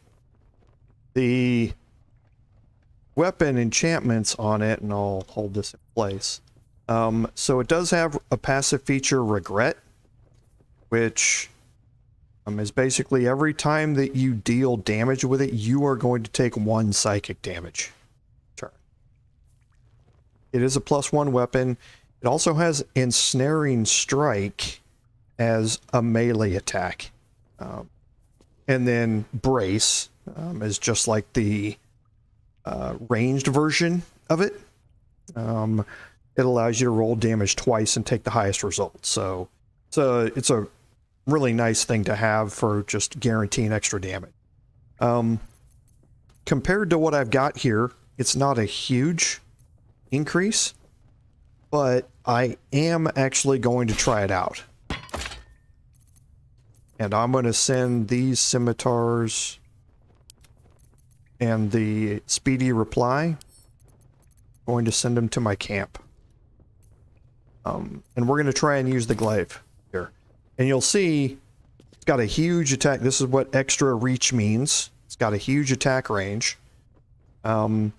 The weapon enchantments on it, and I'll hold this in place. So it does have a passive feature, Regret, which is basically every time that you deal damage with it, you are going to take 1 psychic damage. Turn. It is a +1 weapon. It also has Ensnaring Strike as a melee attack. And then Brace is just like the ranged version of it. It allows you to roll damage twice and take the highest result. So it's a really nice thing to have for just guaranteeing extra damage. Compared to what I've got here, it's not a huge increase, but I am actually going to try it out. And I'm going to send these scimitars and the speedy reply. Going to send them to my camp. And we're going to try and use the glaive here. And you'll see it's got a huge attack. This is what extra reach means. It's got a huge attack range. And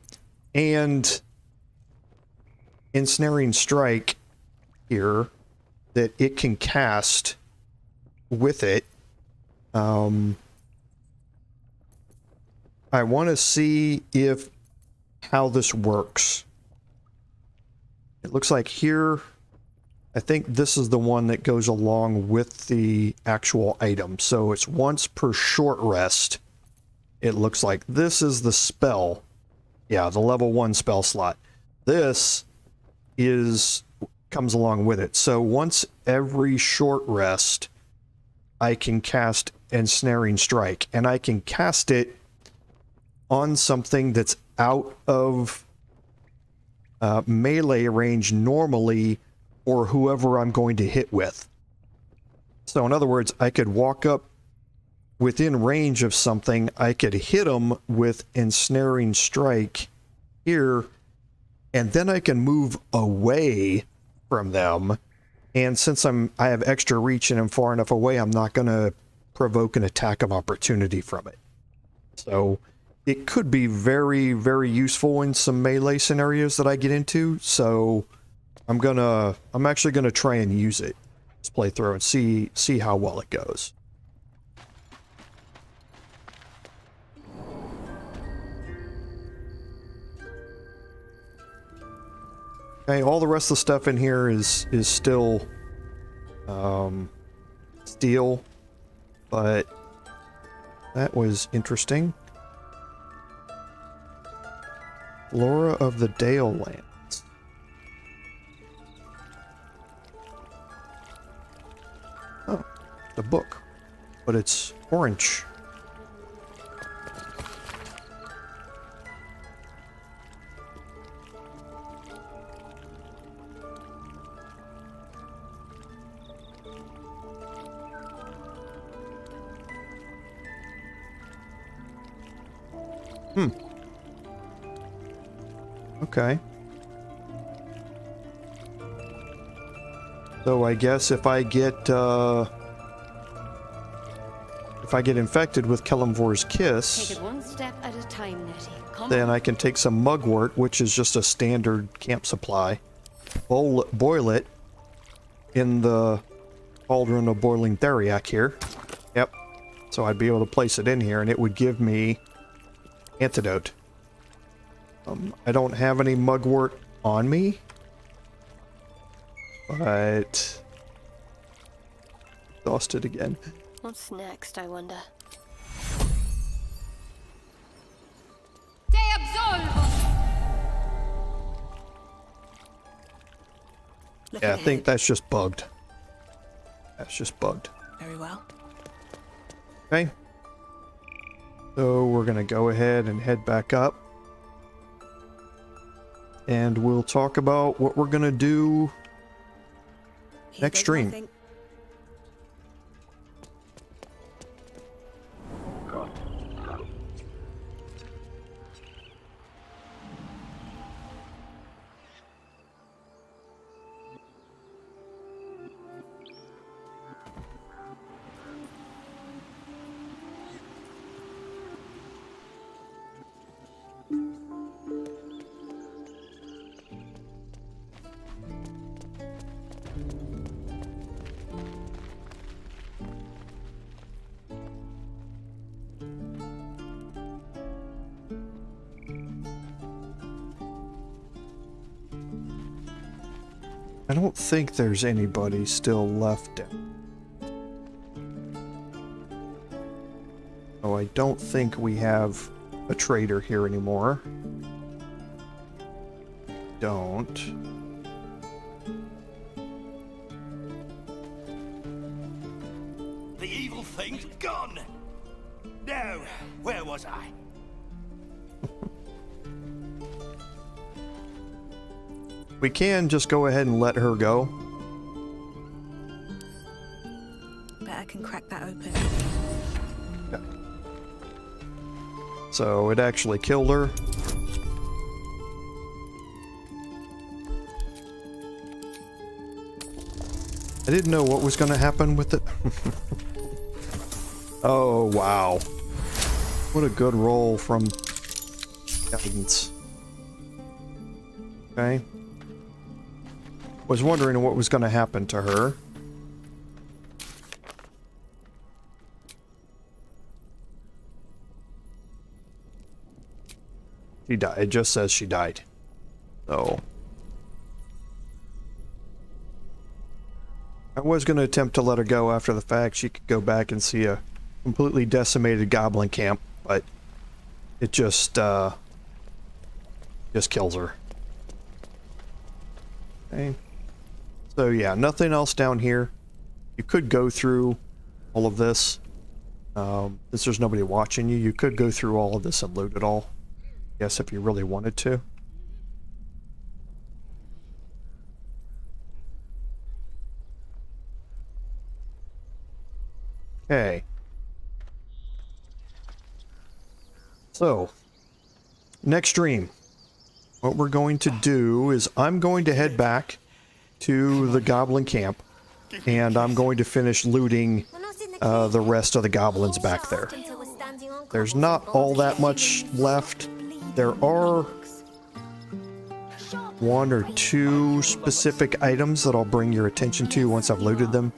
Ensnaring Strike here that it can cast with it. I want to see how this works. It looks like here, I think this is the one that goes along with the actual item. So it's once per short rest. It looks like this is the spell. Yeah, the level 1 spell slot. This comes along with it. So once every short rest, I can cast Ensnaring Strike, and I can cast it on something that's out of melee range normally, or whoever I'm going to hit with. So in other words, I could walk up within range of something, I could hit them with Ensnaring Strike here, and then I can move away from them. And since I have extra reach and I'm far enough away, I'm not going to provoke an attack of opportunity from it. So it could be very, very useful in some melee scenarios that I get into. So I'm actually gonna try and use it this playthrough and see how well it goes. Okay, all the rest of the stuff in here is still steel, but that was interesting. Flora of the Dale Lands. Oh, the book, but it's orange. Okay. So I guess if I get infected with Kelemvor's Kiss, take it one step at a time, Nettie. then I can take some mugwort, which is just a standard camp supply, boil it in the cauldron of boiling theriac here. Yep. So I'd be able to place it in here, and it would give me antidote. I don't have any mugwort on me, but exhausted again. What's next, I wonder? Yeah, I think that's just bugged. That's just bugged. Very well. Okay. So we're gonna go ahead and head back up. And we'll talk about what we're gonna do next stream. I don't think there's anybody still left down. Oh, I don't think we have a trader here anymore. Don't. The evil thing's gone! Now, where was I? We can just go ahead and let her go. Bet I can crack that open. Okay. So it actually killed her. I didn't know what was going to happen with it. Oh, wow. What a good roll from guidance. Okay. Was wondering what was going to happen to her. She died. It just says she died. So I was going to attempt to let her go after the fact. She could go back and see a completely decimated goblin camp, but it just kills her. Okay. So yeah, nothing else down here. You could go through all of this. Since there's nobody watching you, you could go through all of this and loot it all. Yes, if you really wanted to. Okay. So, next stream, what we're going to do is I'm going to head back to the goblin camp, and I'm going to finish looting the rest of the goblins back there. There's not all that much left. There are one or two specific items that I'll bring your attention to once I've looted them,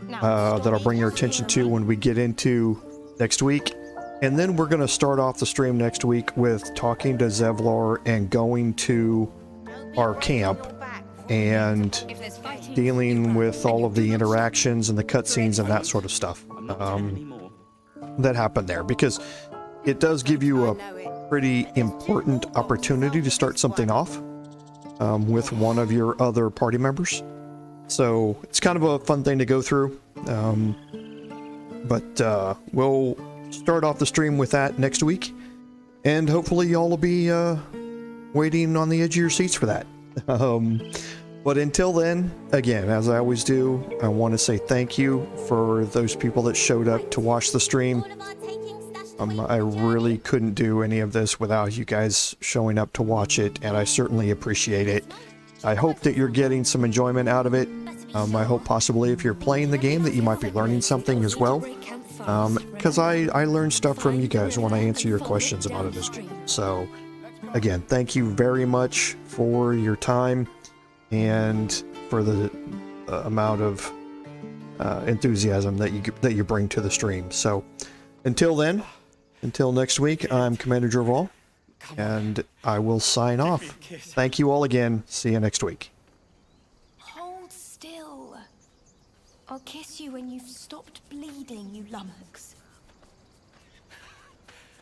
that I'll bring your attention to when we get into next week. And then we're going to start off the stream next week with talking to Zevlor and going to our camp and dealing with all of the interactions and the cutscenes and that sort of stuff that happen there, because it does give you a pretty important opportunity to start something off with one of your other party members. So it's kind of a fun thing to go through. But we'll start off the stream with that next week, and hopefully y'all will be waiting on the edge of your seats for that. But until then, again, as I always do, I want to say thank you for those people that showed up to watch the stream. I really couldn't do any of this without you guys showing up to watch it, and I certainly appreciate it. I hope that you're getting some enjoyment out of it. I hope possibly if you're playing the game that you might be learning something as well. Because I learn stuff from you guys when I answer your questions about it as well. So, again, thank you very much for your time and for the amount of enthusiasm that you bring to the stream. So, until then, until next week, I'm Commander Dror, and I will sign off. Thank you all again. See you next week. Hold still. I'll kiss you when you've stopped bleeding, you lummox.